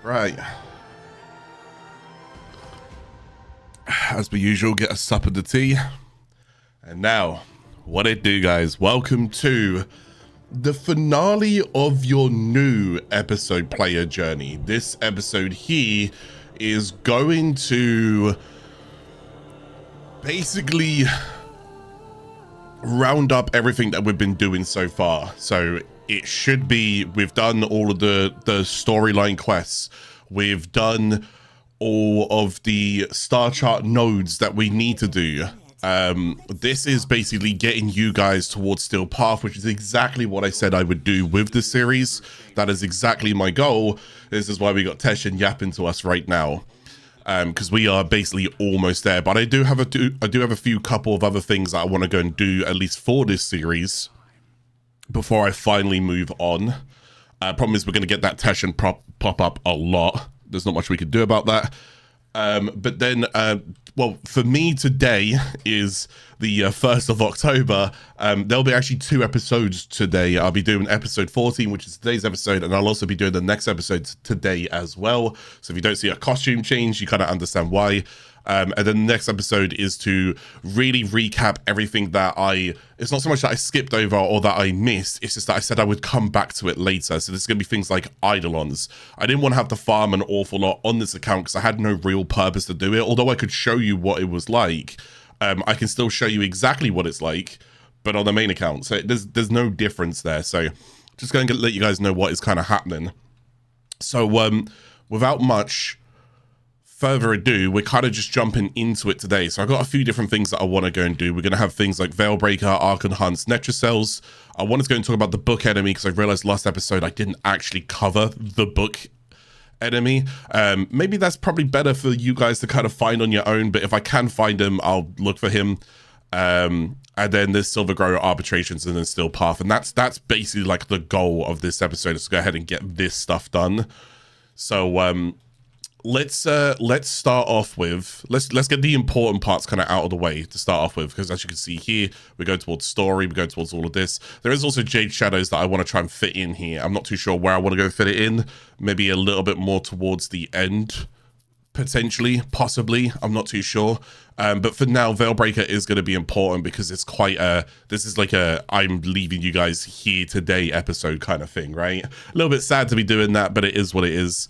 Right. As per usual, get a sup of the tea. And now, what it do, guys? Welcome to the finale of your new episode player journey. This episode here is going to basically round up everything that we've been doing so far. So it should be, we've done all of the storyline quests. We've done all of the star chart nodes that we need to do. This is basically getting you guys towards Steel Path, which is exactly what I said I would do with the series. That is exactly my goal. This is why we got Teshin yapping to us right now, because we are basically almost there. But I do have a few couple of other things that I want to go and do, at least for this series, before I finally move on. Problem is, we're going to get that Teshin pop up a lot. There's not much we can do about that. But then, well, for me, today is the 1st of October. There'll be actually 2 episodes today. I'll be doing episode 14, which is today's episode, and I'll also be doing the next episode today as well. So if you don't see a costume change, you kind of understand why. And then the next episode is to really recap everything that it's not so much that I skipped over or that I missed, it's just that I said I would come back to it later. So there's going to be things like Eidolons. I didn't want to have to farm an awful lot on this account because I had no real purpose to do it. Although I could show you what it was like, I can still show you exactly what it's like, but on the main account. So there's no difference there. So just going to let you guys know what is kind of happening. So without much further ado, we're kind of just jumping into it today. So I've got a few different things that I want to go and do. We're going to have things like Veilbreaker, Archon Shards, Netracells. I wanted to go and talk about the book enemy because I realized last episode I didn't actually cover the book enemy. Maybe that's probably better for you guys to kind of find on your own, but if I can find him, I'll look for him. And then there's Silver Grower Arbitrations and then Steel Path. And that's basically like the goal of this episode, is to go ahead and get this stuff done. So let's start off with let's get the important parts kind of out of the way to start off with, because as you can see here, we go towards story, we go towards all of this. There is also Jade shadows that I want to try and fit in here. I'm not too sure where I want to go fit it in. Maybe a little bit more towards the end, potentially, possibly. I'm not too sure. But for now, Veilbreaker is going to be important because it's quite this is like a I'm leaving you guys here today episode kind of thing, right? A little bit sad to be doing that, but it is what it is.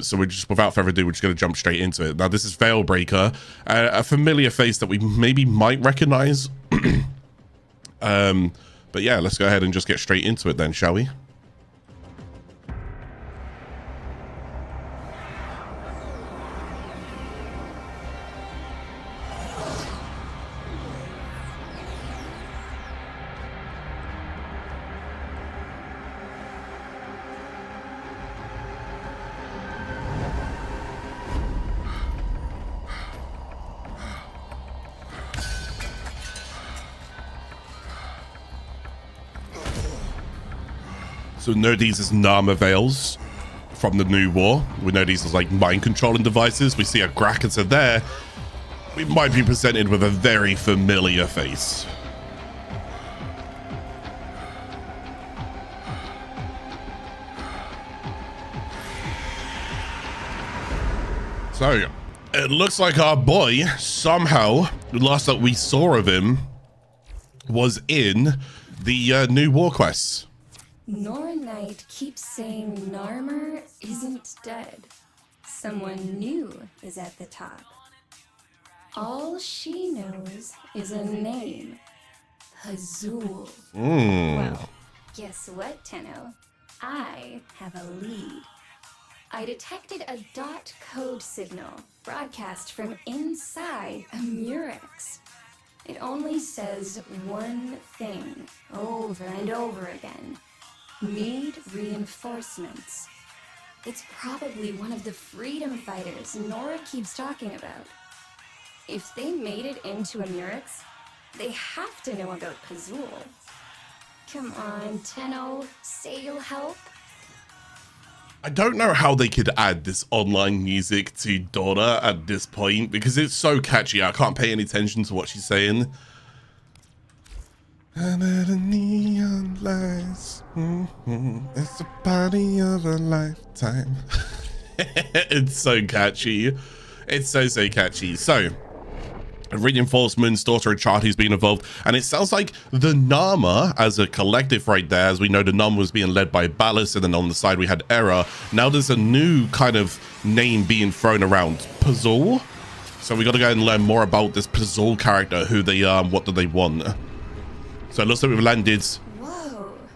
So we're just, without further ado, we're just going to jump straight into it. Now, this is Veilbreaker, a familiar face that we maybe might recognize. But yeah, let's go ahead and just get straight into it then, shall we? So we know these as Nama Veils from the new war. We know these as like mind controlling devices. We see a Grakator there. We might be presented with a very familiar face. So it looks like our boy, somehow, the last that we saw of him was in the new war quests. Nora Knight keeps saying Narmer isn't dead. Someone new is at the top. All she knows is a name. Hazul. Well, guess what, Tenno? I have a lead. I detected a dot code signal broadcast from inside a Murex. It only says one thing over and over again. Need reinforcements. It's probably one of the freedom fighters Nora keeps talking about. If they made it into a Murex, they have to know about Hazul. Come on, Tenno, say you'll help. I don't know how they could add this online music to Dora at this point, because it's so catchy. I can't pay any attention to what she's saying. Under the neon lights, it's the party of a lifetime. It's so catchy. It's so catchy. So, Reinforcements, Daughter of Chart, who's been involved, and it sounds like the Nama as a collective right there. As we know, the Nama was being led by Ballast, and then on the side we had Era. Now there's a new kind of name being thrown around, Pazul. So we got to go and learn more about this Pazul character, who they are, what do they want. So it looks like we've landed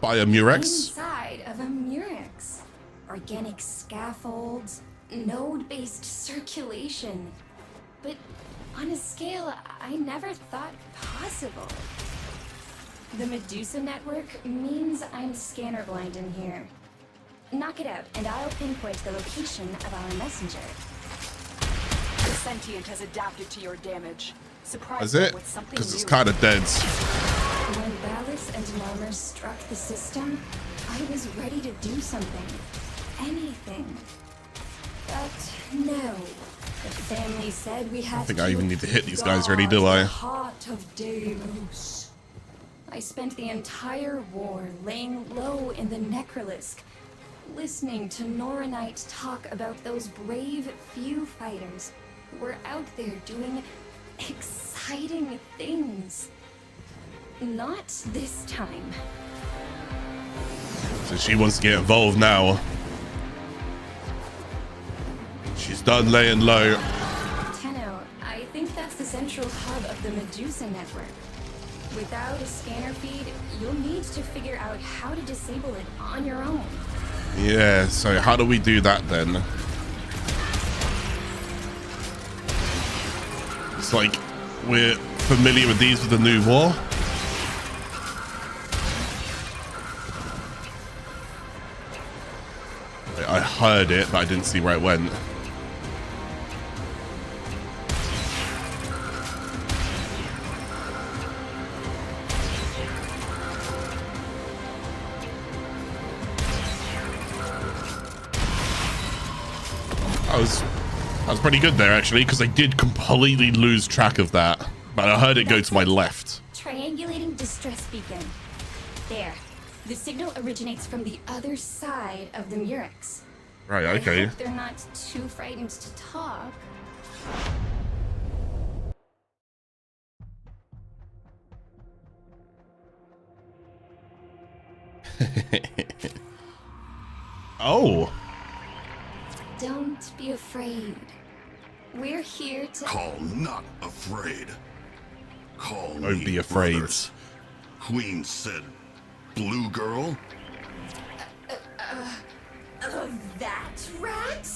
by a Murex. Inside of a Murex. Organic scaffolds, node-based circulation. But on a scale I never thought possible. The Medusa network means I'm scanner blind in here. Knock it out, and I'll pinpoint the location of our messenger. The sentient has adapted to your damage. Is it? Because it's kind of dead. When Ballast and Narmer struck the system, I was ready to do something. Anything. But no. The family said we had to. I don't think I even need to hit these guys really, do I? Heart of Delos. I spent the entire war laying low in the Necrolisk, listening to Noranite talk about those brave few fighters who were out there doing exciting things. Not this time. So she wants to get involved now. She's done laying low. Tenno, I think that's the central hub of the Medusa network. Without a scanner feed, you'll need to figure out how to disable it on your own. Yeah, so how do we do that then? It's like we're familiar with these with the new war. I heard it, but I didn't see where it went. That was pretty good there, actually, because I did completely lose track of that. But I heard it go to my left. Triangulating distress beacon. There. The signal originates from the other side of the Murex. Right, okay. I hope they're not too frightened to talk. Oh. Don't be afraid. We're here to call not afraid. Call Don't me be afraid. brothers. Queen said, blue girl? That rat?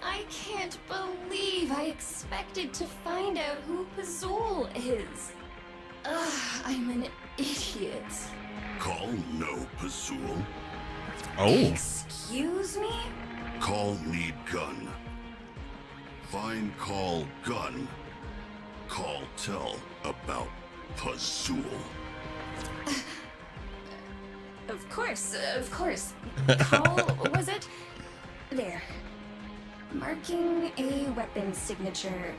I can't believe I expected to find out who Pazul is. I'm an idiot. Call no Pazul. Oh. Excuse me? Call need gun. Find call gun. Call tell about Pazul. Of course. Call, was it? There. Marking a weapon signature.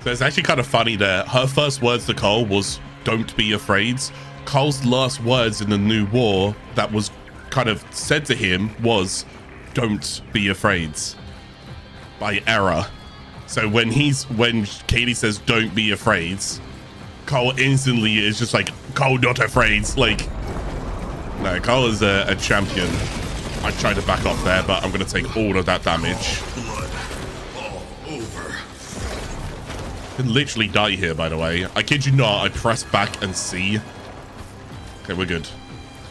So it's actually kind of funny there. Her first words to Cole was, don't be afraid. Cole's last words in the new war that was kind of said to him was, don't be afraid. By Era. So when Katie says, don't be afraid, Cole instantly is just like, Cole not afraid. Like, no, Cole is a champion. I tried to back off there, but I'm going to take all of that damage. Blood all over. Can literally die here, by the way. I kid you not, I press back and C. Okay, we're good.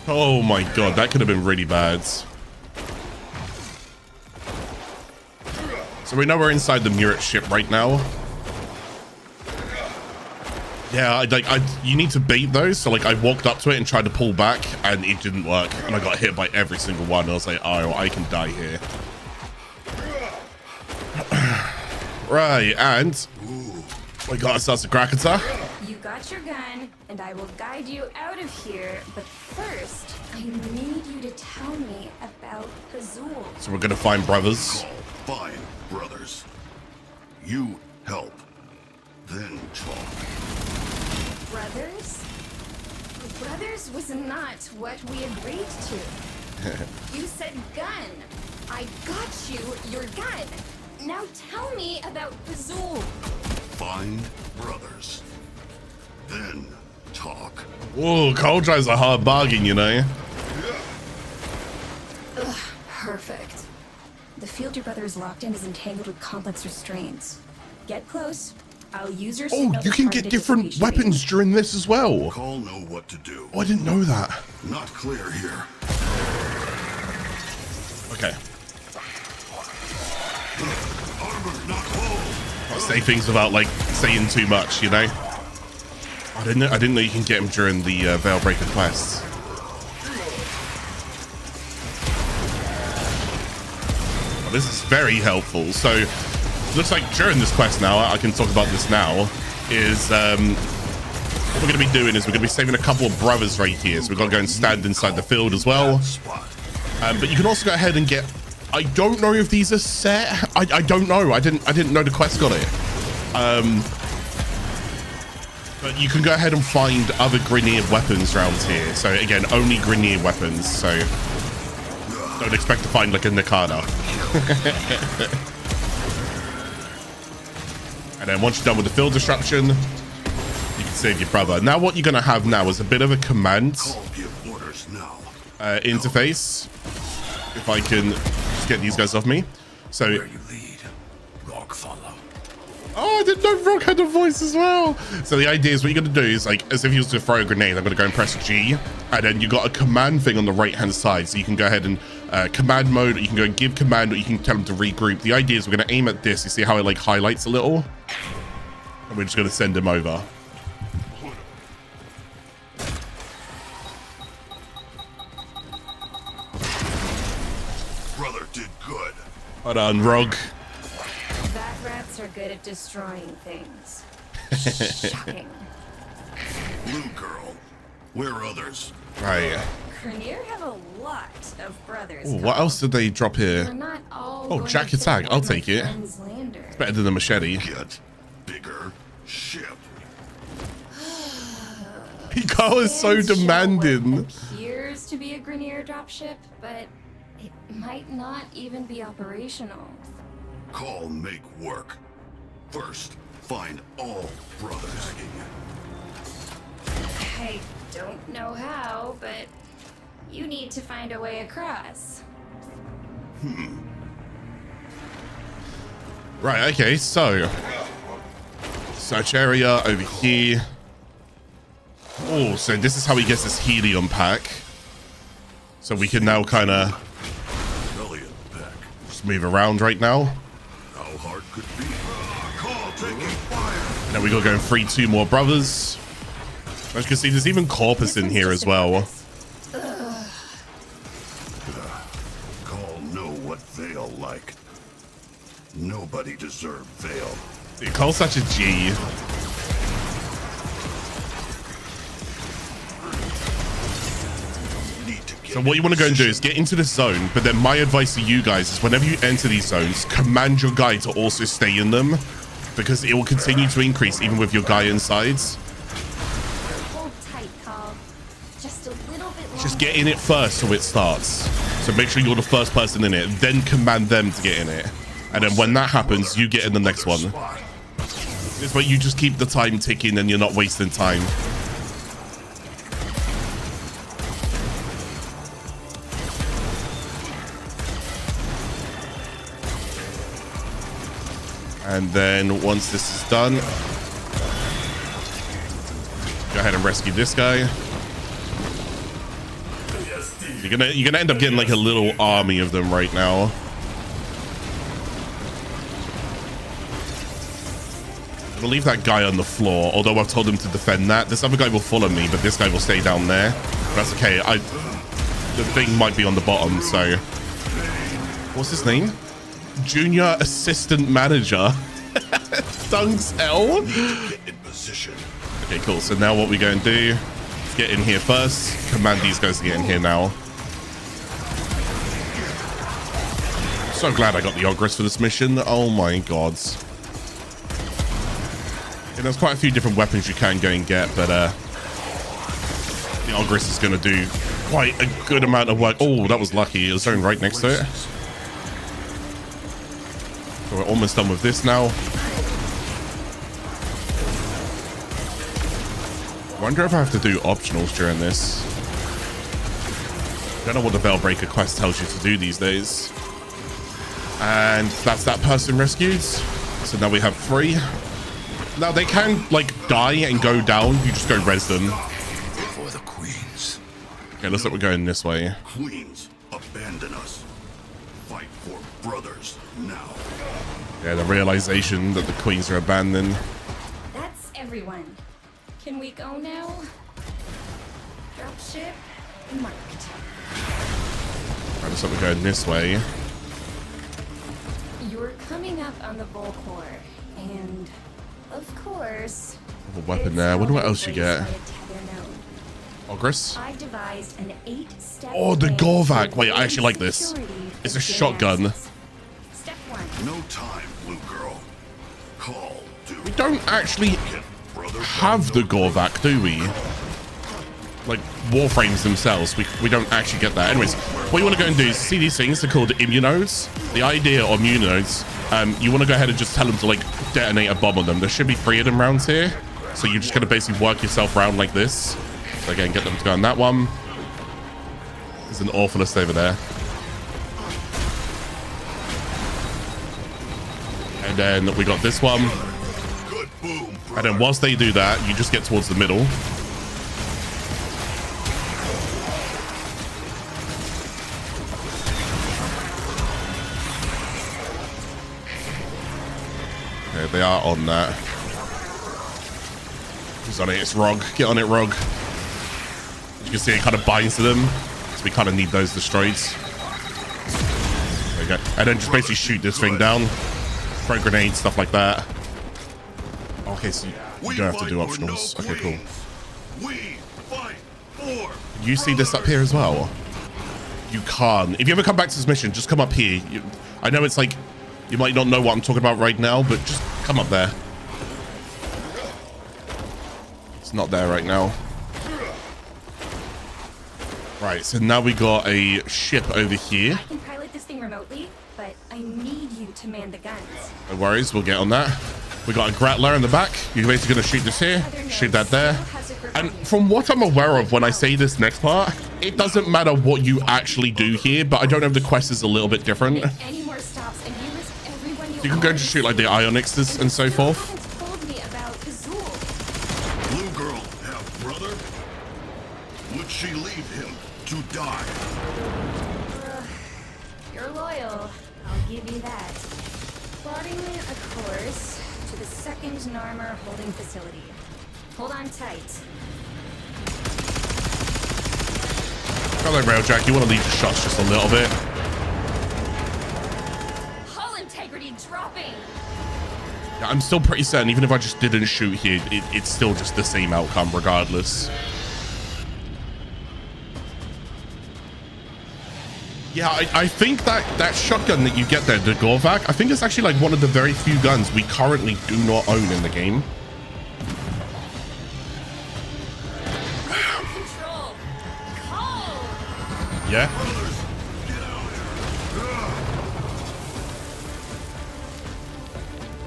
Oh my god, that could have been really bad. So we know we're inside the Murex ship right now. Yeah, you need to bait those. So like I walked up to it and tried to pull back and it didn't work. And I got hit by every single one. I was like, oh, I can die here. Right, and we got ourselves a Krakata. You got your gun, and I will guide you out of here. But first, I need you to tell me about Pazul. So we're gonna find brothers. Fine, brothers. You help, then talk. Brothers? Brothers was not what we agreed to. You said gun. I got you your gun. Now tell me about Bazool. Find brothers. Then talk. Whoa, Cold Drive's a hard bargain, you know? Ugh, perfect. The field your brother is locked in is entangled with complex restraints. Get close. I'll use your Oh, signal you to can target get a different distribution weapons beam. during this as well. Call know what to do. Oh, I didn't know that. Not clear here. Okay. Armor not whole. I'll say things without like saying too much, you know? I didn't know you can get them during the Veilbreaker quests. Oh, this is very helpful. So, looks like during this quest now, I can talk about this now, is what we're going to be doing is we're going to be saving a couple of brothers right here. So we've got to go and stand inside the field as well. But you can also go ahead and get, I don't know if these are set. I don't know. I didn't know the quest got it. But you can go ahead and find other Grineer weapons around here. So again, only Grineer weapons. So don't expect to find like a Nakada. And then once you're done with the field disruption, you can save your brother. Now what you're going to have now is a bit of a command interface. If I can just get these guys off me. So, Where you lead, Rock follow. oh, I didn't know Rock had a voice as well. So the idea is what you're going to do is like, as if you was to throw a grenade, I'm going to go and press G. And then you got a command thing on the right-hand side. So you can go ahead and command mode, or you can go and give command, or you can tell them to regroup. The idea is we're going to aim at this. You see how it like highlights a little? And we're just going to send him over. Brother did good. Hold on, Rogue. Bat rats are good at destroying things. Shocking. Blue girl. Where are others? Right. Grineer have a lot of brothers. Ooh, what else did they drop We're here? not all Oh, going Jack to attack. fit I'll my take it. friend's lander. Better than a machete. Get bigger ship. Picard is so Stan's shell demanding. appears to be a Grineer dropship, but it might not even be operational. Call make work. First, find all brothers. I don't know how, but you need to find a way across. Right, okay, so search area over here. Oh, so this is how he gets this helium pack. So we can now kind of Elliot back. just move around right now. How hard could be? Call taking fire. And then we got to go and free 2 more brothers. As you can see, there's even Corpus in here as well. Call know what Veil like. Nobody deserved Veil. Dude, Cole's such a G. So what you want to go and do is get into this zone, but then my advice to you guys is whenever you enter these zones, command your guy to also stay in them, because it will continue to increase even with your guy inside. Hold tight, Carl. Just a little bit longer. Just get in it first so it starts. So make sure you're the first person in it, then command them to get in it. And then when that happens, you get in the next one. This way you just keep the time ticking and you're not wasting time. And then once this is done, go ahead and rescue this guy. You're gonna end up getting like a little army of them right now. I'm gonna leave that guy on the floor, although I've told him to defend that. This other guy will follow me, but this guy will stay down there. That's okay. The thing might be on the bottom, so. What's his name? Junior Assistant Manager. Dunks L. Get in position. Okay, cool. So now what we go and do is get in here first. Command these guys to get in here now. So glad I got the Ogress for this mission. Oh my god. And there's quite a few different weapons you can go and get, but the Ogress is going to do quite a good amount of work. Oh, that was lucky. It was going right next to it. So we're almost done with this now. I wonder if I have to do optionals during this. I don't know what the Veilbreaker quest tells you to do these days. And that's that person rescued. So now we have 3. Now they can like die and go down. You just go res them. For the queens. Okay, looks like we're going this way. Queens, abandon us. Fight for brothers now. Yeah, the realization that the queens are abandoned. That's everyone. Can we go now? Dropship marked. Right, looks like we're going this way. You're coming up on the Volcor, and of course, A weapon there. I wonder what else you get. Ogress. I devised an 8-step. Oh, the plan Gorvac. to Wait, I actually like build this. security It's a for shotgun. advances. Step 1. No time, blue girl. Call to We don't actually get brothers have the Gorvac, do we? Like Warframes themselves, we don't actually get that. Anyways, what you want to go and do is see these things. They're called immunodes. The idea of immunodes, you want to go ahead and just tell them to like detonate a bomb on them. There should be 3 of them rounds here, so you're just gonna basically work yourself around like this. So again, get them to go on that one. There's an awful list over there. And then we got this one. good boom, And then whilst they do that, you just get towards the middle. Okay, they are on that. Who's on it? It's Rog. Get on it, Rog. As you can see, it kind of binds to them. So we kind of need those destroyed. There you go. And then just basically shoot this thing down. Throw grenades, stuff like that. Okay, so you don't have to do optionals. Okay, cool. We fight for. You see this up here as well? You can't. If you ever come back to this mission, just come up here. I know it's like, you might not know what I'm talking about right now, but just come up there. It's not there right now. Right, so now we got a ship over here. I can pilot this thing remotely, but I need you to man the guns. No worries, we'll get on that. We got a Grattler in the back. You're basically going to shoot this here, shoot that there. And from what I'm aware of when I say this next part, it doesn't matter what you actually do here, but I don't know if the quest is a little bit different. Any more stops and you risk everyone You can go to shoot like the Ionics and so forth. Told me about Azul. Blue girl have brother? Would she leave him to die? You're loyal. I'll give you that. Plotting a course to the second Narmer holding facility. Hold on tight. Hello, Railjack. You want to leave the shots just a little bit. Hull integrity dropping. Yeah, I'm still pretty certain, even if I just didn't shoot here, it's still just the same outcome regardless. Yeah, I think that shotgun that you get there, the Gorvac, I think it's actually like one of the very few guns we currently do not own in the game. Control. Call. Yeah.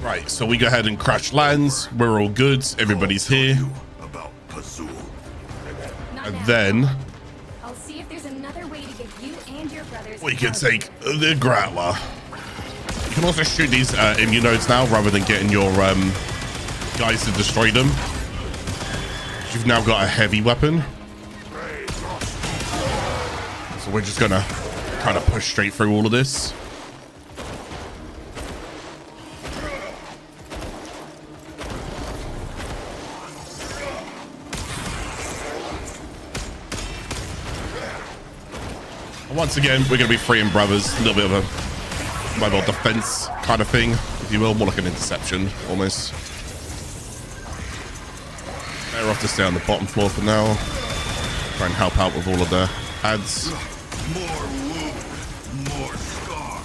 Right, so we go ahead and crash lands. We're all good. Everybody's here. About Azul. Not And now. then I'll see if there's another way to get you and your brothers. we can out. take the Grattler. You can also shoot these immunodes now rather than getting your guys to destroy them. You've now got a heavy weapon. So we're just gonna kind of push straight through all of this. Once again, we're going to be freeing brothers. A little bit of a mobile defense kind of thing, if you will. More like an interception, almost. Better off to stay on the bottom floor for now. Try and help out with all of the ads. More wound, more scar.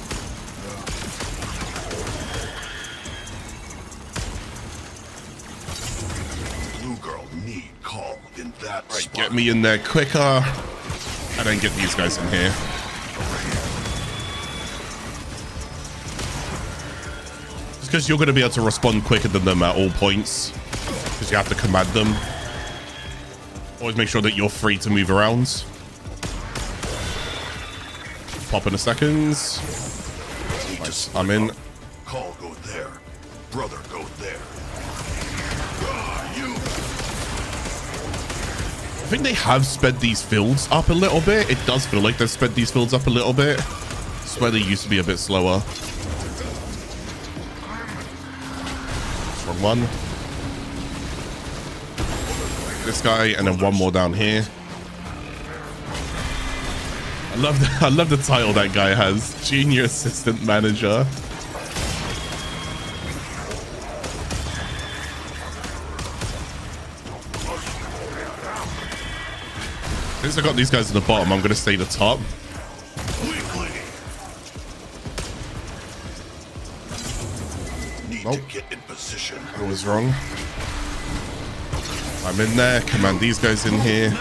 Blue girl need call in that Right, spot. get me in there quicker. And then get these guys in here. Just because you're going to be able to respond quicker than them at all points. Because you have to command them. Always make sure that you're free to move around. Pop in a second. Nice. I'm in. Call go there. Brother go there. I think they have sped these fields up a little bit. It does feel like they've sped these fields up a little bit. I swear they used to be a bit slower. Wrong one. This guy, and then one more down here. I love the title that guy has. Junior Assistant Manager. Since I got these guys at the bottom, I'm going to stay at the top. Need to get in position. I was wrong. I'm in there. Command these guys in here.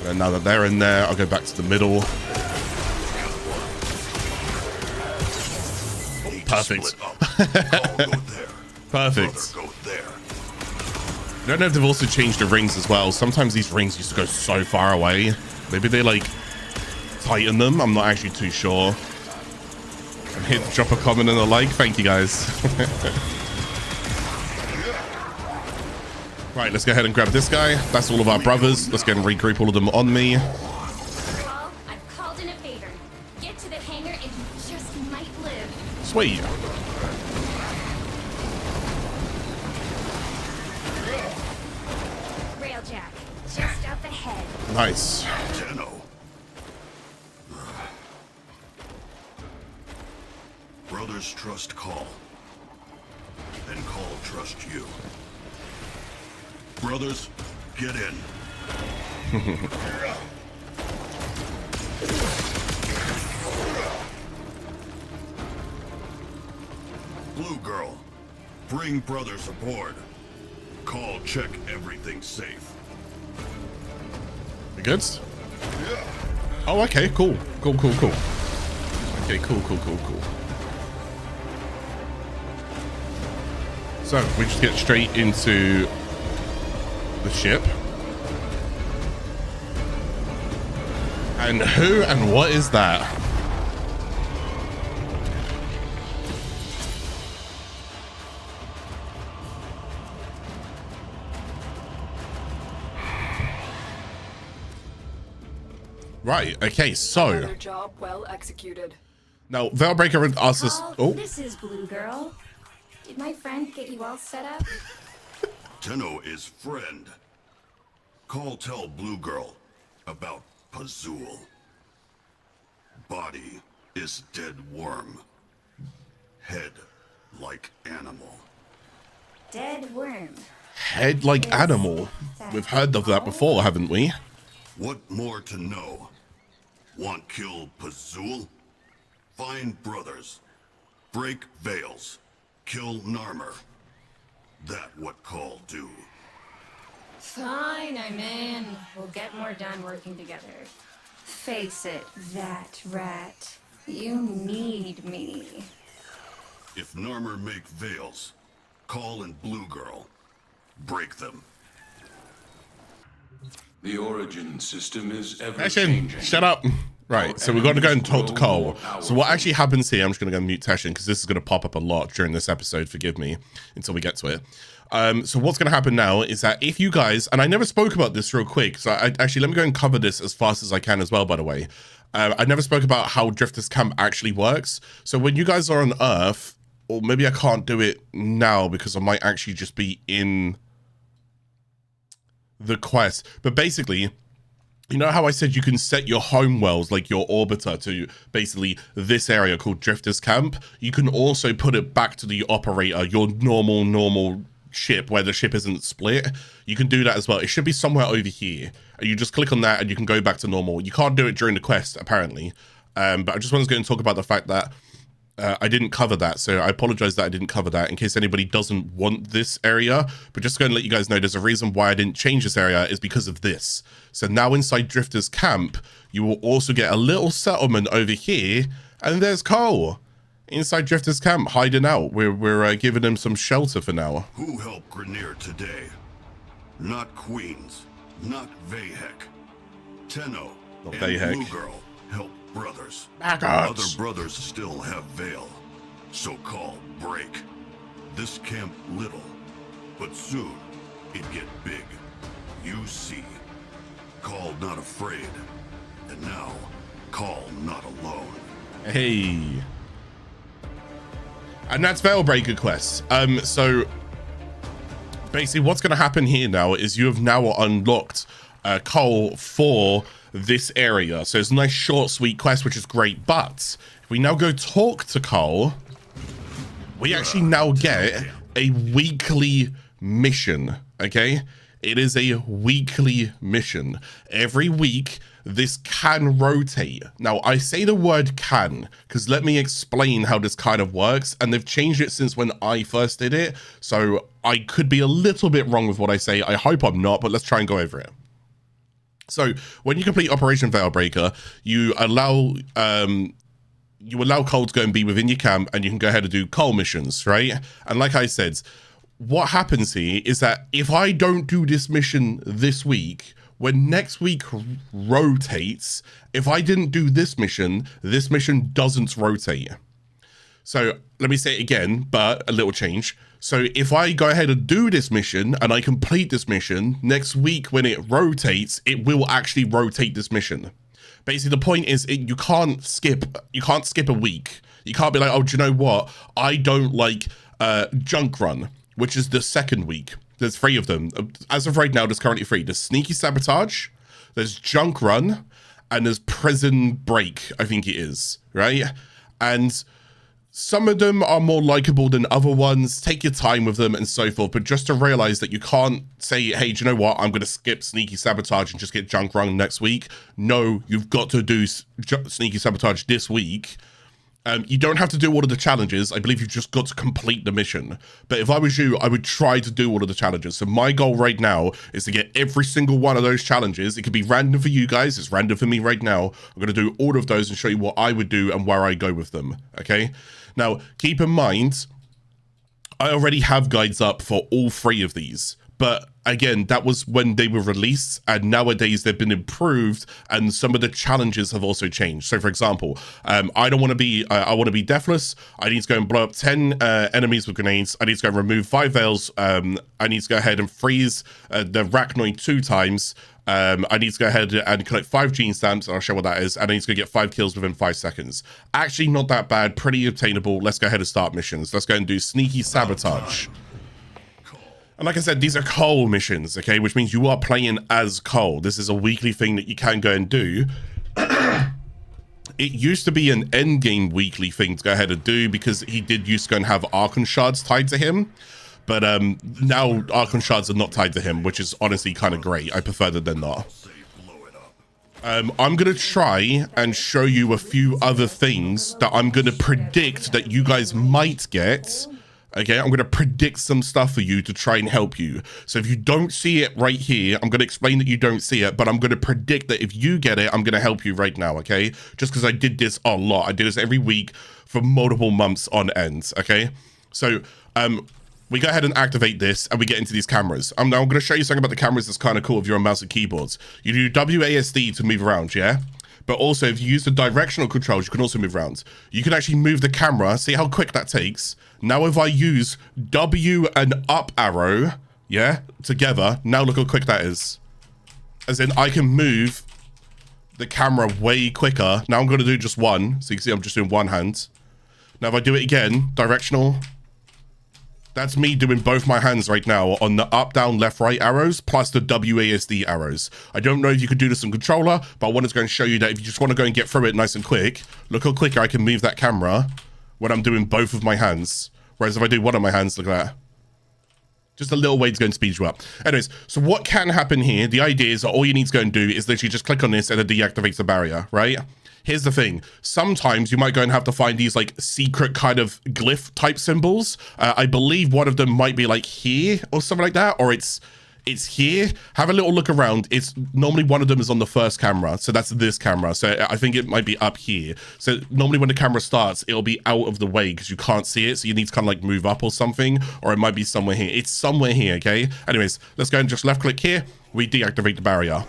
And now that they're in there, I'll go back to the middle. Perfect. Perfect. I don't know if they've also changed the rings as well. Sometimes these rings used to go so far away. Maybe they like tighten them. I'm not actually too sure. I'm here to drop a comment and a like. Thank you guys. Right, let's go ahead and grab this guy. That's all of our brothers. Let's go and regroup all of them on me. Well, I've called in a favor. Get to the hangar and you just might live. Sweet. Railjack, just up ahead. Nice. Tenno. Brothers trust Call. And Call trust you. Brothers, get in. Blue girl, bring brothers aboard. Call check everything's safe. We good? Oh, okay, cool. Cool. Okay, cool. So, we just get straight into the ship. And who and what is that? Right, okay, so Another job well executed. now Veilbreaker asks us. Oh, This is Blue Girl. Did my friend get you all set up? Tenno is friend. Call tell Blue Girl about Pazul. Body is dead worm. Head like animal. Dead worm. head like animal. We've heard of that before, haven't we? What more to know? Want kill Pazul? Find brothers. Break veils. Kill Narmer. That what Call do. Fine, I'm in. We'll get more done working together. Face it, that rat. You need me. If Narmer make veils, Call and Blue Girl. Break them. The origin system is ever Teshin, changing. shut up. Right, so we're going to go and talk to Cole. So what actually happens here, I'm just going to go mute Teshin because this is going to pop up a lot during this episode, forgive me, until we get to it. So what's going to happen now is that if you guys, and I never spoke about this real quick, so actually let me go and cover this as fast as I can as well, by the way. I never spoke about how Drifters Camp actually works. So when you guys are on Earth, or maybe I can't do it now because I might actually just be in the quest, but basically, you know how I said you can set your home worlds, like your orbiter, to basically this area called Drifters Camp? You can also put it back to the operator, your normal ship where the ship isn't split. You can do that as well. It should be somewhere over here. And you just click on that and you can go back to normal. You can't do it during the quest, apparently. But I just wanted to go and talk about the fact that I didn't cover that, so I apologize that I didn't cover that in case anybody doesn't want this area. But just going to let you guys know, there's a reason why I didn't change this area is because of this. So now inside Drifter's camp, you will also get a little settlement over here, and there's Cole inside Drifter's camp hiding out. We're giving him some shelter for now. Who helped Grineer today? Not Queens, not Vahek. Tenno Not and Vahek. Blue Girl help brothers. Maggots. Other brothers still have Veil, so-called break. This camp little, but soon it get big. You see, Call not afraid, and now Call not alone. Hey. And that's Veilbreaker quests. So basically what's going to happen here now is you have now unlocked Cole for this area. So it's a nice short sweet quest, which is great. But if we now go talk to Cole, we actually now get a weekly mission. Okay, it is a weekly mission. Every week this can rotate. Now I say the word can because let me explain how this kind of works, and they've changed it since when I first did it, so I could be a little bit wrong with what I say. I hope I'm not, but let's try and go over it. So when you complete Operation Veilbreaker, you allow Cole to go and be within your camp, and you can go ahead and do Cole missions, right? And like I said, what happens here is that if I don't do this mission this week, when next week rotates, if I didn't do this mission doesn't rotate. So let me say it again, but a little change. So if I go ahead and do this mission and I complete this mission, next week when it rotates, it will actually rotate this mission. Basically, the point is you can't skip a week. You can't be like, oh, do you know what? I don't like Junk Run, which is the second week. There's 3 of them. As of right now, there's currently 3. There's Sneaky Sabotage, there's Junk Run, and there's Prison Break, I think it is, right? And some of them are more likable than other ones. Take your time with them and so forth. But just to realize that you can't say, hey, do you know what? I'm going to skip Sneaky Sabotage and just get Junk Run next week. No, you've got to do Sneaky Sabotage this week. You don't have to do all of the challenges. I believe you've just got to complete the mission. But if I was you, I would try to do all of the challenges. So my goal right now is to get every single one of those challenges. It could be random for you guys. It's random for me right now. I'm going to do all of those and show you what I would do and where I go with them. Okay? Now, keep in mind, I already have guides up for all 3 of these. But again, that was when they were released, and nowadays they've been improved, and some of the challenges have also changed. So for example, I want to be deathless. I need to go and blow up 10 enemies with grenades. I need to go and remove 5 veils. I need to go ahead and freeze the Arachnoid 2 times. I need to go ahead and collect 5 gene stamps, and I'll show what that is, and I need to go get 5 kills within 5 seconds. Actually, not that bad, pretty obtainable. Let's go ahead and start missions. Let's go and do Sneaky Sabotage. And like I said, these are Cole missions, okay? Which means you are playing as Cole. This is a weekly thing that you can go and do. It used to be an Endgame weekly thing to go ahead and do because he did used to go and have Archon Shards tied to him. But now Archon Shards are not tied to him, which is honestly kind of great. I prefer that they're not. I'm going to try and show you a few other things that I'm going to predict that you guys might get. Okay, I'm going to predict some stuff for you to try and help you. So if you don't see it right here, I'm going to explain that you don't see it, but I'm going to predict that if you get it, I'm going to help you right now, okay? Just because I did this a lot. I did this every week for multiple months on end, okay? So we go ahead and activate this, and we get into these cameras. Now I'm going to show you something about the cameras that's kind of cool if you're on mouse and keyboards. You do WASD to move around, yeah? But also, if you use the directional controls, you can also move around. You can actually move the camera. See how quick that takes? Now, if I use W and up arrow, yeah, together, now look how quick that is. As in, I can move the camera way quicker. Now I'm going to do just one. So you can see I'm just doing one hand. Now, if I do it again, directional. That's me doing both my hands right now on the up, down, left, right arrows, plus the WASD arrows. I don't know if you could do this on controller, but I wanted to go and show you that if you just want to go and get through it nice and quick, look how quicker I can move that camera when I'm doing both of my hands. Whereas if I do one of my hands, look at that. Just a little way to go and speed you up. Anyways, so what can happen here, the idea is that all you need to go and do is literally just click on this and it deactivates the barrier, right? Here's the thing. Sometimes you might go and have to find these like secret kind of glyph type symbols. I believe one of them might be like here or something like that, or it's here. Have a little look around. It's normally one of them is on the first camera, so that's this camera. So I think it might be up here. So normally when the camera starts, it'll be out of the way because you can't see it, so you need to kind of like move up or something, or it might be somewhere here. It's somewhere here, okay? Anyways, let's go and just left click here. We deactivate the barrier.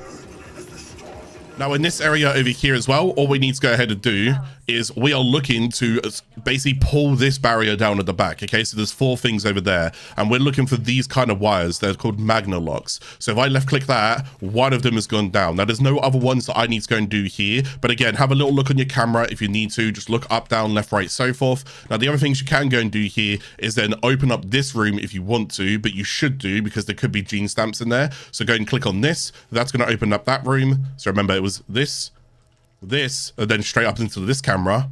Now in this area over here as well, all we need to go ahead and do is we are looking to basically pull this barrier down at the back. Okay, so there's 4 things over there, and we're looking for these kind of wires. They're called magna locks. So if I left click that, one of them has gone down. Now there's no other ones that I need to go and do here, but again, have a little look on your camera if you need to. Just look up, down, left, right, so forth. Now the other things you can go and do here is then open up this room if you want to, but you should do because there could be gene stamps in there. So go and click on this. That's going to open up that room. So remember, it was this, and then straight up into this camera,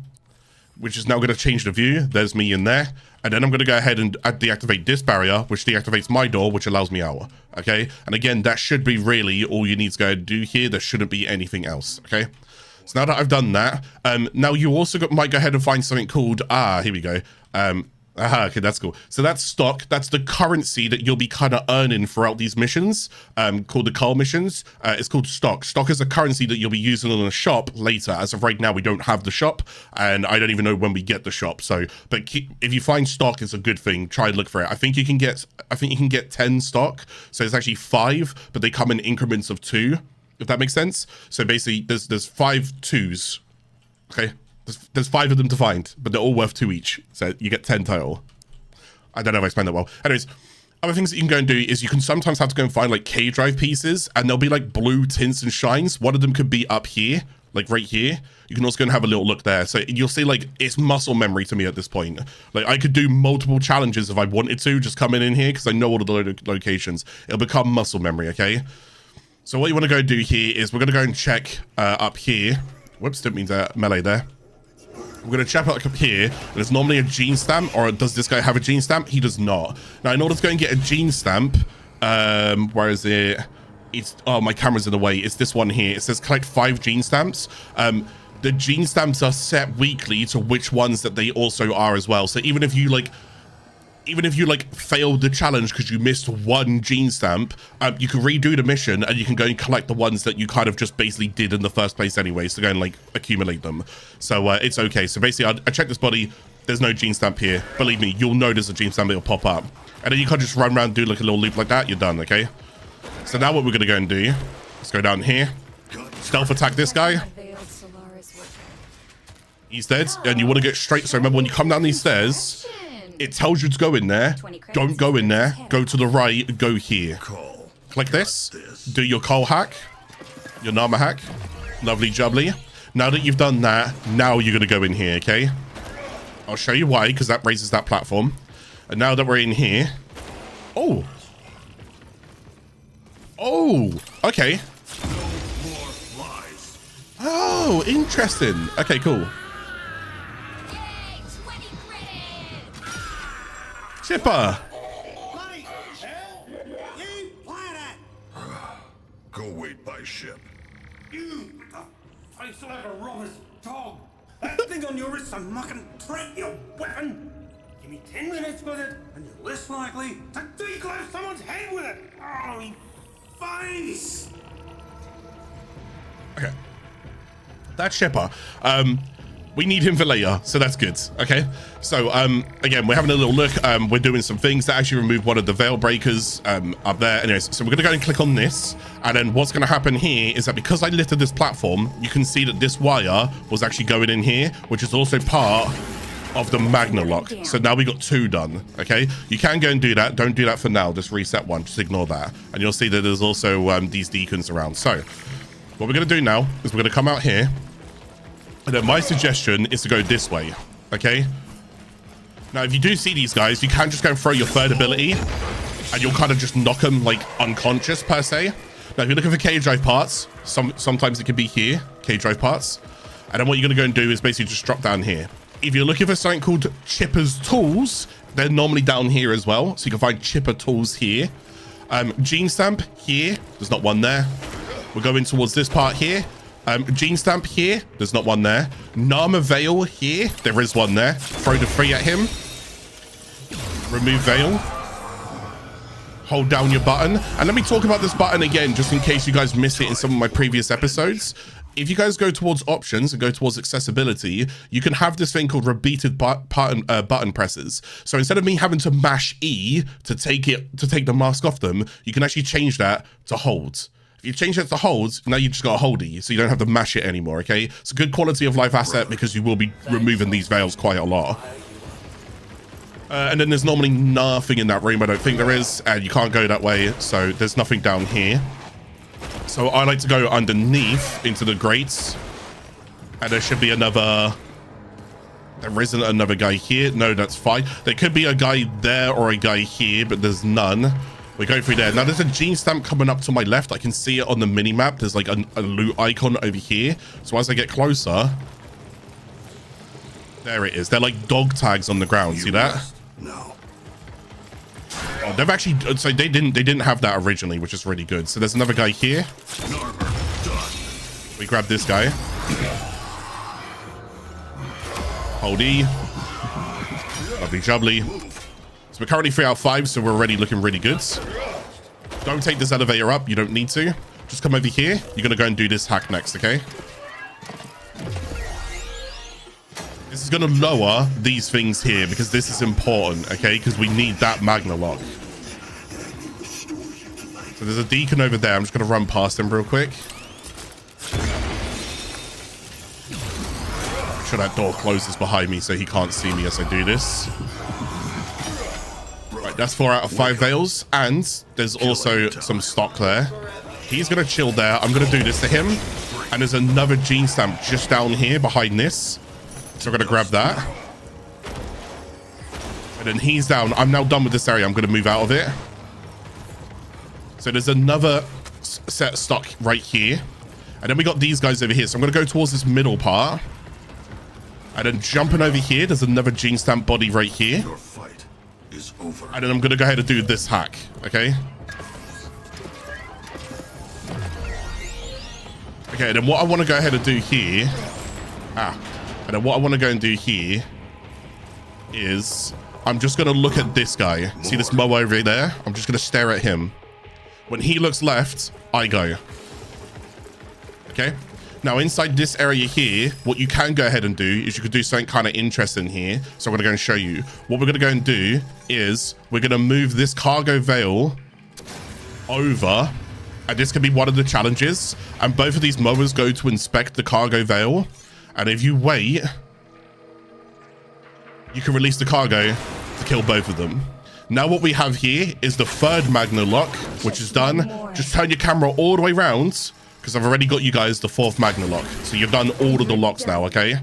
which is now going to change the view. There's me in there, and then I'm going to go ahead and deactivate this barrier, which deactivates my door, which allows me out. Okay, and again, that should be really all you need to go and do here. There shouldn't be anything else. Okay, so now that I've done that, now you also might go ahead and find something called here we go. Okay, that's cool. So that's stock. That's the currency that you'll be kind of earning throughout these missions, called the Coal missions. It's called stock. Stock is a currency that you'll be using on a shop later. As of right now, we don't have the shop, and I don't even know when we get the shop. So, but if you find stock, it's a good thing. Try and look for it. I think you can get 10 stock. So it's actually 5, but they come in increments of 2, if that makes sense. So basically, there's 5 2s. Okay. There's 5 of them to find, but they're all worth 2 each. So you get 10 total. I don't know if I explained that well. Anyways, other things that you can go and do is you can sometimes have to go and find like K drive pieces, and there'll be like blue tints and shines. One of them could be up here, like right here. You can also go and have a little look there. So you'll see like it's muscle memory to me at this point. Like I could do multiple challenges if I wanted to, just coming in here because I know all of the locations. It'll become muscle memory, okay? So what you want to go do here is we're going to go and check up here. Whoops, didn't mean to melee there. We're going to check out up here, and it's normally a gene stamp, or does this guy have a gene stamp? He does not. Now, in order to go and get a gene stamp, where is it? It's, oh, my camera's in the way. It's this one here. It says collect 5 gene stamps. The gene stamps are set weekly to which ones that they also are as well. So even if you failed the challenge because you missed 1 gene stamp, you can redo the mission and you can go and collect the ones that you kind of just basically did in the first place anyway, so go and like accumulate them. So it's okay. So basically I checked this body, there's no gene stamp here. Believe me, you'll know there's a gene stamp, it'll pop up. And then you can just run around, do like a little loop like that, you're done, okay? So now what we're gonna go and do, let's go down here, stealth attack this guy. He's dead, and you want to get straight, so remember when you come down these stairs, it tells you to go in there. Don't go in there. Go to the right. Go here. Click this. Do your coal hack. Your Nama hack. Lovely jubbly. Now that you've done that, now you're going to go in here, okay? I'll show you why, because that raises that platform. And now that we're in here... Oh. Oh. Okay. Oh, interesting. Okay, cool. Chipper! Go wait by ship. You, the face like a robber's dog. That thing on your wrist's a mucking threat, you weapon. Give me 10 minutes with it, and you're less likely to declose someone's head with it. Oh, me face! Okay. That's Chipper. We need him for later, so that's good. Okay, so again, we're having a little look. We're doing some things to actually remove one of the Veilbreakers up there. Anyways, so we're gonna go and click on this, and then what's gonna happen here is that because I lifted this platform, you can see that this wire was actually going in here, which is also part of the magna lock. So now we got 2 done. Okay, you can go and do that. Don't do that for now. Just reset 1. Just ignore that, and you'll see that there's also these deacons around. So what we're gonna do now is we're gonna come out here. And then my suggestion is to go this way, okay? Now, if you do see these guys, you can just go and throw your 3rd ability, and you'll kind of just knock them, like, unconscious, per se. Now, if you're looking for K-drive parts, sometimes it can be here, K-drive parts. And then what you're going to go and do is basically just drop down here. If you're looking for something called Chipper's Tools, they're normally down here as well. So you can find Chipper Tools here. Gene Stamp here. There's not one there. We're going towards this part here. Gene Stamp here, there's not one there. Narmer Veil here, there is one there. Throw the 3 at him. Remove Veil. Hold down your button. And let me talk about this button again, just in case you guys missed it in some of my previous episodes. If you guys go towards options and go towards accessibility, you can have this thing called repeated button presses. So instead of me having to mash E to take the mask off them, you can actually change that to hold. If you change that to hold, now you just got to hold E, so you don't have to mash it anymore, okay? It's a good quality of life asset because you will be removing these veils quite a lot. And then there's normally nothing in that room, I don't think there is, and you can't go that way, so there's nothing down here. So I like to go underneath into the grates, and there should be another... There isn't another guy here. No, that's fine. There could be a guy there or a guy here, but there's none. We go through there. Now there's a gene stamp coming up to my left. I can see it on the mini map. There's like a loot icon over here. So as I get closer, there it is. They're like dog tags on the ground. See that? No. Oh, they've actually, so they didn't have that originally, which is really good. So there's another guy here. We grab this guy. Hold E. Lovely jubbly. So we're currently 3 out of 5, so we're already looking really good. Don't take this elevator up. You don't need to. Just come over here. You're going to go and do this hack next, okay? This is going to lower these things here because this is important, okay? Because we need that Magna Lock. So there's a Deacon over there. I'm just going to run past him real quick. Make sure that door closes behind me so he can't see me as I do this. Right, that's 4 out of 5 veils. And there's also some stock there. He's going to chill there. I'm going to do this to him. And there's another gene stamp just down here behind this. So we're going to grab that. And then he's down. I'm now done with this area. I'm going to move out of it. So there's another set of stock right here. And then we got these guys over here. So I'm going to go towards this middle part. And then jumping over here, there's another gene stamp body right here. Your fight is over. And then I'm going to go ahead and do this hack. Okay. Okay, then what I want to go ahead and do here... And then what I want to go and do here is I'm just going to look at this guy. See this mow over there? I'm just going to stare at him. When he looks left, I go. Okay. Now inside this area here, what you can go ahead and do is you could do something kind of interesting here. So I'm going to go and show you. What we're going to go and do is we're going to move this cargo veil over. And this can be one of the challenges. And both of these mowers go to inspect the cargo veil. And if you wait, you can release the cargo to kill both of them. Now what we have here is the 3rd Magna Lock, which is done. Just turn your camera all the way around, because I've already got you guys the 4th Magna Lock. So you've done all of the locks now, okay?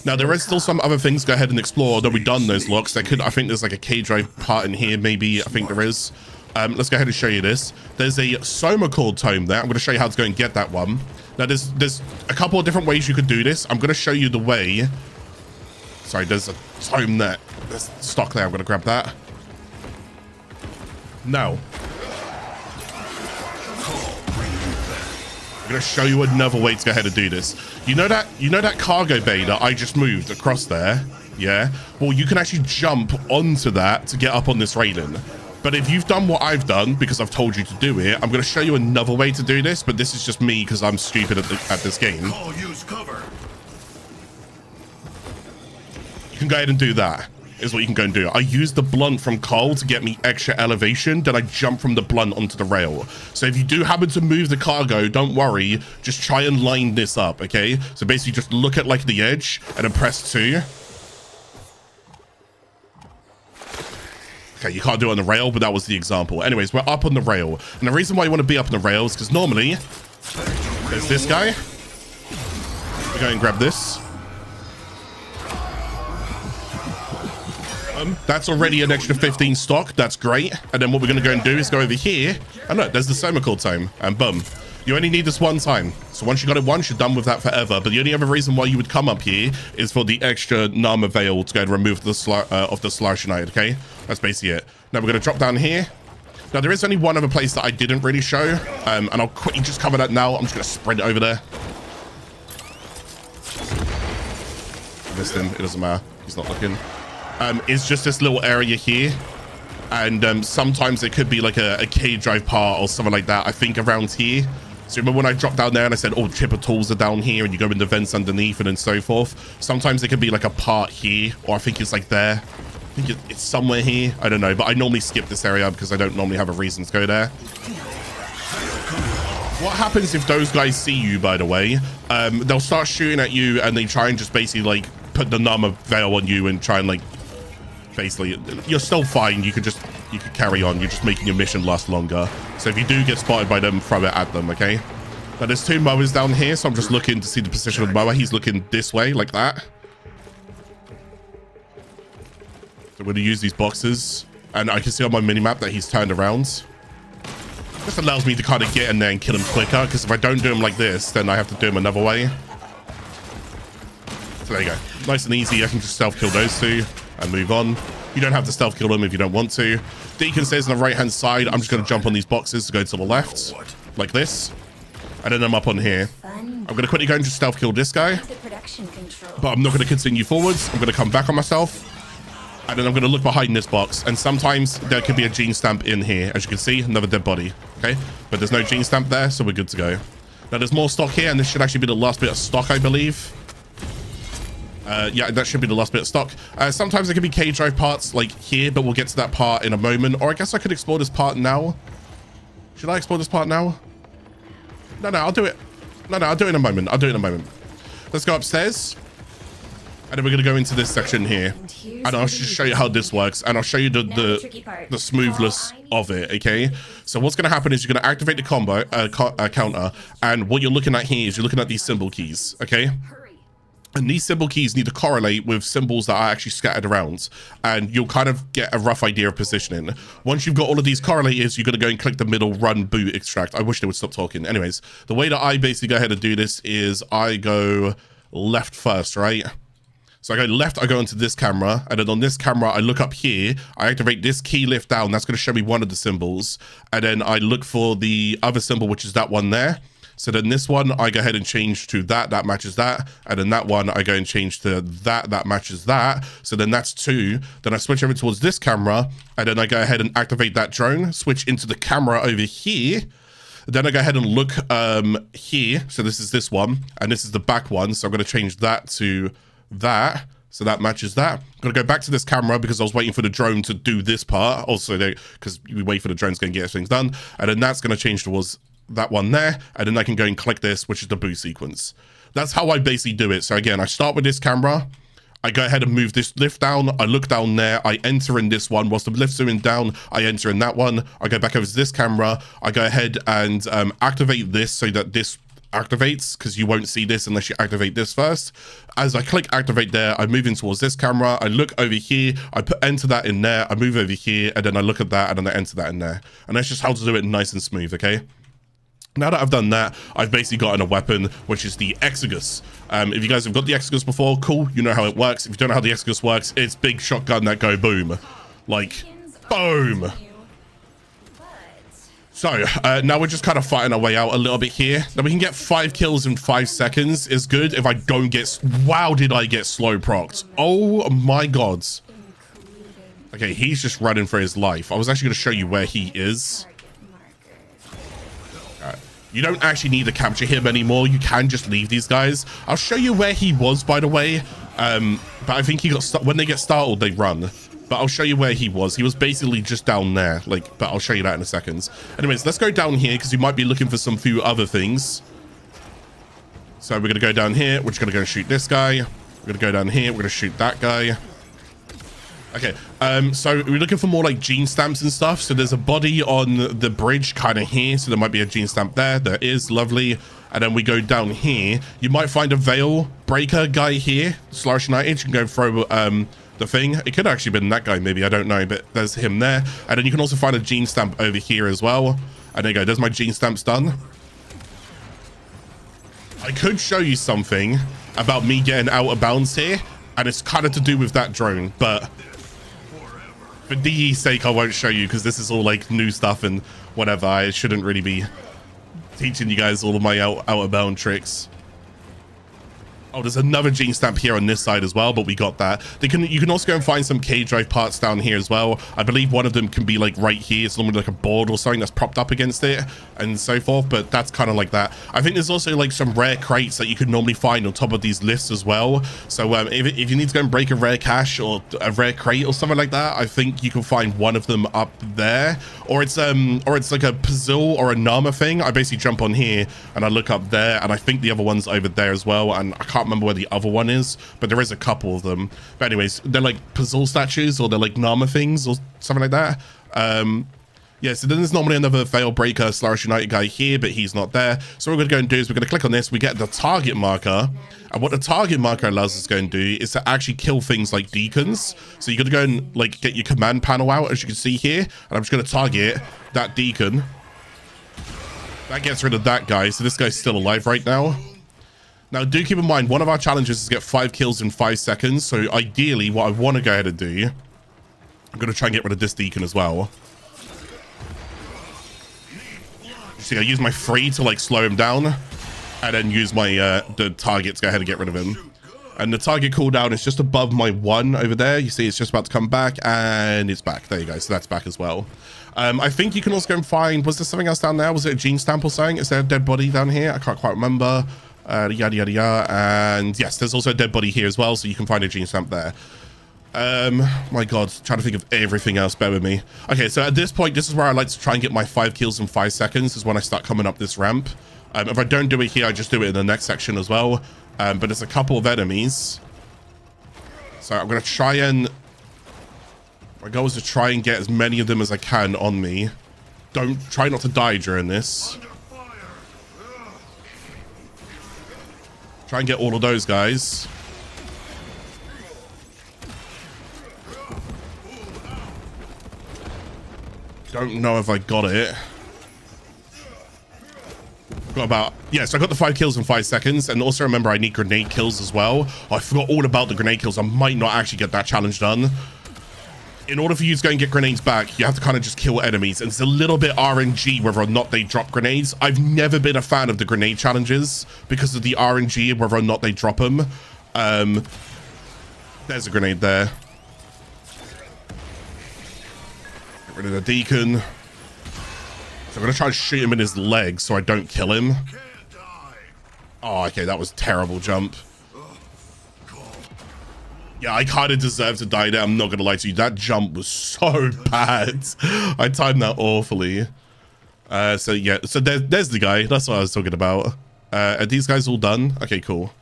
Now there is still some other things. Go ahead and explore, although we've done those locks. There could, I think there's like a K drive part in here, maybe. I think there is. Let's go ahead and show you this. There's a Soma Cord tome there. I'm going to show you how to go and get that one. Now, there's a couple of different ways you could do this. I'm going to show you the way. Sorry, there's a tome there. There's stock there. I'm going to grab that. Now, I'm going to show you another way to go ahead and do this. You know that cargo bay that I just moved across there? Yeah? Well, you can actually jump onto that to get up on this railing. But if you've done what I've done, because I've told you to do it, I'm going to show you another way to do this, but this is just me because I'm stupid at this game. I'll use cover. You can go ahead and do that, is what you can go and do. I used the blunt from Cole to get me extra elevation, then I jump from the blunt onto the rail. So if you do happen to move the cargo, don't worry, just try and line this up, okay? So basically just look at like the edge and then press 2. Okay, you can't do it on the rail, but that was the example. Anyways, we're up on the rail. And the reason why you want to be up on the rail is because normally there's this guy. We go and grab this. That's already an extra 15 stock. That's great. And then what we're going to go and do is go over here. And look, there's the Soma Cord tome. And boom. You only need this one time. So once you got it once, you're done with that forever. But the only other reason why you would come up here is for the extra Narmer Veil to go and remove the Slarshonite, okay? That's basically it. Now we're going to drop down here. Now there is only one other place that I didn't really show. And I'll quickly just cover that now. I'm just going to sprint over there. Missed him. It doesn't matter. He's not looking. It's just this little area here. And sometimes it could be like a cage drive part or something like that. I think around here. So remember when I dropped down there and I said, oh, chipper tools are down here and you go in the vents underneath and then so forth. Sometimes it could be like a part here, or I think it's like there. I think it's somewhere here. I don't know, but I normally skip this area because I don't normally have a reason to go there. What happens if those guys see you, by the way? They'll start shooting at you and they try and just basically like put the Nama veil on you and try and like, basically, you're still fine. You could carry on. You're just making your mission last longer. So if you do get spotted by them, throw it at them, okay? Now there's 2 mowers down here, so I'm just looking to see the position of the mower. He's looking this way, like that. So we're gonna use these boxes, and I can see on my mini-map that he's turned around. This allows me to kind of get in there and kill him quicker, because if I don't do him like this, then I have to do him another way. So there you go. Nice and easy. I can just stealth kill those 2 and move on. You don't have to stealth kill them if you don't want to. Deacon stays on the right hand side. I'm just going to jump on these boxes to go to the left, like this. And then I'm up on here. I'm going to quickly go and just stealth kill this guy. But I'm not going to continue forwards. I'm going to come back on myself. And then I'm going to look behind this box. And sometimes there could be a gene stamp in here. As you can see, another dead body. Okay, but there's no gene stamp there, so we're good to go. Now there's more stock here, and this should actually be the last bit of stock, I believe. Yeah, that should be the last bit of stock. Sometimes there could be cage drive parts like here, but we'll get to that part in a moment. Or I guess I could explore this part now. Should I explore this part now? No, I'll do it. No, I'll do it in a moment. I'll do it in a moment. Let's go upstairs. And then we're going to go into this section here. And I'll just show you how this works. And I'll show you the smoothness of it, okay? So what's going to happen is you're going to activate the combo counter. And what you're looking at here is you're looking at these symbol keys, okay? And these symbol keys need to correlate with symbols that are actually scattered around. And you'll kind of get a rough idea of positioning. Once you've got all of these correlators, you're going to go and click the middle run boot extract. I wish they would stop talking. Anyways, the way that I basically go ahead and do this is I go left first, right? So I go left, I go into this camera, and then on this camera, I look up here, I activate this key lift down, that's going to show me one of the symbols, and then I look for the other symbol, which is that one there. So then this one, I go ahead and change to that matches that, and then that one, I go and change to that matches that. So then that's 2. Then I switch over towards this camera, and then I go ahead and activate that drone, switch into the camera over here. Then I go ahead and look here. So this is this one, and this is the back one. So I'm going to change that to that, so that matches that. I'm gonna go back to this camera because I was waiting for the drone to do this part also, because we wait for the drone's gonna get things done, and then that's gonna change towards that one there, and then I can go and click this, which is the boot sequence. That's how I basically do it. So again, I start with this camera, I go ahead and move this lift down, I look down there, I enter in this one. Whilst the lift's zooming down, I enter in that one, I go back over to this camera, I go ahead and activate this so that this activates, because you won't see this unless you activate this first. As I click activate there, I move in towards this camera, I look over here, I enter that in there, I move over here, and then I look at that, and then I enter that in there. And that's just how to do it nice and smooth, okay? Now that I've done that, I've basically gotten a weapon, which is the Exegus. If you guys have got the Exegus before, cool, you know how it works. If you don't know how the Exegus works, it's big shotgun that go boom. Like, boom! So, now we're just kind of fighting our way out a little bit here. Now we can get 5 kills in 5 seconds is good if I don't get... Wow, did I get slow procced. Oh my god. Okay, he's just running for his life. I was actually going to show you where he is. You don't actually need to capture him anymore. You can just leave these guys. I'll show you where he was, by the way. But I think he got... When they get startled, they run. But I'll show you where he was. He was basically just down there. But I'll show you that in a second. Anyways, let's go down here because you might be looking for some few other things. So we're going to go down here. We're just going to go and shoot this guy. We're going to go down here. We're going to shoot that guy. Okay. So we're looking for more like gene stamps and stuff. So there's a body on the bridge kind of here. So there might be a gene stamp there. There is. Lovely. And then we go down here. You might find a Veilbreaker guy here. Slash United. You can go throw... the thing. It could have actually been that guy, maybe. I don't know, but there's him there. And then you can also find a gene stamp over here as well. And there you go. There's my gene stamps done. I could show you something about me getting out of bounds here, and it's kind of to do with that drone, but for DE's sake, I won't show you because this is all like new stuff and whatever. I shouldn't really be teaching you guys all of my out of bound tricks. Oh, there's another gene stamp here on this side as well, but we got that. You can also go and find some K-Drive parts down here as well. I believe one of them can be like right here. It's normally like a board or something that's propped up against it and so forth, but that's kind of like that. I think there's also like some rare crates that you could normally find on top of these lists as well. So if you need to go and break a rare cache or a rare crate or something like that, I think you can find one of them up there. Or it's like a puzzle or a Nama thing. I basically jump on here and I look up there, and I think the other one's over there as well, and I can't remember where the other one is, but there is a couple of them. But anyways, they're like puzzle statues, or they're like Nama things or something like that. Yeah, so then there's normally another Veilbreaker / United guy here, but he's not there. So what we're going to go and do is we're going to click on this. We get the target marker, and what the target marker allows us to go and do is to actually kill things like deacons. So you're going to go and like get your command panel out, as you can see here, and I'm just going to target that deacon. That gets rid of that guy, so this guy's still alive right now. Now, do keep in mind, one of our challenges is to get 5 kills in 5 seconds. So ideally, what I want to go ahead and do, I'm going to try and get rid of this deacon as well. See, I use my free to like slow him down, and then use my the target to go ahead and get rid of him. And the target cooldown is just above my 1 over there. You see, it's just about to come back, and it's back. There you go. So that's back as well. I think you can also go and find, was there something else down there? Was it a gene stamp or something? Is there a dead body down here? I can't quite remember. Yada yada yada. And yes, there's also a dead body here as well, so you can find a gene stamp there. My god, trying to think of everything else. Bear with me. Okay, so at this point, this is where I like to try and get my 5 kills in 5 seconds, is when I start coming up this ramp. If I don't do it here, I just do it in the next section as well. But there's a couple of enemies, so I'm gonna try and, my goal is to try and get as many of them as I can on me. Try not to die during this. Try and get all of those guys. Don't know if I got it. Got about, yes, I got the 5 kills in 5 seconds. And also remember, I need grenade kills as well. Oh, I forgot all about the grenade kills. I might not actually get that challenge done. In order for you to go and get grenades back, you have to kind of just kill enemies. And it's a little bit RNG whether or not they drop grenades. I've never been a fan of the grenade challenges because of the RNG, whether or not they drop them. There's a grenade there. Get rid of the deacon. So I'm going to try to shoot him in his legs so I don't kill him. Oh, okay, that was a terrible jump. Yeah, I kind of deserve to die there. I'm not going to lie to you. That jump was so bad. I timed that awfully. So yeah, so there's the guy. That's what I was talking about. Are these guys all done? Okay, cool.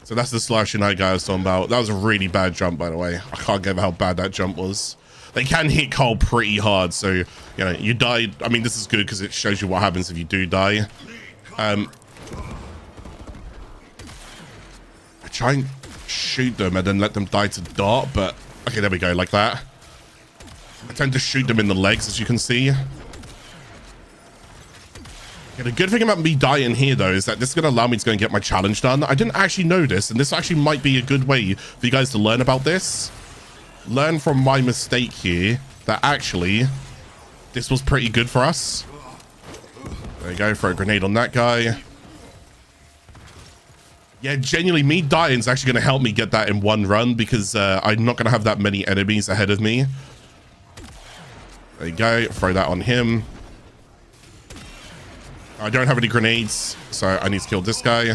So that's the / Unite guy I was talking about. That was a really bad jump, by the way. I can't get over how bad that jump was. They can hit Cole pretty hard, so, you know, you died. I mean, this is good because it shows you what happens if you do die. I try and shoot them and then let them die to dart, but okay, there we go, like that. I tend to shoot them in the legs, as you can see. Yeah, the good thing about me dying here, though, is that this is going to allow me to go and get my challenge done. I didn't actually know this, and this actually might be a good way for you guys to learn about this. Learn from my mistake here, that actually, this was pretty good for us. There you go, throw a grenade on that guy. Yeah, genuinely, me dying is actually going to help me get that in one run because I'm not going to have that many enemies ahead of me. There you go, throw that on him. I don't have any grenades, so I need to kill this guy.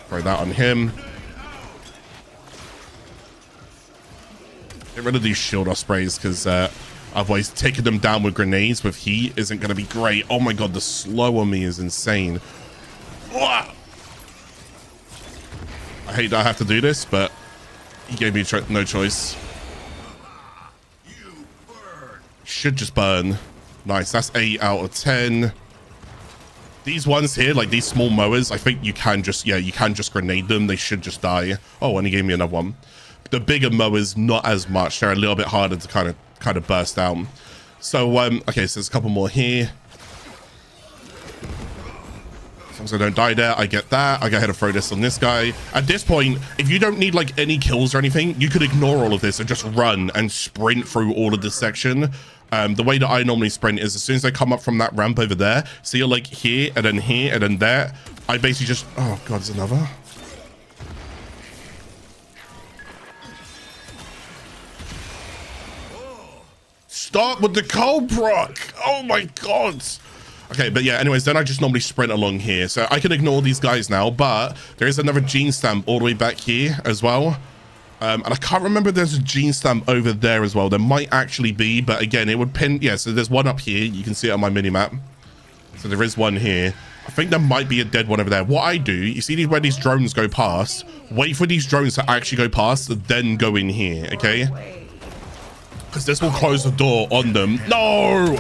Throw that on him. Get rid of these shield ospreys because otherwise taking them down with grenades with heat isn't going to be great. Oh my god, the slow on me is insane. I hate that I have to do this, but he gave me no choice. Should just burn. Nice, that's 8 out of 10. These ones here, like these small mowers, I think you can just, yeah, you can just grenade them. They should just die. Oh, and he gave me another one. The bigger mowers, not as much. They're a little bit harder to kind of burst out. So, okay, so there's a couple more here. As long as I don't die there, I get that. I go ahead and throw this on this guy. At this point, if you don't need like any kills or anything, you could ignore all of this and just run and sprint through all of this section. The way that I normally sprint is as soon as I come up from that ramp over there, so you're like here and then there, I basically just, oh god, there's another. Stop with the cold proc. Oh my god. Okay, but yeah, anyways, then I just normally sprint along here. So I can ignore these guys now, but there is another gene stamp all the way back here as well. And I can't remember if there's a gene stamp over there as well. There might actually be, but again, it would pin. Yeah, so there's one up here. You can see it on my minimap. So there is one here. I think there might be a dead one over there. What I do, you see where these drones go past? Wait for these drones to actually go past, then go in here, okay? Because this will close the door on them. No!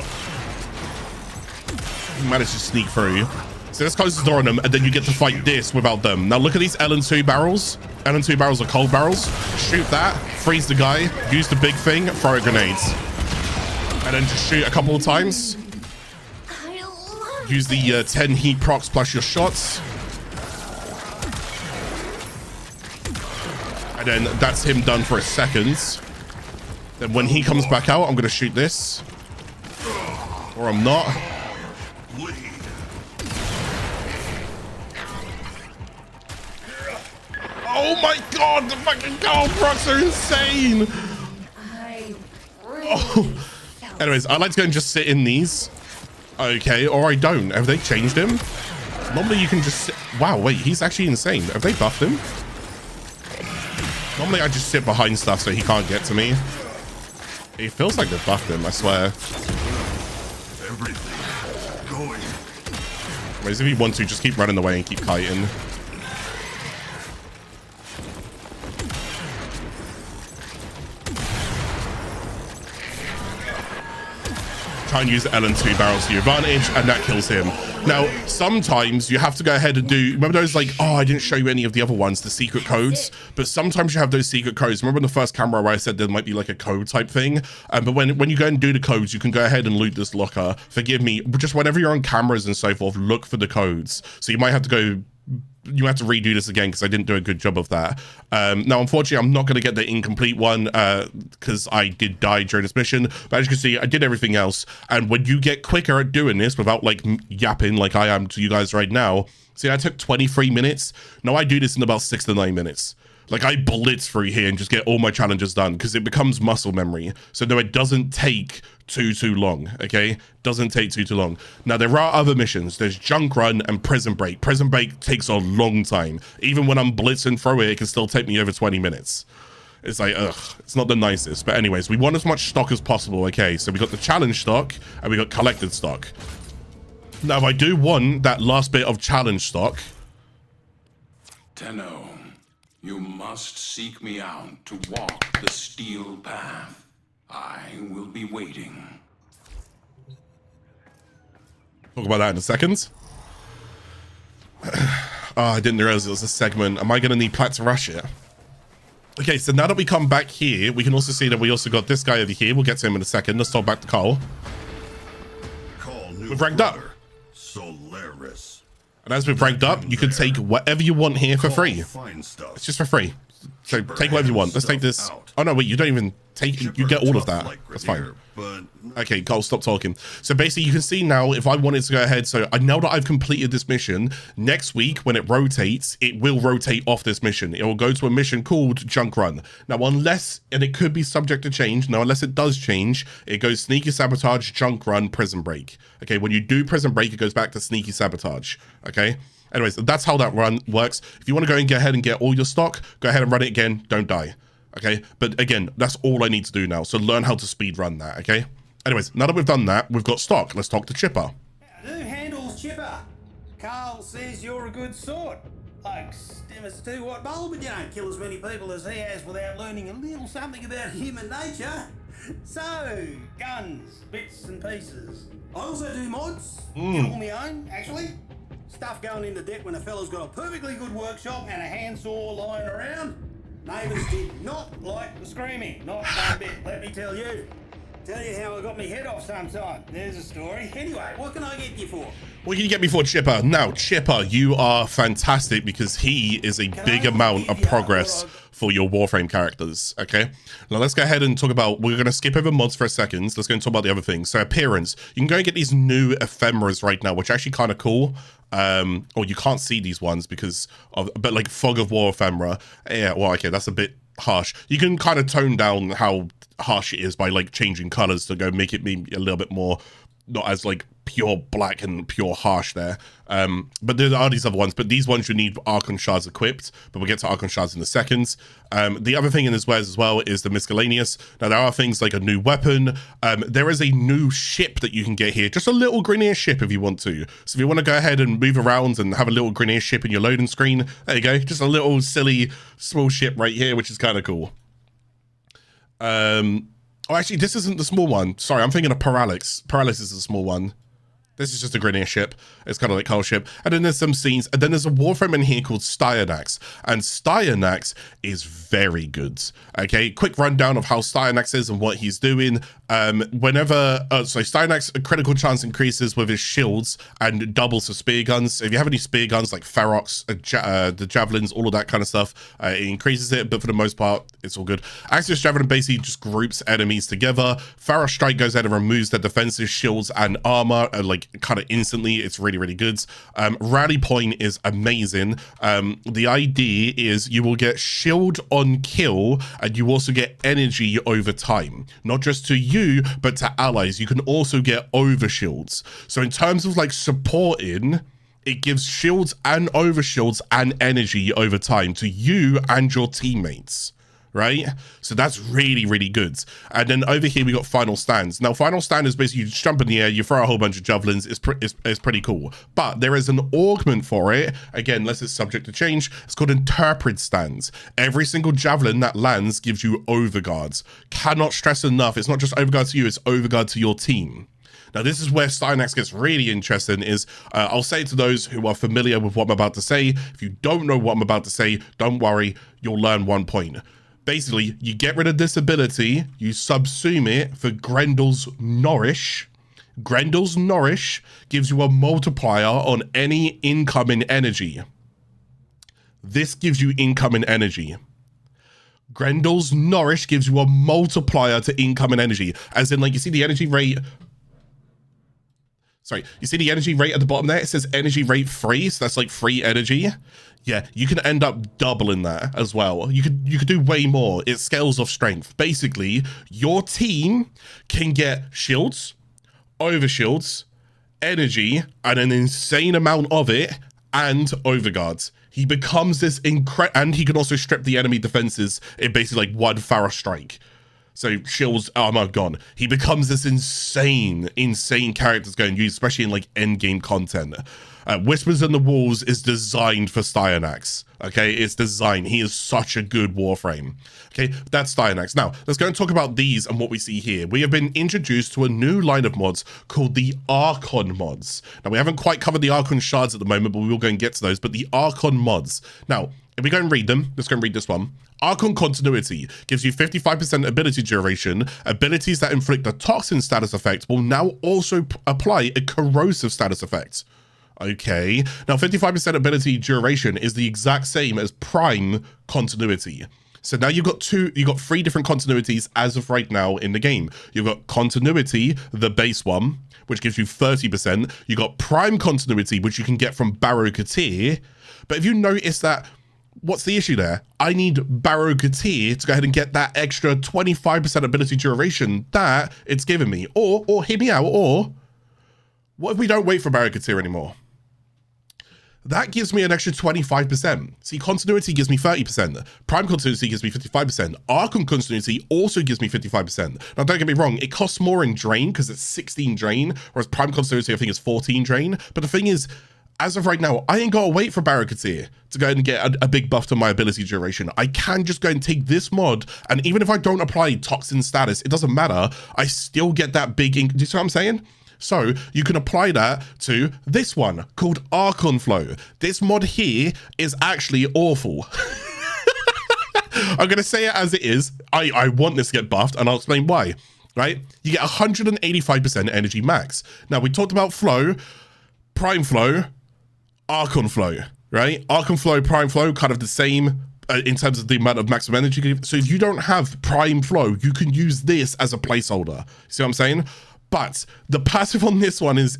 He managed to sneak through. So let's close the door on them, and then you get to fight this without them. Now look at these LN2 barrels. LN2 barrels are cold barrels. Shoot that, freeze the guy, use the big thing, throw grenades. And then just shoot a couple of times. Use the 10 heat procs plus your shots. And then that's him done for a second. Then when he comes back out, I'm going to shoot this. Or I'm not. Oh my god, the fucking cold procs are insane! Oh. Anyways, I like to go and just sit in these. Okay, or I don't. Have they changed him? Normally you can just sit. Wow, wait, he's actually insane. Have they buffed him? Normally I just sit behind stuff so he can't get to me. It feels like they've buffed him, I swear. Everything going. Whereas if you want to, just keep running away and keep kiting. Try and use the LN2 barrels to your advantage, and that kills him. Now, sometimes you have to go ahead and do, remember those like, oh, I didn't show you any of the other ones, the secret codes, but sometimes you have those secret codes. Remember in the first camera where I said there might be like a code type thing? But when you go and do the codes, you can go ahead and loot this locker. Forgive me, just whenever you're on cameras and so forth, look for the codes. So you might have to go, you have to redo this again because I didn't do a good job of that. Now, unfortunately, I'm not going to get the incomplete one because I did die during this mission. But as you can see, I did everything else. And when you get quicker at doing this without like yapping like I am to you guys right now, see, I took 23 minutes. Now I do this in about 6 to 9 minutes. Like I blitz through here and just get all my challenges done because it becomes muscle memory. So no, it doesn't take too long, okay? Doesn't take too long. Now there are other missions. There's Junk Run and Prison Break. Prison Break takes a long time. Even when I'm blitzing through it, it can still take me over 20 minutes. It's like, ugh, it's not the nicest. But anyways, we want as much stock as possible, okay? So we got the challenge stock and we got collected stock. Now if I do want that last bit of challenge stock. Tenno, you must seek me out to walk the steel path. I will be waiting. Talk about that in a second. Oh, I didn't realize it was a segment. Am I going to need Plat to rush it? Okay, so now that we come back here, we can also see that we also got this guy over here. We'll get to him in a second. Let's talk back to Cole. We've ranked up. Solaris. And as we've ranked up, you can take whatever you want here for free. It's just for free. So take whatever you want. Let's take this. Oh no, wait, you don't even take, you get all of that. That's fine. Okay, Cole, stop talking. So basically you can see now if I wanted to go ahead, so I know that I've completed this mission. Next week when it rotates, it will rotate off this mission. It will go to a mission called Junk Run. Now unless, and it could be subject to change, now unless it does change, it goes Sneaky Sabotage, Junk Run, Prison Break. Okay, when you do Prison Break, it goes back to Sneaky Sabotage. Okay, anyways, that's how that run works. If you want to go and get ahead and get all your stock, go ahead and run it again, don't die. Okay, but again, that's all I need to do now. So learn how to speed run that, okay? Anyways, now that we've done that, we've got stock. Let's talk to Chipper. Who handles Chipper? Carl says you're a good sort. Like Stemmer's too what bulb, but you don't kill as many people as he has without learning a little something about human nature. So, guns, bits and pieces. I also do mods, all my own, actually. Stuff going into debt when a fella's got a perfectly good workshop and a handsaw lying around. Neighbours did not like the screaming, not one bit, let me tell you. Tell you how I got my head off sometime. There's a story. Anyway, what can I get you for? What can you get me for, Chipper? Now, Chipper, you are fantastic because he is a big amount of progress for your Warframe characters, okay? Now, let's go ahead and talk about, we're going to skip over mods for a second. Let's go and talk about the other things. So, appearance. You can go and get these new ephemeras right now, which are actually kind of cool. Or you can't see these ones because of, but like Fog of War ephemera. Yeah, well, okay, that's a bit harsh. You can kind of tone down how harsh it is by like changing colors to go make it maybe a little bit more, not as like pure black and pure harsh there. But there are these other ones, but these ones you need Archon Shards equipped, but we'll get to Archon Shards in a second. The other thing in this wares as well is the miscellaneous. Now there are things like a new weapon. There is a new ship that you can get here, just a little Grineer ship if you want to. So if you want to go ahead and move around and have a little Grineer ship in your loading screen, there you go, just a little silly small ship right here, which is kind of cool. Oh, actually, this isn't the small one. Sorry, I'm thinking of Parallax. Parallax is the small one. This is just a Grineer ship. It's kind of like Hull ship. And then there's some scenes. And then there's a Warframe in here called Styanax. And Styanax is very good. Okay, quick rundown of how Styanax is and what he's doing. Whenever, so Styanax, critical chance increases with his shields and doubles for spear guns. If you have any spear guns like Ferox, the javelins, all of that kind of stuff, it increases it. But for the most part, it's all good. Axios Javelin basically just groups enemies together. Ferox Strike goes in and removes their defenses, shields, and armor, like kind of instantly. It's really, really good. Rally Point is amazing. The idea is you will get shield on kill, and you also get energy over time, not just to you, but to allies. You can also get over shields. So in terms of like supporting, it gives shields and over shields and energy over time to you and your teammates. Right? So that's really, really good. And then over here, we got Final Stands. Now, Final Stand is basically you just jump in the air, you throw a whole bunch of javelins. It's pretty cool. But there is an augment for it. Again, unless it's subject to change, it's called Interpret Stands. Every single javelin that lands gives you overguards. Cannot stress enough. It's not just overguard to you, it's overguard to your team. Now, this is where Styanax gets really interesting is, I'll say to those who are familiar with what I'm about to say, if you don't know what I'm about to say, don't worry, you'll learn 1 point. Basically, you get rid of this ability, you subsume it for Grendel's Nourish. Grendel's Nourish gives you a multiplier on any incoming energy. This gives you incoming energy. Grendel's Nourish gives you a multiplier to incoming energy. As in, like, you see the energy rate... Sorry, you see the energy rate at the bottom there? It says energy rate 3, so that's like free energy. Yeah, you can end up doubling that as well. You could do way more. It scales off strength. Basically, your team can get shields, over shields, energy, and an insane amount of it, and overguards. He becomes this and he can also strip the enemy defenses in basically like one Ferox Strike. So shields, armor gone. He becomes this insane character to go and use, especially in like endgame content. Whispers in the Walls is designed for Styanax. Okay, it's designed. He is such a good Warframe. Okay, that's Styanax. Now, let's go and talk about these and what we see here. We have been introduced to a new line of mods called the Archon mods. Now, we haven't quite covered the Archon Shards at the moment, but we will go and get to those. But the Archon mods. Now, if we go and read them, let's go and read this one. Archon Continuity gives you 55% ability duration. Abilities that inflict a toxin status effect will now also apply a corrosive status effect. Okay, now 55% ability duration is the exact same as prime continuity. So now you've got 3 different continuities as of right now in the game. You've got continuity, the base one, which gives you 30%. You got prime continuity, which you can get from Barrow Katir. But if you notice that, what's the issue there? I need Barrow Katir to go ahead and get that extra 25% ability duration that it's giving me. Or hear me out, or what if we don't wait for Barrow Katir anymore? That gives me an extra 25%. See, continuity gives me 30%. Prime continuity gives me 55%. Archon continuity also gives me 55%. Now, don't get me wrong, it costs more in drain because it's 16 drain, whereas prime continuity I think is 14 drain. But the thing is, as of right now, I ain't got to wait for Barrow Katir to go and get a big buff to my ability duration. I can just go and take this mod, and even if I don't apply toxin status, it doesn't matter. I still get that big... Do you see what I'm saying? So you can apply that to this one called Archon Flow. This mod here is actually awful. I'm going to say it as it is. I want this to get buffed, and I'll explain why. right? You get 185% energy max. Now, we talked about flow, prime flow, Archon flow, right? Archon flow, prime flow, kind of the same in terms of the amount of maximum energy. So if you don't have prime flow, you can use this as a placeholder. See what I'm saying? But the passive on this one is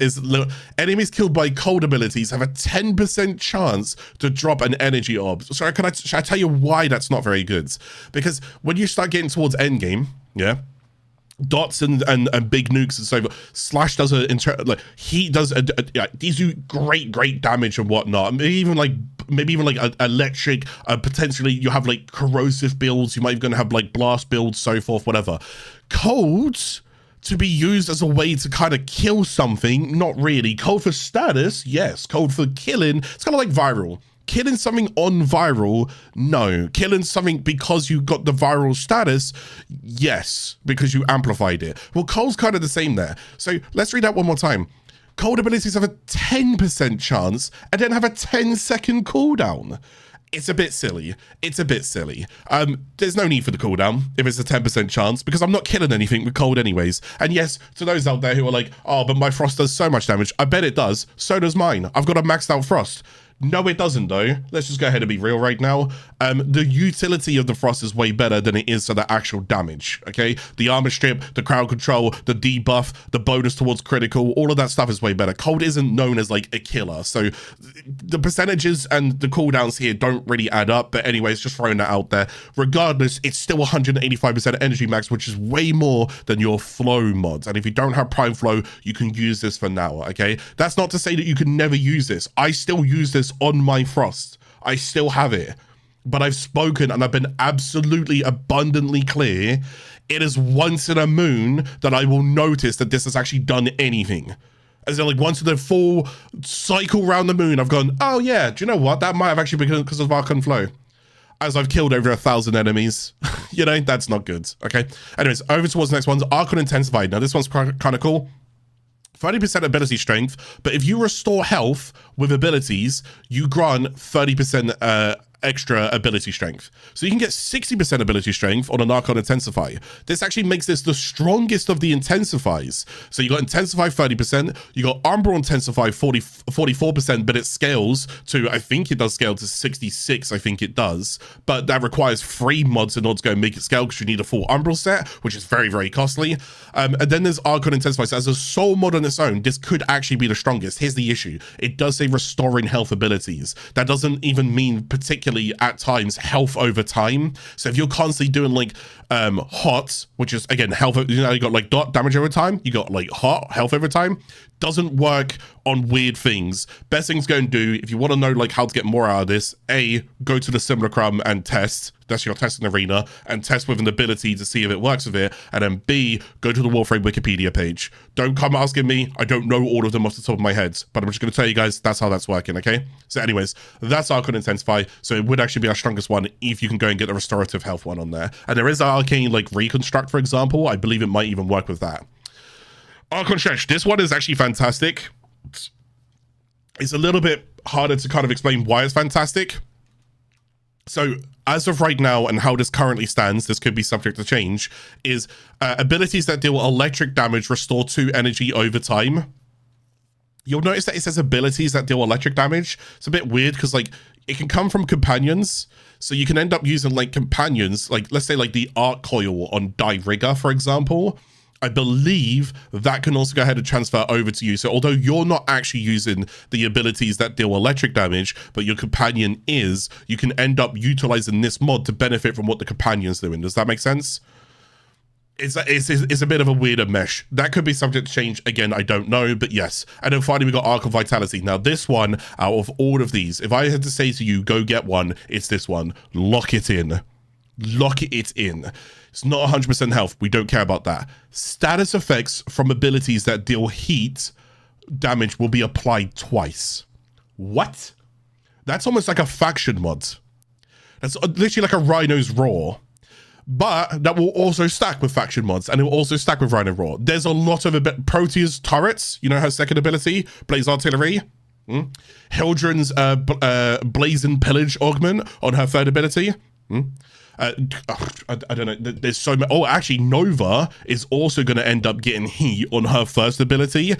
enemies killed by cold abilities have a 10% chance to drop an energy orb. So should I tell you why that's not very good? Because when you start getting towards endgame, yeah, dots and big nukes and so forth, Slash does he does these do great damage and whatnot. Maybe even like electric, potentially you have like corrosive builds, you might even have like blast builds, so forth, whatever. Cold to be used as a way to kind of kill something, not really. Cold for status, yes. Cold for killing, it's kind of like viral. Killing something on viral, no. Killing something because you got the viral status, yes, because you amplified it. Well, cold's kind of the same there. So let's read that one more time. Cold abilities have a 10% chance and then have a 10-second cooldown. It's a bit silly. It's a bit silly. There's no need for the cooldown if it's a 10% chance, because I'm not killing anything with cold anyways. And yes, to those out there who are like, oh, but my frost does so much damage, I bet it does. So does mine. I've got a maxed out frost. No, it doesn't though. Let's just go ahead and be real right now. The utility of the frost is way better than it is to the actual damage, okay? The armor strip, the crowd control, the debuff, the bonus towards critical, all of that stuff is way better. Cold isn't known as like a killer, so the percentages and the cooldowns here don't really add up, but anyways, just throwing that out there. Regardless, it's still 185% energy max, which is way more than your flow mods, and if you don't have prime flow, you can use this for now, okay? That's not to say that you can never use this. I still use this on my frost. I still have it. But I've spoken and I've been absolutely abundantly clear. It is once in a moon that I will notice that this has actually done anything. As in, like, once in the full cycle around the moon, I've gone, oh yeah, do you know what? That might have actually been because of Archon flow. As I've killed over 1,000 enemies. You know, that's not good. Okay. Anyways, over towards the next one's Archon Intensified. Now this one's kind of cool. 30% ability strength, but if you restore health with abilities, you grant 30% extra ability strength. So you can get 60% ability strength on an Archon Intensify. This actually makes this the strongest of the intensifies. So you got Intensify 30%, you got Umbral Intensify 44%, but it scales to, I think it does scale to 66, I think it does. But that requires 3 mods in order to go and make it scale, because you need a full Umbral set, which is very, very costly. And then there's Archon Intensify. So as a sole mod on its own, this could actually be the strongest. Here's the issue. It does say restoring health abilities. That doesn't even mean particularly at times health over time. So if you're constantly doing like hot, which is again health, you know, you got like dot damage over time, you got like hot health over time, doesn't work on weird things. Best things go and do, if you want to know like how to get more out of this, A, go to the Simulacrum and test. That's your testing arena, and test with an ability to see if it works with it. And then B, go to the Warframe Wikipedia page. Don't come asking me, I don't know all of them off the top of my head, but I'm just going to tell you guys that's how that's working, okay? So anyways, that's Archon Intensify, so it would actually be our strongest one if you can go and get the restorative health one on there. And there is an Arcane like Reconstruct, for example. I believe it might even work with that. Archon Shards, this one is actually fantastic. It's a little bit harder to kind of explain why it's fantastic. So as of right now and how this currently stands, this could be subject to change, is abilities that deal electric damage restore 2 energy over time. You'll notice that it says abilities that deal electric damage. It's a bit weird because like it can come from companions. So you can end up using like companions, like let's say like the Arc Coil on Rigger, for example. I believe that can also go ahead and transfer over to you. So although you're not actually using the abilities that deal electric damage, but your companion is, you can end up utilizing this mod to benefit from what the companion's doing. Does that make sense? It's a bit of a weirder mesh. That could be subject to change. Again, I don't know, but yes. And then finally, we got Arc of Vitality. Now, this one, out of all of these, if I had to say to you, go get one, it's this one. Lock it in. Lock it in. It's not 100% health. We don't care about that. Status effects from abilities that deal heat damage will be applied twice. What? That's almost like a faction mod. That's literally like a Rhino's Roar. But that will also stack with faction mods, and it will also stack with Rhino Roar. There's a lot of Proteus turrets, you know, her second ability, Blaze Artillery. Hildren's Blazing Pillage Augment on her third ability. I don't know. There's so many. Oh, actually, Nova is also going to end up getting heat on her first ability.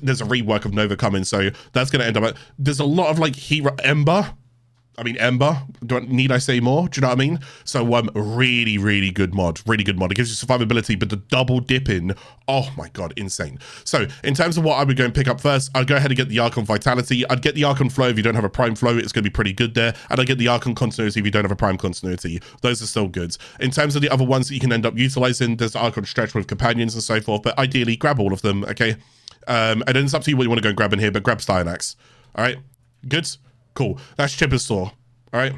There's a rework of Nova coming, so that's going to end up. There's a lot of like heat. Ember. Need I say more? Do you know what I mean? So really, really good mod. Really good mod. It gives you survivability, but the double dipping, oh my god, insane. So in terms of what I would go and pick up first, I'd go ahead and get the Archon Vitality. I'd get the Archon Flow if you don't have a Prime Flow. It's going to be pretty good there. And I'd get the Archon Continuity if you don't have a Prime Continuity. Those are still good. In terms of the other ones that you can end up utilizing, there's the Archon Stretch with Companions and so forth, but ideally grab all of them, okay? And then it's up to you what you want to go and grab in here, but grab Styanax. All right? Good? Cool. That's Chipper's Saw. All right,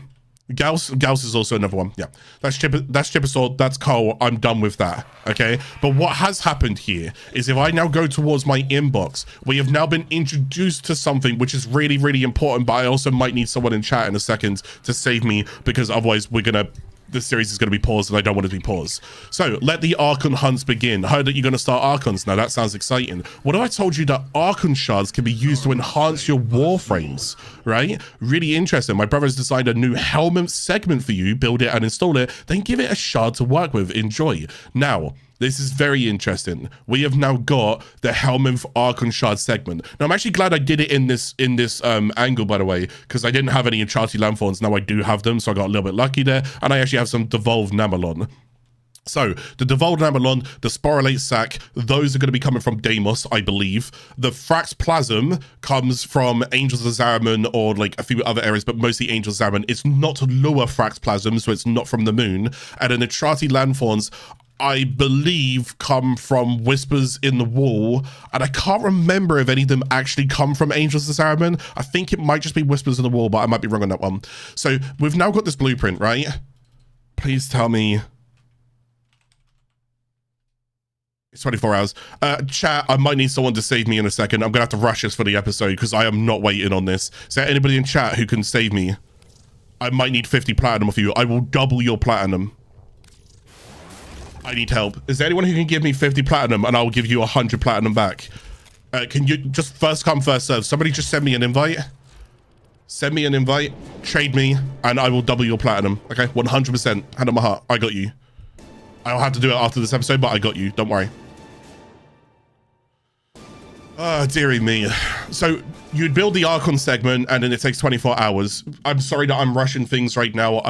Gauss is also another one. Yeah, that's Chipper Sword. That's Cole. I'm done with that. Okay, but what has happened here is if I now go towards my inbox, we have now been introduced to something which is really, really important. But I also might need someone in chat in a second to save me, because otherwise this series is going to be paused, and I don't want it to be paused. So let the Archon hunts begin. Heard that you're going to start Archons now. That sounds exciting. What if I told you that Archon Shards can be used to enhance your Warframes, right? Really interesting. My brother's designed a new helmet segment for you. Build it and install it, then give it a shard to work with. Enjoy. Now, this is very interesting. We have now got the Helminth Archon Shard segment. Now, I'm actually glad I did it in this angle, by the way, because I didn't have any Enchanted Lanthorns. Now I do have them, so I got a little bit lucky there. And I actually have some Devolved Namalon. So, the Devolved Namalon, the Sporulate Sac, those are going to be coming from Deimos, I believe. The Frax Plasm comes from Angels of Zariman or like a few other areas, but mostly Angels of Zariman. It's not Lure Frax Plasm, so it's not from the moon. And then the Enchanted Lanthorns, I believe, come from Whispers in the Wall, and I can't remember if any of them actually come from Angels of Zariman. I think it might just be Whispers in the Wall, but I might be wrong on that one. So we've now got this blueprint, right? Please tell me it's 24 hours. Chat, I might need someone to save me in a second. I'm gonna have to rush this for the episode because I am not waiting on this. Is there anybody in chat who can save me? I might need 50 platinum off you. I will double your platinum. I need help. Is there anyone who can give me 50 platinum and I'll give you 100 platinum back? Can you just first come, first serve? Somebody just send me an invite. Send me an invite, trade me, and I will double your platinum. Okay, 100%. Hand on my heart. I got you. I'll have to do it after this episode, but I got you. Don't worry. Oh, dearie me. So you'd build the Archon segment and then it takes 24 hours. I'm sorry that I'm rushing things right now.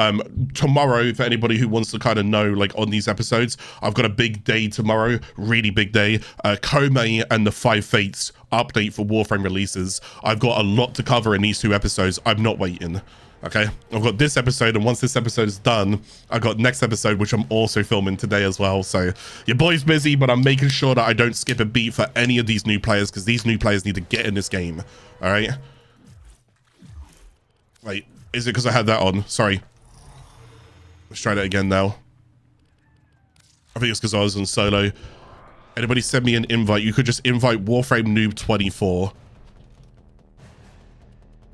Tomorrow, for anybody who wants to kind of know, like on these episodes, I've got a big day tomorrow, really big day. Kome and the 5 Fates update for Warframe releases. I've got a lot to cover in these 2 episodes. I'm not waiting. Okay, I've got this episode, and once this episode is done, I've got next episode, which I'm also filming today as well. So your boy's busy, but I'm making sure that I don't skip a beat for any of these new players, because these new players need to get in this game. All right. Wait, is it because I had that on? Sorry. Let's try that again now. I think it's because I was on solo. Anybody send me an invite? You could just invite Warframe Noob 24.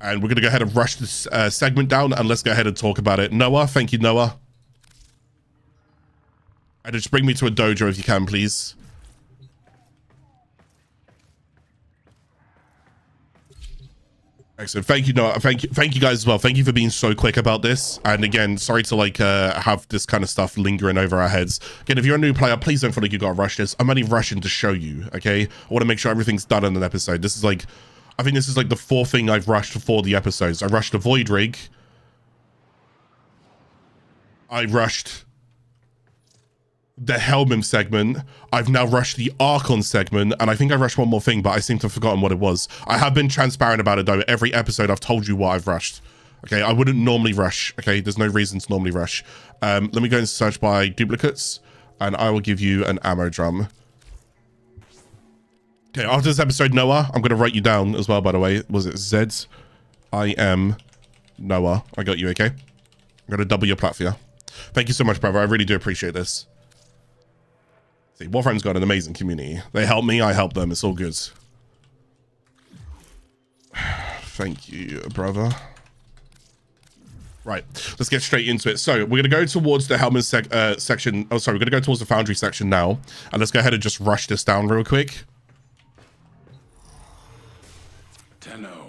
And we're going to go ahead and rush this segment down, and let's go ahead and talk about it. Noah, thank you, Noah. And just bring me to a dojo if you can, please. Excellent. Thank you, Noah. Thank you guys as well. Thank you for being so quick about this. And again, sorry to like have this kind of stuff lingering over our heads. Again, if you're a new player, please don't feel like you got to rush this. I'm only rushing to show you, okay? I want to make sure everything's done in an episode. This is like... I think this is like the 4th thing I've rushed for the episodes. I rushed the Void Rig. I rushed the Helminth segment. I've now rushed the Archon segment. And I think I rushed one more thing, but I seem to have forgotten what it was. I have been transparent about it, though. Every episode, I've told you what I've rushed. Okay, I wouldn't normally rush. Okay, there's no reason to normally rush. Let me go and search by duplicates. And I will give you an ammo drum. Okay, after this episode, Noah, I'm going to write you down as well, by the way. Was it Z-I-M Noah? I got you, okay? I'm going to double your plat for you. Thank you so much, brother. I really do appreciate this. See, Warframe's got an amazing community. They help me, I help them. It's all good. Thank you, brother. Right, let's get straight into it. So we're going to go towards the Helminth section. Oh, sorry, we're going to go towards the Foundry section now. And let's go ahead and just rush this down real quick. Tenno,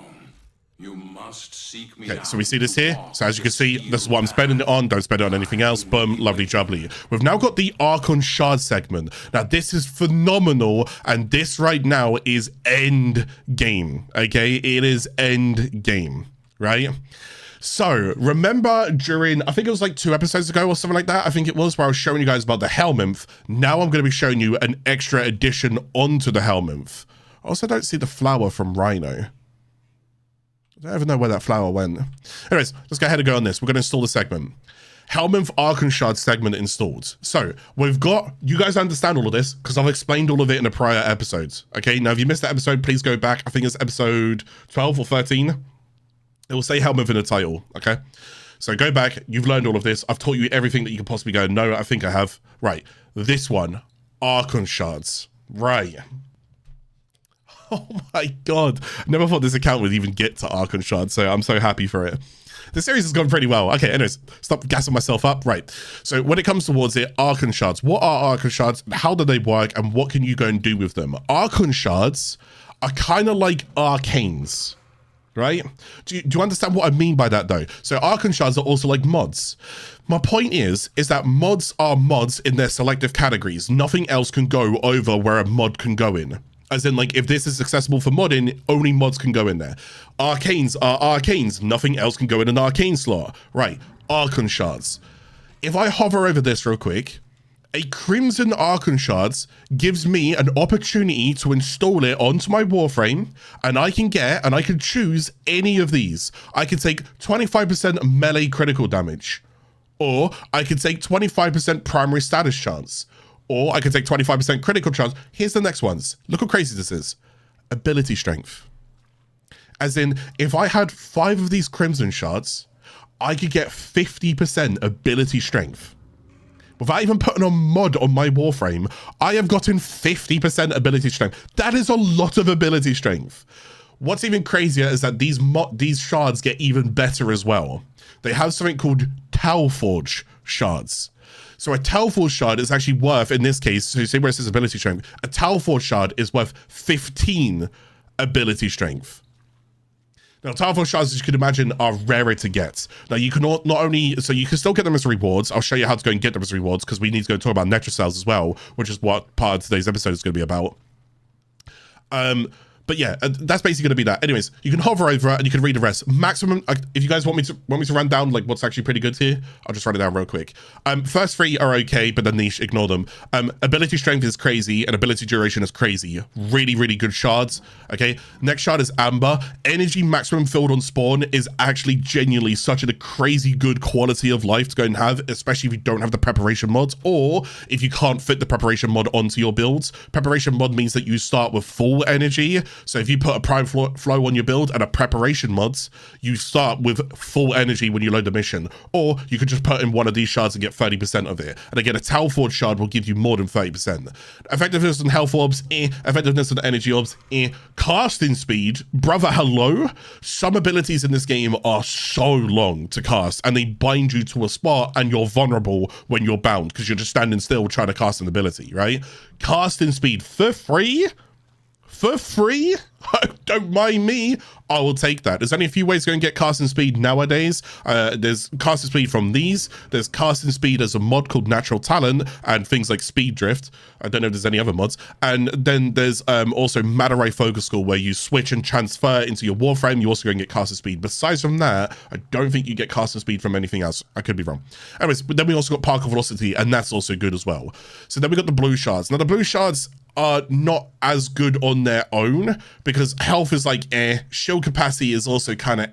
You must seek me Okay, out so we see this to here. walk So as you the can see, steel this is what I'm spending it on. Don't spend it on anything else. Boom, lovely jubbly. We've now got the Archon Shards segment. Now, this is phenomenal, and this right now is end game, okay? It is end game, right? So, remember during, I think it was like 2 episodes ago or something like that, I think it was, where I was showing you guys about the Helminth. Now I'm going to be showing you an extra addition onto the Helminth. I also don't see the flower from Rhino. I don't even know where that flower went. Anyways, let's go ahead and go on this. We're going to install the segment. Helminth Archon Shards segment installed. So we've got, you guys understand all of this because I've explained all of it in the prior episodes. Okay, now if you missed that episode, please go back. I think it's episode 12 or 13. It will say Helminth in the title. Okay, so go back. You've learned all of this. I've taught you everything that you can possibly go. No, I think I have. Right, this one, Archon Shards. Right. Oh my god. Never thought this account would even get to Archon Shards, so I'm so happy for it. The series has gone pretty well. Okay, anyways, stop gassing myself up. Right. So when it comes towards it, Archon Shards. What are Archon Shards? How do they work? And what can you go and do with them? Archon Shards are kind of like arcanes, right? Do you understand what I mean by that though? So Archon Shards are also like mods. My point is that mods are mods in their selective categories. Nothing else can go over where a mod can go in. As in, like, if this is accessible for modding, only mods can go in there. Arcanes are arcanes. Nothing else can go in an arcane slot. Right, Archon Shards. If I hover over this real quick, a Crimson Archon Shards gives me an opportunity to install it onto my Warframe, and I can choose any of these. I can take 25% melee critical damage, or I can take 25% primary status chance, or I could take 25% critical chance. Here's the next ones. Look how crazy this is. Ability strength. As in, if I had 5 of these Crimson Shards, I could get 50% ability strength. Without even putting a mod on my Warframe, I have gotten 50% ability strength. That is a lot of ability strength. What's even crazier is that these shards get even better as well. They have something called Talforge Shards. So a Talforge Shard is actually worth, in this case, so you see where it says ability strength, a Talforge Shard is worth 15 ability strength. Now, Talforge Shards, as you can imagine, are rarer to get. Now, you can not only, so you can still get them as rewards. I'll show you how to go and get them as rewards, because we need to go talk about Netracells as well, which is what part of today's episode is going to be about. But yeah, that's basically going to be that. Anyways, you can hover over it and you can read the rest. Maximum, if you guys want me to run down like what's actually pretty good here, I'll just run it down real quick. First 3 are okay, but the niche, ignore them. Ability strength is crazy and ability duration is crazy. Really, really good shards. Okay, next shard is Amber. Energy maximum filled on spawn is actually genuinely such a crazy good quality of life to go and have, especially if you don't have the preparation mods, or if you can't fit the preparation mod onto your builds. Preparation mod means that you start with full energy. So if you put a prime flow on your build and a preparation mods, you start with full energy when you load the mission. Or you could just put in one of these shards and get 30% of it. And again, a Talforge shard will give you more than 30%. Effectiveness on health orbs, effectiveness on energy orbs, Casting speed, brother, hello. Some abilities in this game are so long to cast and they bind you to a spot and you're vulnerable when you're bound because you're just standing still trying to cast an ability, right? Casting speed for free? For free? Don't mind me. I will take that. There's only a few ways to go and get casting speed nowadays. There's casting speed from these. There's casting speed as a mod called Natural Talent and things like Speed Drift. I don't know if there's any other mods. And then there's also Mad Array Focus School where you switch and transfer into your Warframe. You also go and get casting speed. Besides from that, I don't think you get casting speed from anything else. I could be wrong. Anyways, but then we also got Particle Velocity and that's also good as well. So then we got the blue shards. Now the blue shards are not as good on their own because health is like shield capacity is also kind of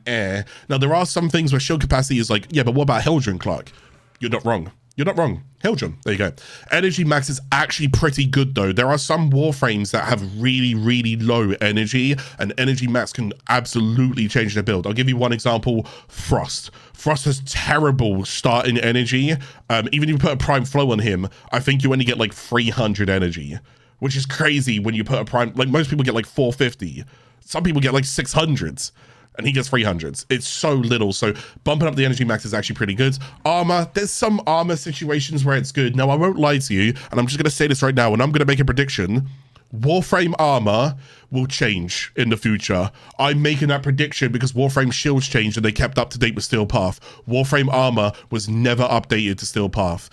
Now there are some things where shield capacity is like, yeah, but what about Hildren, Clarke? You're not wrong. You're not wrong. Hildren, there you go. Energy max is actually pretty good though. There are some Warframes that have really, really low energy and energy max can absolutely change their build. I'll give you one example, Frost. Frost has terrible starting energy. Even if you put a prime flow on him, I think you only get like 300 energy. Which is crazy when you put a prime, like most people get like 450. Some people get like 600s and he gets 300s. It's so little. So bumping up the energy max is actually pretty good. Armor, there's some armor situations where it's good. Now I won't lie to you and I'm just going to say this right now and I'm going to make a prediction. Warframe armor will change in the future. I'm making that prediction because Warframe shields changed and they kept up to date with Steel Path. Warframe armor was never updated to Steel Path.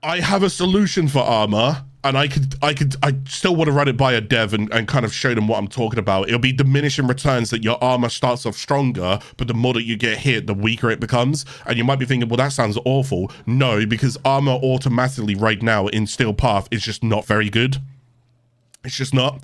I have a solution for armor, and I still want to run it by a dev and kind of show them what I'm talking about. It'll be diminishing returns, that your armor starts off stronger, but the more that you get hit, the weaker it becomes. And you might be thinking, well, that sounds awful. No, because armor automatically right now in Steel Path is just not very good. It's just not.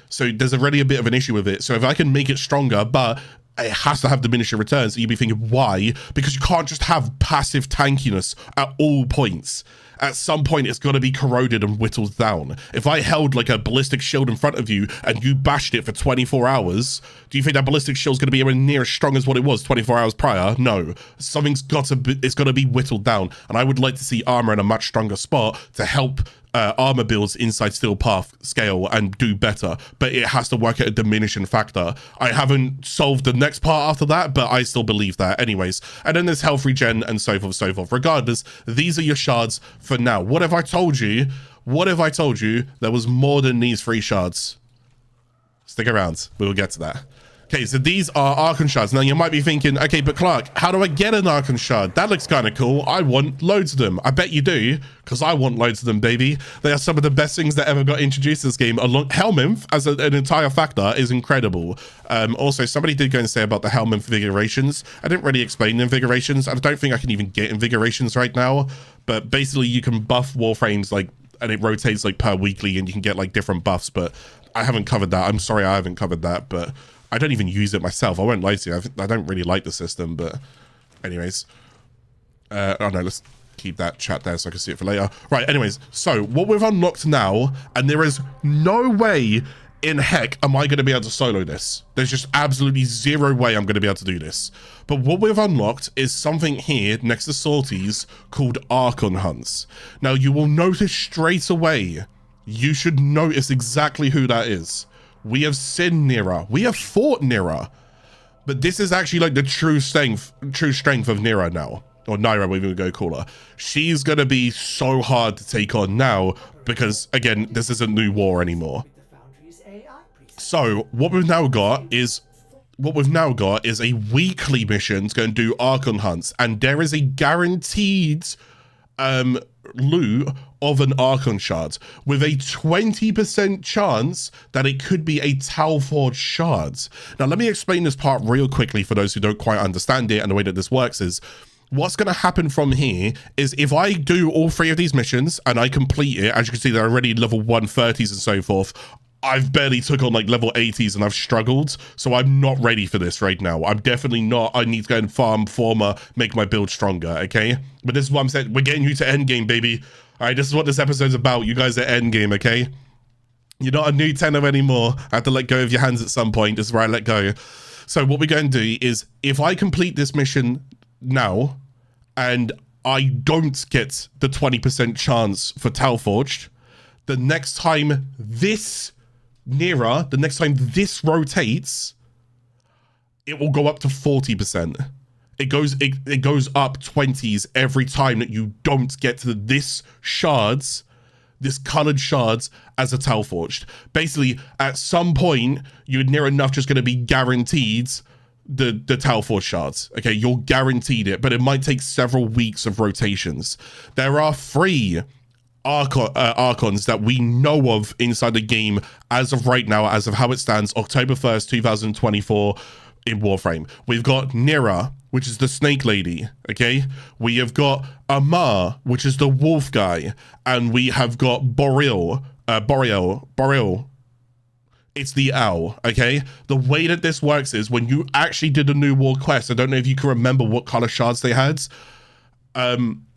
So there's already a bit of an issue with it. So if I can make it stronger, but it has to have diminishing returns, you'd be thinking, why? Because you can't just have passive tankiness at all points. At some point, it's got to be corroded and whittled down. If I held like a ballistic shield in front of you and you bashed it for 24 hours, do you think that ballistic shield's going to be anywhere near as strong as what it was 24 hours prior? No. Something's got to be, it's got to be whittled down. And I would like to see armor in a much stronger spot to help armor builds inside Steel Path scale and do better, but it has to work at a diminishing factor. I haven't solved the next part after that, but I still believe that anyways. And then there's health regen and so forth, so forth. Regardless, these are your shards for now. What have I told you? What if I told you there was more than these 3 shards? Stick around, we will get to that. Okay, so these are Archon Shards. Now, you might be thinking, okay, but Clarke, how do I get an Archon Shard? That looks kind of cool. I want loads of them. I bet you do, because I want loads of them, baby. They are some of the best things that ever got introduced to this game. Helminth, as an entire factor, is incredible. Also, somebody did go and say about the Helminth invigorations. I didn't really explain the invigorations. I don't think I can even get invigorations right now, but basically you can buff Warframes, like, and it rotates, like, per weekly, and you can get, like, different buffs, but I haven't covered that. I'm sorry I haven't covered that, but I don't even use it myself. I won't lie to you. I don't really like the system, but anyways. Oh no, let's keep that chat there so I can see it for later. Right, anyways. So what we've unlocked now, and there is no way in heck am I going to be able to solo this. There's just absolutely zero way I'm going to be able to do this. But what we've unlocked is something here next to Salties called Archon Hunts. Now you will notice straight away, you should notice exactly who that is. We have seen Nira. We have fought Nira. But this is actually like the true strength of Nira now. Or Nira, whatever we go call her. She's going to be so hard to take on now because, again, this isn't New War anymore. So what we've now got is a weekly mission to go and do Archon Hunts. And there is a guaranteed loot of an Archon Shard with a 20% chance that it could be a Talforged Shard. Now, let me explain this part real quickly for those who don't quite understand it, and the way that this works is, what's going to happen from here is if I do all 3 of these missions and I complete it, as you can see, they're already level 130s and so forth. I've barely took on like level 80s and I've struggled, so I'm not ready for this right now. I'm definitely not. I need to go and farm former, make my build stronger, okay? But this is what I'm saying. We're getting you to Endgame, baby. All right, this is what this episode's about. You guys are Endgame, okay? You're not a new tenor anymore. I have to let go of your hands at some point. This is where I let go. So what we're going to do is, if I complete this mission now, and I don't get the 20% chance for Talforged, the next time this Nira, the next time this rotates, it will go up to 40%. It goes up 20s every time that you don't get to this shards, this colored shards as a Talforged. Basically, at some point, you're near enough just going to be guaranteed the Talforged shards. Okay, you're guaranteed it, but it might take several weeks of rotations. There are 3 Archons that we know of inside the game as of right now, as of how it stands, October 1st, 2024 in Warframe. We've got Nira, which is the snake lady, okay? We have got Amar, which is the wolf guy, and we have got Boreal. It's the owl, okay? The way that this works is when you actually did the New War quest, I don't know if you can remember what color shards they had.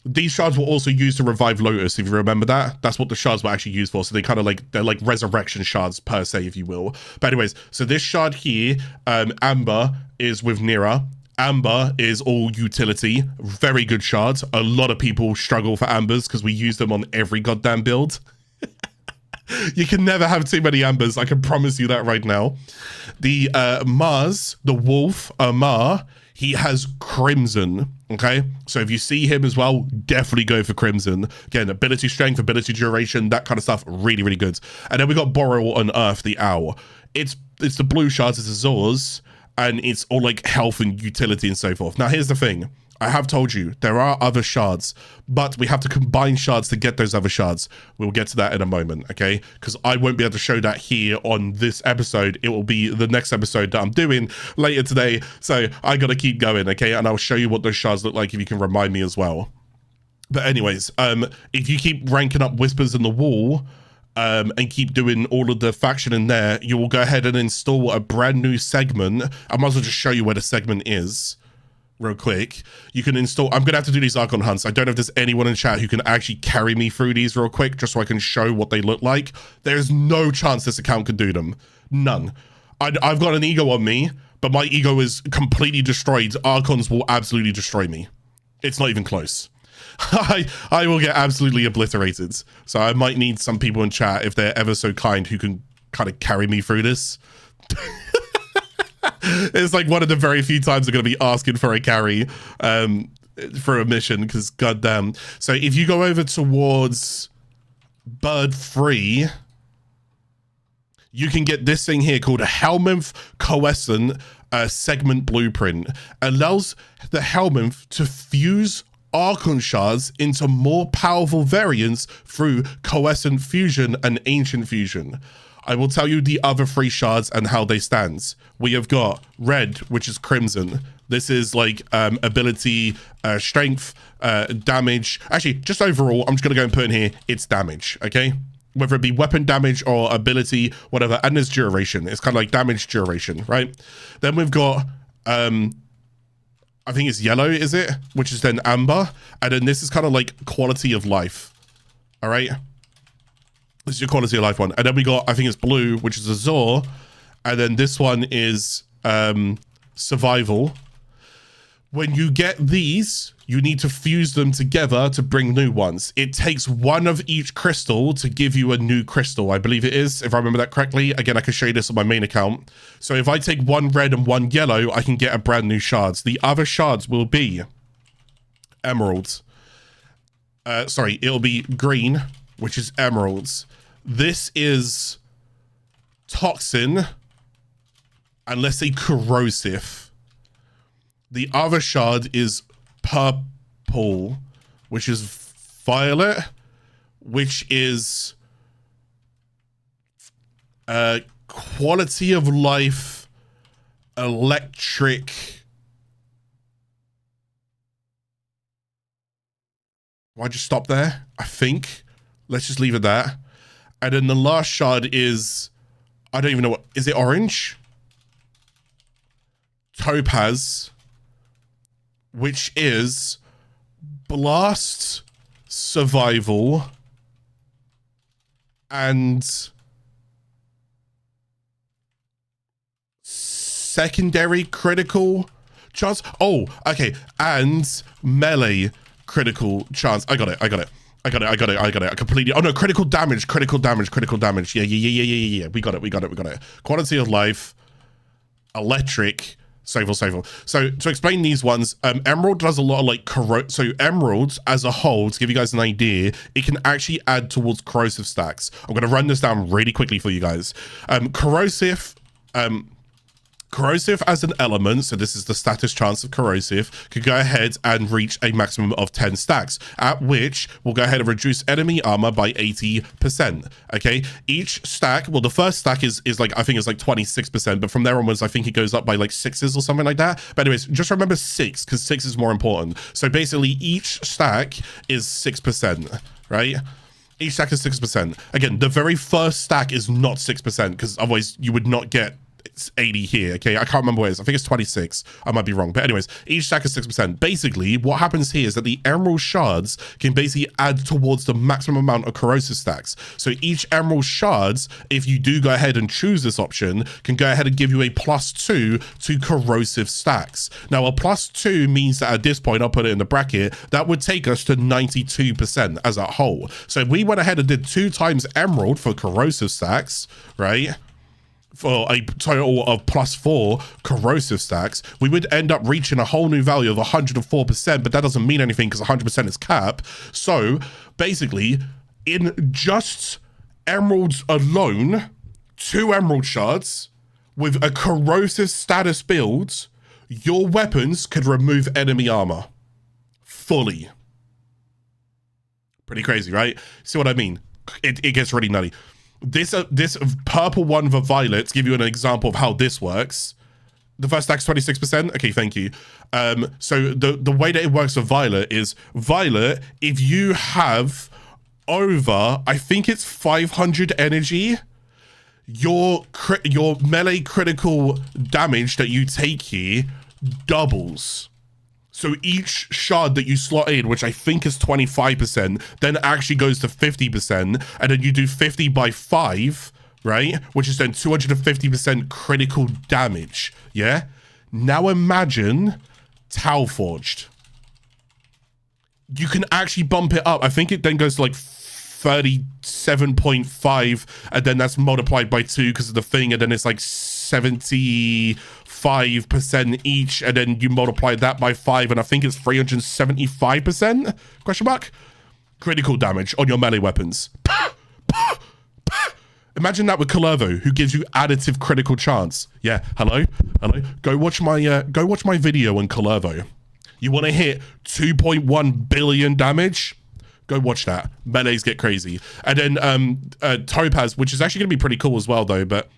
These shards were also used to revive Lotus, if you remember that. That's what the shards were actually used for. So they kind of like, they're like resurrection shards per se, if you will. But anyways, so this shard here, Amber, is with Nira. Amber is all utility. Very good shards. A lot of people struggle for Ambers because we use them on every goddamn build. You can never have too many ambers. I can promise you that right now. The Mars, the wolf, Mar, he has crimson. Okay, so if you see him as well, definitely go for crimson. Again, ability strength, ability duration, that kind of stuff, really, really good. And then we got Boreal on Earth, the owl. It's the blue shards, it's Azores, and it's all like health and utility and so forth. Now, here's the thing. I have told you, there are other shards, but we have to combine shards to get those other shards. We'll get to that in a moment, okay? Because I won't be able to show that here on this episode. It will be the next episode that I'm doing later today. So I got to keep going, okay? And I'll show you what those shards look like if you can remind me as well. But anyways, if you keep ranking up Whispers in the Wall, and keep doing all of the faction in there, you will go ahead and install a brand new segment. I might as well just show you where the segment is real quick. You can install, I'm gonna have to do these Archon hunts. I don't know if there's anyone in chat who can actually carry me through these real quick, just so I can show what they look like. There's no chance this account can do them. None. I've got an ego on me, but my ego is completely destroyed. Archons will absolutely destroy me. It's not even close. I will get absolutely obliterated. So I might need some people in chat, if they're ever so kind, who can kind of carry me through this. It's like one of the very few times I'm going to be asking for a carry for a mission, because goddamn. So if you go over towards Bird 3, you can get this thing here called a Helminth Coalescent segment blueprint. Allows the Helminth to fuse Archon Shards into more powerful variants through Coalescent Fusion and Ancient Fusion. I will tell you the other 3 shards and how they stand. We have got red, which is crimson. This is like ability, strength, damage. Actually, just overall, I'm just gonna go and put in here, it's damage, okay? Whether it be weapon damage or ability, whatever, and there's duration. It's kind of like damage duration, right? Then we've got, I think it's yellow, is it? Which is then amber. And then this is kind of like quality of life, all right? This is your quality of life one. And then we got, I think it's blue, which is Azure. And then this one is survival. When you get these, you need to fuse them together to bring new ones. It takes one of each crystal to give you a new crystal, I believe it is, if I remember that correctly. Again, I can show you this on my main account. So if I take one red and one yellow, I can get a brand new shards. The other shards will be emeralds. Sorry, it'll be green, which is emeralds. This is toxin, and let's say corrosive. The other shard is purple, which is violet, which is quality of life, electric. Why'd you stop there? I think. Let's just leave it there. And then the last shard is, I don't even know what, is it orange? Topaz, which is blast, survival, and secondary critical chance. Oh, okay. And melee critical chance. I got it. I completely, oh no, critical damage. Yeah. We got it. Quality of life, electric, so to explain these ones, emerald does a lot of like so emeralds as a whole, to give you guys an idea, it can actually add towards corrosive stacks. I'm going to run this down really quickly for you guys. Corrosive as an element, so this is the status chance of corrosive, could go ahead and reach a maximum of 10 stacks, at which we'll go ahead and reduce enemy armor by 80%. Okay, each stack, well, the first stack is like, I think it's like 26%, but from there onwards, I think it goes up by like 6s or something like that. But anyways, just remember 6, because 6 is more important. So basically, each stack is 6%, right? Each stack is 6%. Again, the very first stack is not 6%, because otherwise you would not get it's 80 here. Okay, I can't remember what it is. I think it's 26. I might be wrong, but anyways, each stack is 6%. Basically, what happens here is that the emerald shards can basically add towards the maximum amount of corrosive stacks. So each emerald shards, if you do go ahead and choose this option, can go ahead and give you a +2 to corrosive stacks. Now, a +2 means that at this point, I'll put it in the bracket, that would take us to 92% as a whole. So if we went ahead and did 2 times emerald for corrosive stacks, right, for a total of +4 corrosive stacks, we would end up reaching a whole new value of 104%, but that doesn't mean anything because 100% is cap. So basically, in just emeralds alone, 2 emerald shards with a corrosive status build, your weapons could remove enemy armor fully. Pretty crazy, right? See what I mean? It gets really nutty. This purple one for violet, to give you an example of how this works. The first stack's 26%. Okay, thank you. So the way that it works for violet is violet, if you have over, I think it's 500 energy, your melee critical damage that you take here doubles. So each shard that you slot in, which I think is 25%, then actually goes to 50%, and then you do 50 by 5, right? Which is then 250% critical damage, yeah? Now imagine Tau Forged. You can actually bump it up. I think it then goes to like 37.5, and then that's multiplied by 2 because of the thing, and then it's like 75% each, and then you multiply that by 5, and I think it's 375%, question mark, critical damage on your melee weapons. Imagine that with Culervo, who gives you additive critical chance. Yeah, hello. Go watch my video on Culervo. You want to hit 2.1 billion damage? Go watch that. Melees get crazy. And then Topaz, which is actually going to be pretty cool as well, though, but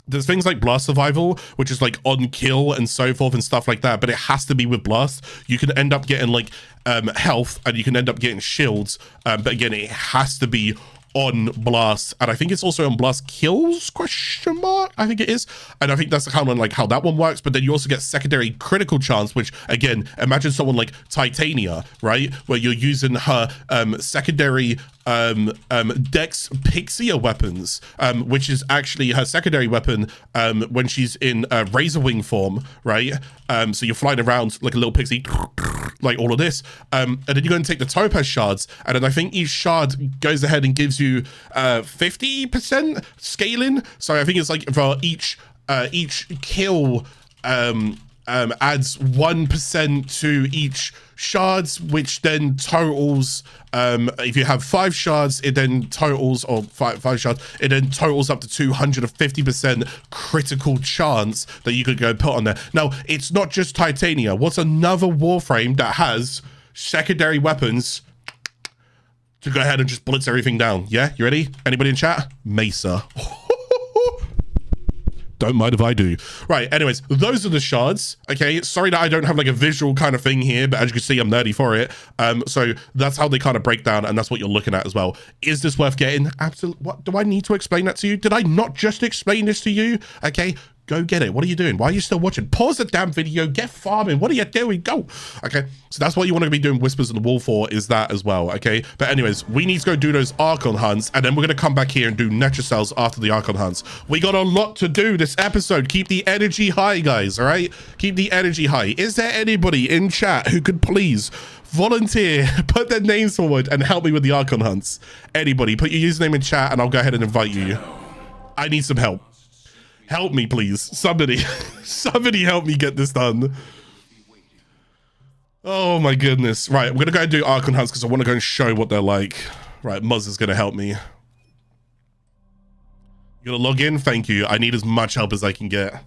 there's things like Blast Survival, which is like on kill and so forth and stuff like that, but it has to be with Blast. You can end up getting like health, and you can end up getting shields, but again, it has to be on Blast, and I think it's also on Blast kills, question mark, I think it is, and I think that's kind of like how that one works. But then you also get secondary critical chance, which again, imagine someone like Titania, right, where you're using her secondary Dex Pixia weapons, which is actually her secondary weapon when she's in Razor Wing form, right? So you're flying around like a little pixie, like all of this, and then you go and take the Topaz shards, and then I think each shard goes ahead and gives you 50% scaling. So I think it's like for each kill adds 1% to each shards, which then totals, if you have 5 shards, it then totals, or five shards, it then totals up to 250% critical chance that you could go put on there. Now, it's not just Titania. What's another Warframe that has secondary weapons to go ahead and just blitz everything down? Yeah, you ready? Anybody in chat? Mesa. Don't mind if I do. Right, anyways, those are the shards, okay? Sorry that I don't have like a visual kind of thing here, but as you can see, I'm nerdy for it. So that's how they kind of break down, and that's what you're looking at as well. Is this worth getting? Absolutely. What, do I need to explain that to you? Did I not just explain this to you? Okay, go get it. What are you doing? Why are you still watching? Pause the damn video, get farming. What are you doing? Go. Okay, so that's what you want to be doing Whispers on the Wall for, is that as well, okay? But anyways, we need to go do those Archon hunts, and then we're going to come back here and do Netracells after the Archon hunts. We got a lot to do this episode. Keep the energy high, guys, all right? Keep the energy high. Is there anybody in chat who could please volunteer, put their names forward, and help me with the Archon hunts? Anybody, put your username in chat, and I'll go ahead and invite you. I need some help. Help me, please. Somebody, somebody help me get this done. Oh my goodness. Right, I'm gonna go and do Archon hunts because I want to go and show what they're like. Right, Muzz is gonna help me. You gonna log in? Thank you. I need as much help as I can get.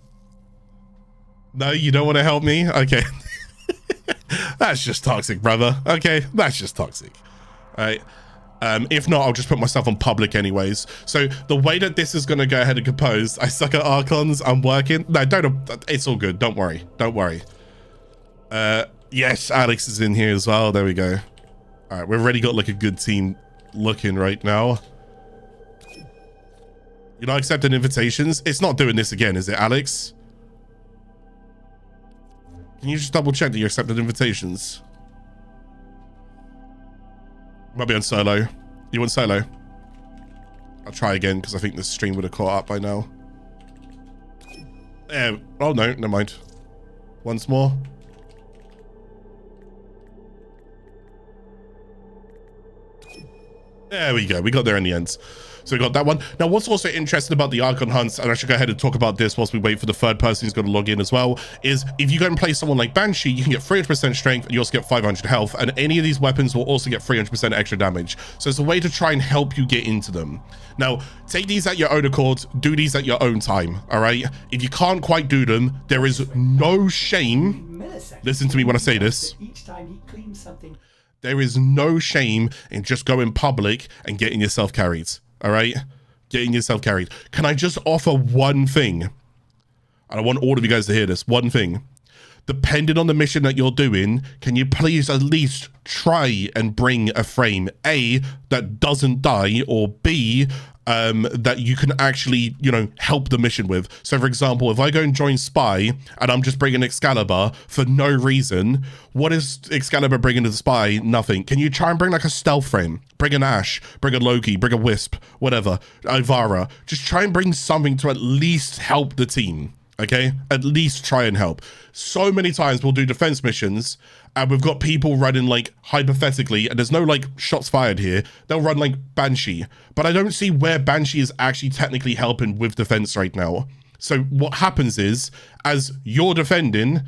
No, you don't want to help me? Okay. That's just toxic, brother. Okay, that's just toxic. All right. If not, I'll just put myself on public anyways. So the way that this is going to go ahead and compose, I suck at Archons, I'm working. No, don't, it's all good. Don't worry. Don't worry. Yes, Alex is in here as well. There we go. All right, we've already got like a good team looking right now. You're not accepting invitations? It's not doing this again, is it, Alex? Can you just double check that you're accepting invitations? Might be on solo. You want solo? I'll try again because I think the stream would have caught up by now. Oh no, never mind. Once more. There we go. We got there in the end. So we got that one. Now, what's also interesting about the Archon hunts, and I should go ahead and talk about this whilst we wait for the third person who's going to log in as well, is if you go and play someone like Banshee, you can get 300% strength, and you also get 500 health, and any of these weapons will also get 300% extra damage. So it's a way to try and help you get into them. Now, take these at your own accord, do these at your own time, all right? If you can't quite do them, there is no shame. Listen to me when I say this. Each time he cleans something. There is no shame in just going public and getting yourself carried. All right, getting yourself carried. Can I just offer one thing? And I want all of you guys to hear this. One thing. Depending on the mission that you're doing, can you please at least try and bring a frame, A, that doesn't die, or B, that you can actually, you know, help the mission with. So for example, if I go and join Spy and I'm just bringing Excalibur for no reason, what is Excalibur bringing to the Spy? Nothing. Can you try and bring like a stealth frame? Bring an Ash, bring a Loki, bring a Wisp, whatever, Ivara. Just try and bring something to at least help the team. Okay, at least try and help. So many times we'll do defense missions and we've got people running like hypothetically, and there's no like shots fired here, they'll run like Banshee, but I don't see where Banshee is actually technically helping with defense right now. So what happens is, as you're defending,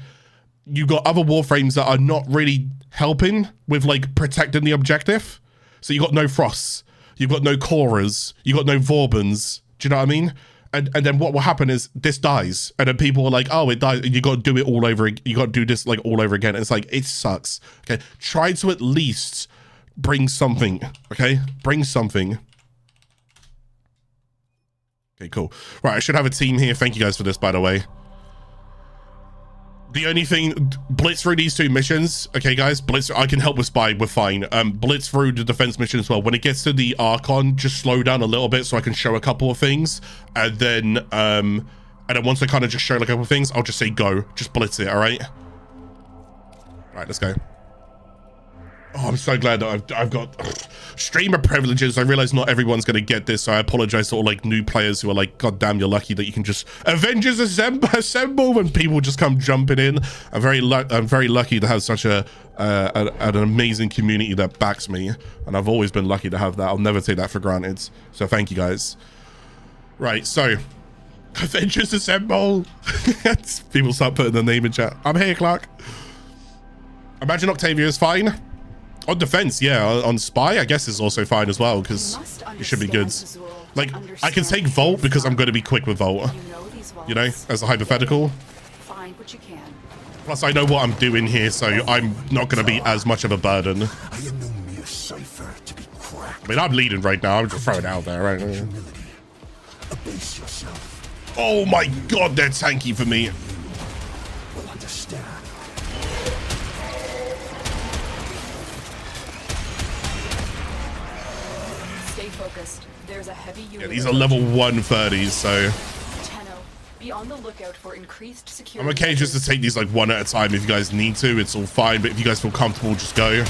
you got other Warframes that are not really helping with like protecting the objective. So you got no Frosts, you've got no Coras, you got no Vorbans. Do you know what I mean? And then what will happen is this dies, and then people are like, oh, it died, and you got to do it all over, you got to do this like all over again, and it's like, it sucks. Okay, try to at least bring something. Okay, bring something. Okay, cool. Right, I should have a team here. Thank you guys for this, by the way. The only thing, blitz through these two missions. Okay, guys, blitz. I can help with Spy. We're fine. Blitz through the defense mission as well. When it gets to the Archon, just slow down a little bit so I can show a couple of things, and then once I kind of just show like a couple of things, I'll just say go. Just blitz it. All right. All right, let's go. Oh, I'm so glad that I've got streamer privileges. I realize not everyone's going to get this, so I apologize to all like new players who are like, God damn, you're lucky that you can just Avengers assemble when people just come jumping in. I'm very lucky to have such an amazing community that backs me, and I've always been lucky to have that. I'll never take that for granted. So thank you guys. Right, so Avengers assemble. People start putting their name in chat. I'm here, Clarke. Imagine Octavia is fine. On defense, yeah. On Spy, I guess is also fine as well, because it should be good. Like, I can take Volt because I'm going to be quick with Volt, you know, as a hypothetical. Find what you can. Plus, I know what I'm doing here, so I'm not going to be as much of a burden. I am no mere cipher to be cracked. I mean, I'm leading right now. I'm just throwing it out there, right? Abase yourself. Oh my God, they're tanky for me. Will understand. Stay focused. There's a heavy unit. Yeah, these are level 130s, so be on the lookout for increased security. I'm okay just to take these like one at a time if you guys need to. It's all fine, but if you guys feel comfortable, just go.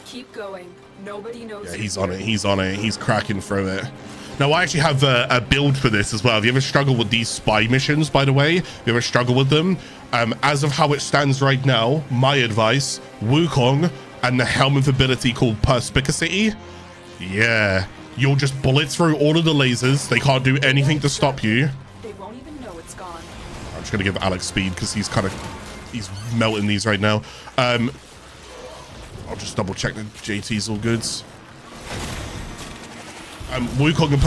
Keep going. Nobody knows. Yeah, he's on it. He's on it. He's cracking through it. Now, I actually have a build for this as well. If you ever struggle with these Spy missions, by the way, if you ever struggle with them, as of how it stands right now, my advice, Wukong and the Helmeth ability called Perspicacity. Yeah, you'll just bullet through all of the lasers. They can't do anything to stop you. They won't even know it's gone. I'm just gonna give Alex speed because he's melting these right now. I'll just double check that JT's all good. Wukong and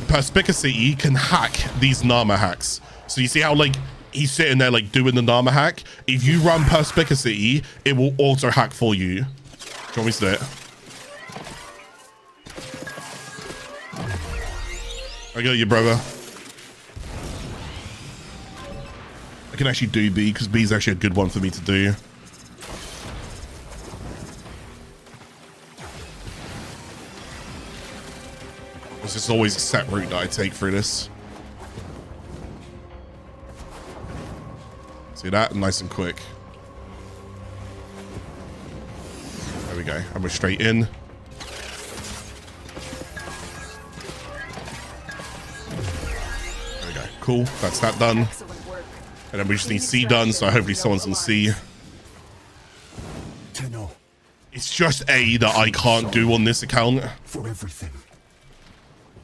Perspicacity can hack these Nama hacks. So you see how like he's sitting there like doing the Nama hack? If you run Perspicacity, it will auto hack for you. Do you want me to do it? I got you, brother. I can actually do B because B is actually a good one for me to do. It's just always a set route that I take through this. See that? Nice and quick. There we go. And we're straight in. There we go. Cool. That's that done. And then we just need C done, so hopefully someone's on C. Tenno. It's just A that I can't do on this account. For everything.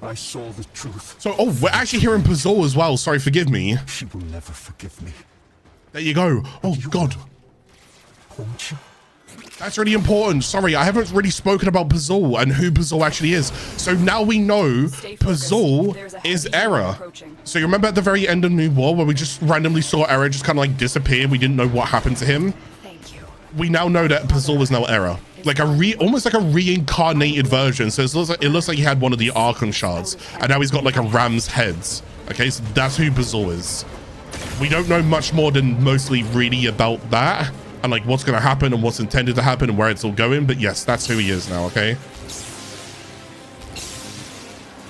I saw the truth. So, oh, we're actually hearing Pazol as well. Sorry, forgive me. She will never forgive me. There you go. Oh, God. Won't you? That's really important. Sorry, I haven't really spoken about Pazol and who Pazol actually is. So now we know Pazol is Era. So you remember at the very end of New War where we just randomly saw Era just kind of like disappear? We didn't know what happened to him. Thank you. We now know that Pazol is now Era. Like almost like a reincarnated version. So it looks like he had one of the Archon Shards, and now he's got like a ram's heads. Okay, so that's who Pazol is. We don't know much more than mostly really about that and like what's going to happen and what's intended to happen and where it's all going. But yes, that's who he is now. Okay.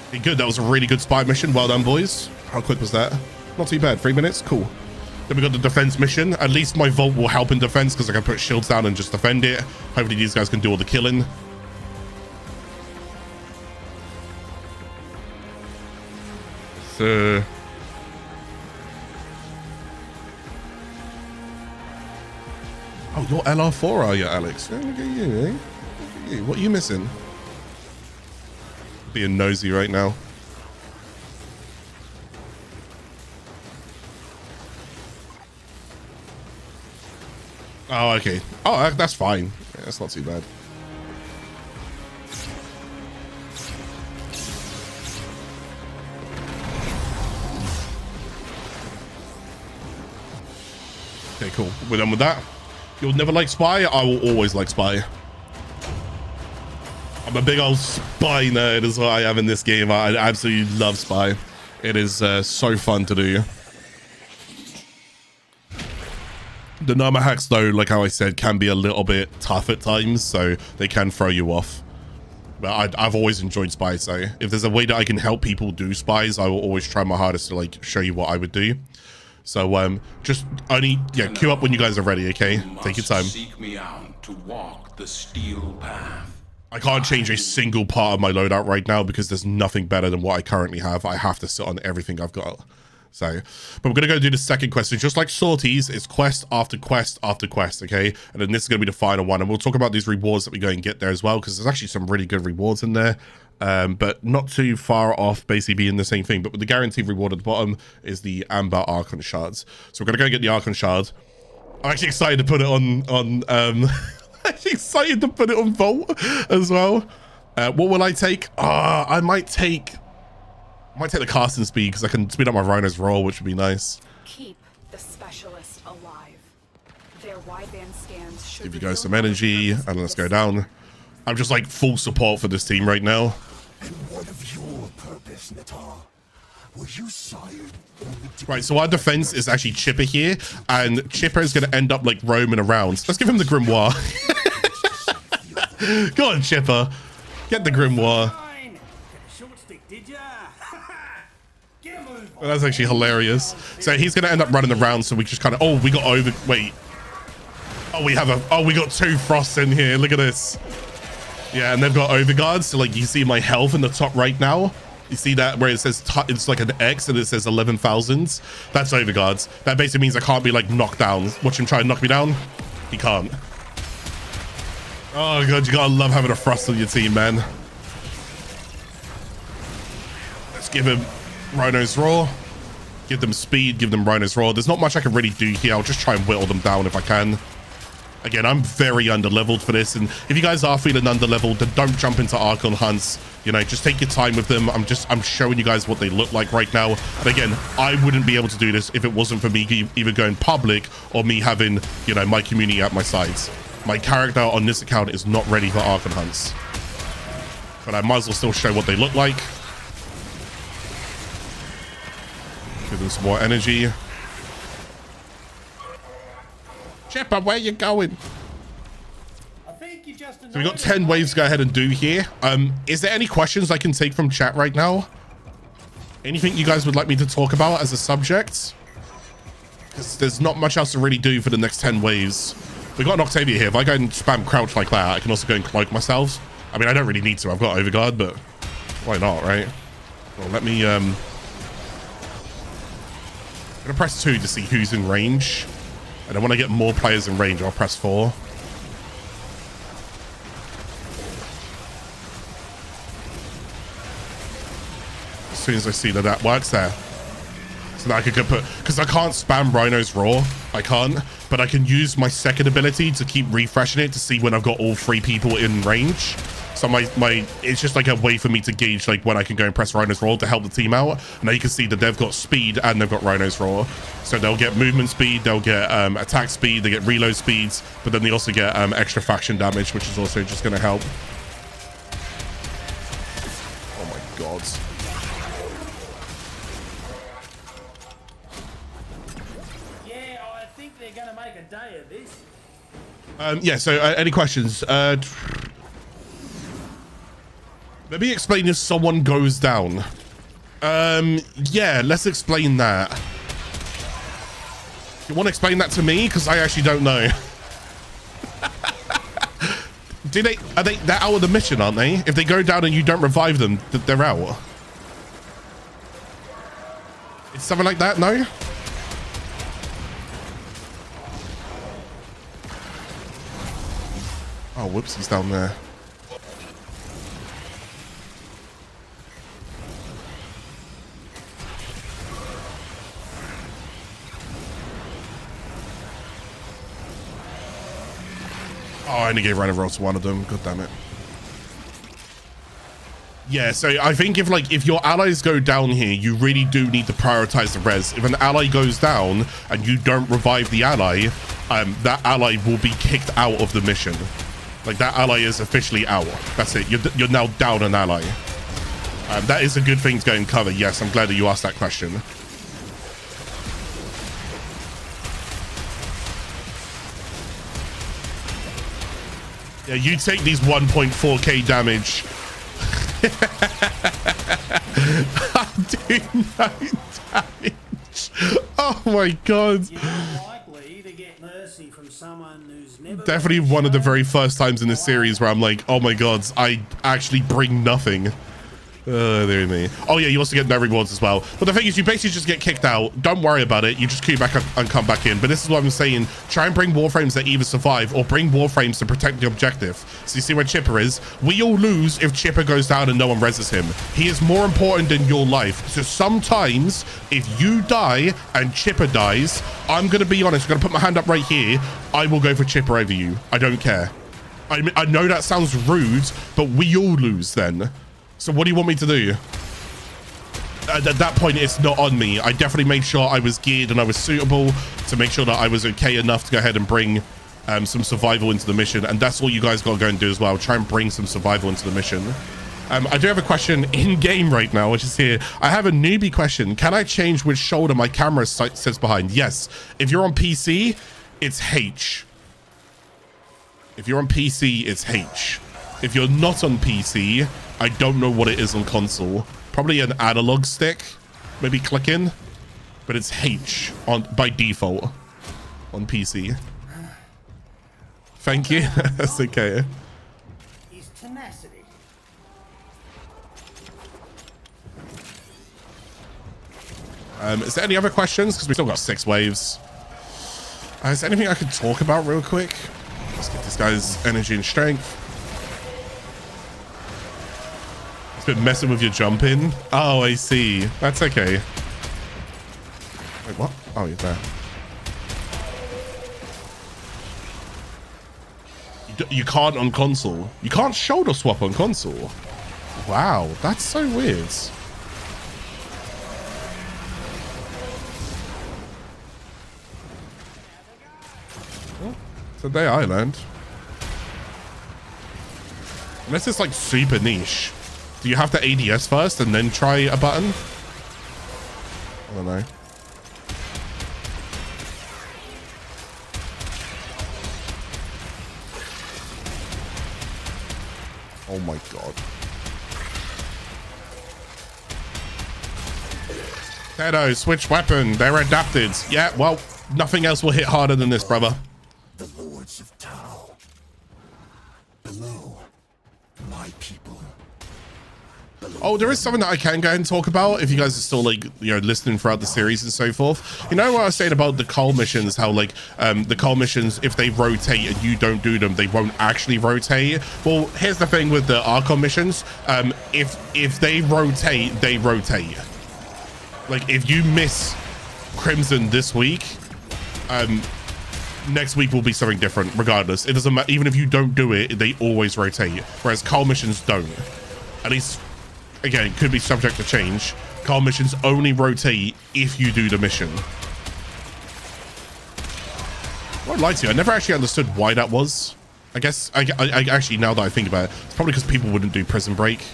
Okay, good. That was a really good spy mission. Well done, boys. How quick was that? Not too bad. 3 minutes. Cool. Then we got the defense mission. At least my vault will help in defense because I can put shields down and just defend it. Hopefully these guys can do all the killing. So oh, you're LR4, are you, Alex? Yeah, look at you, eh? Look at you. What are you missing? Being nosy right now. Oh, okay. Oh, that's fine. Yeah, that's not too bad. Okay, cool. We're done with that. You'll never like Spy? I will always like Spy. I'm a big old Spy nerd is what I am in this game. I absolutely love Spy. It is so fun to do. The Nama hacks, though, like how I said, can be a little bit tough at times, so they can throw you off. But I've always enjoyed Spy, so if there's a way that I can help people do Spies, I will always try my hardest to like show you what I would do. So just only queue up when you guys are ready, okay? Take your time. Seek me out to walk the steel path. I can't change a single part of my loadout right now because there's nothing better than what I currently have. I have to sit on everything I've got. So, but we're going to go do the second quest. It's just like sorties. It's quest after quest after quest, okay? And then this is going to be the final one. And we'll talk about these rewards that we go and get there as well, because there's actually some really good rewards in there. But not too far off basically being the same thing. But with the guaranteed reward at the bottom is the Amber Archon Shards. So we're going to go get the Archon Shards. I'm actually excited to put it on actually excited to put it on Vault as well. What will I take? I might take the casting speed because I can speed up my Rhino's roll, which would be nice. Keep the specialist alive. Their wideband scans should Give you guys some energy and let's go down. I'm just like full support for this team right now. And what of your purpose, Netar? Were you sired? Right, so our defense is actually Chipper here, and Chipper is going to end up like roaming around. Let's give him the Grimoire. Go on, Chipper. Get the Grimoire. Well, that's actually hilarious. So he's going to end up running around, so we just kind of... Oh, we got over... Wait. Oh, we got 2 Frosts in here. Look at this. Yeah, and they've got overguards. So, like, you see my health in the top right now. You see that where it says... It's like an X and it says 11,000. That's overguards. That basically means I can't be, like, knocked down. Watch him try and knock me down. He can't. Oh, God, you gotta love having a Frost on your team, man. Let's give him... Rhino's Roar. Give them speed, give them Rhino's Roar. There's not much I can really do here. I'll just try and whittle them down if I can. Again, I'm very under-leveled for this, and if you guys are feeling under-leveled, then don't jump into Archon hunts. You know, just take your time with them. I'm showing you guys what they look like right now. And again, I wouldn't be able to do this if it wasn't for me either going public or me having, you know, my community at my sides. My character on this account is not ready for Archon hunts. But I might as well still show what they look like. Give them some more energy. Chipper, where you going? I think you just So we got 10 waves to go ahead and do here. Is there any questions I can take from chat right now? Anything you guys would like me to talk about as a subject? Because there's not much else to really do for the next 10 waves. We got an Octavia here. If I go and spam crouch like that, I can also go and cloak myself. I mean, I don't really need to. I've got overguard, but why not, right? Well, let me I'm gonna press 2 to see who's in range. And then when I get more players in range, I'll press 4. As soon as I see that that works there. So that I could go put, because I can't spam Rhino's Roar. I can't, but I can use my second ability to keep refreshing it to see when I've got all 3 people in range. So it's just like a way for me to gauge like when I can go and press Rhino's Roar to help the team out. And now you can see that they've got speed and they've got Rhino's Roar. So they'll get movement speed, they'll get attack speed, they get reload speeds, but then they also get extra faction damage, which is also just going to help. Oh my god. Yeah, so any questions? Maybe explain if someone goes down. Yeah, let's explain that. You want to explain that to me? Because I actually don't know. They're out of the mission, aren't they? If they go down and you don't revive them, they're out. It's something like that, no? Oh, whoops, he's down there. Oh, I only gave Rhino Roll to one of them. God damn it. Yeah, so I think if your allies go down here, you really do need to prioritize the res. If an ally goes down and you don't revive the ally, that ally will be kicked out of the mission. Like, that ally is officially out. That's it. You're now down an ally. That is a good thing to go and cover. Yes, I'm glad that you asked that question. Yeah, you take these 1.4k damage. I'm doing no damage. Oh my god. Definitely one of the very first times in this series where I'm like, oh my god, I actually bring nothing. There me. Oh yeah, you also get no rewards as well. But the thing is, you basically just get kicked out. Don't worry about it. You just queue back up and come back in. But this is what I'm saying. Try and bring Warframes that either survive or bring Warframes to protect the objective. So you see where Chipper is? We all lose if Chipper goes down and no one reses him. He is more important than your life. So sometimes if you die and Chipper dies, I'm going to be honest. I'm going to put my hand up right here. I will go for Chipper over you. I don't care. I know that sounds rude, but we all lose then. So what do you want me to do? At that point, it's not on me. I definitely made sure I was geared and I was suitable to make sure that I was okay enough to go ahead and bring some survival into the mission. And that's all you guys got to go and do as well. Try and bring some survival into the mission. I do have a question in game right now, which is here. I have a newbie question. Can I change which shoulder my camera sits behind? Yes. If you're on PC, it's H. If you're on PC, it's H. If you're not on PC, I don't know what it is on console. Probably an analog stick, maybe clicking, but it's H by default on PC. Thank you. That's okay. His tenacity. Is there any other questions? Because we still got 6 waves. Is there anything I could talk about real quick? Let's get this guy's energy and strength. It's been messing with your jump in. Oh, I see. That's okay. Wait, what? Oh, he's there. You can't on console. You can't shoulder swap on console. Wow, that's so weird. Well, today I learned. Unless it's like super niche. Do you have to ADS first and then try a button? I don't know. Oh my god. Tedo, switch weapon. They're adapted. Yeah, well, nothing else will hit harder than this, brother. The lords of Tau. Below, my people. Oh, there is something that I can go ahead and talk about if you guys are still like, you know, listening throughout the series and so forth. You know what I was saying about the coal missions, how like the coal missions, if they rotate and you don't do them, they won't actually rotate. Well, here's the thing with the Archon missions. If they rotate, they rotate. Like if you miss Crimson this week, next week will be something different regardless. It doesn't matter. Even if you don't do it, they always rotate. Whereas coal missions don't. At least, again, it could be subject to change. Coal missions only rotate if you do the mission. I won't lie to you, I never actually understood why that was. I guess, I actually, now that I think about it, it's probably because people wouldn't do Prison Break.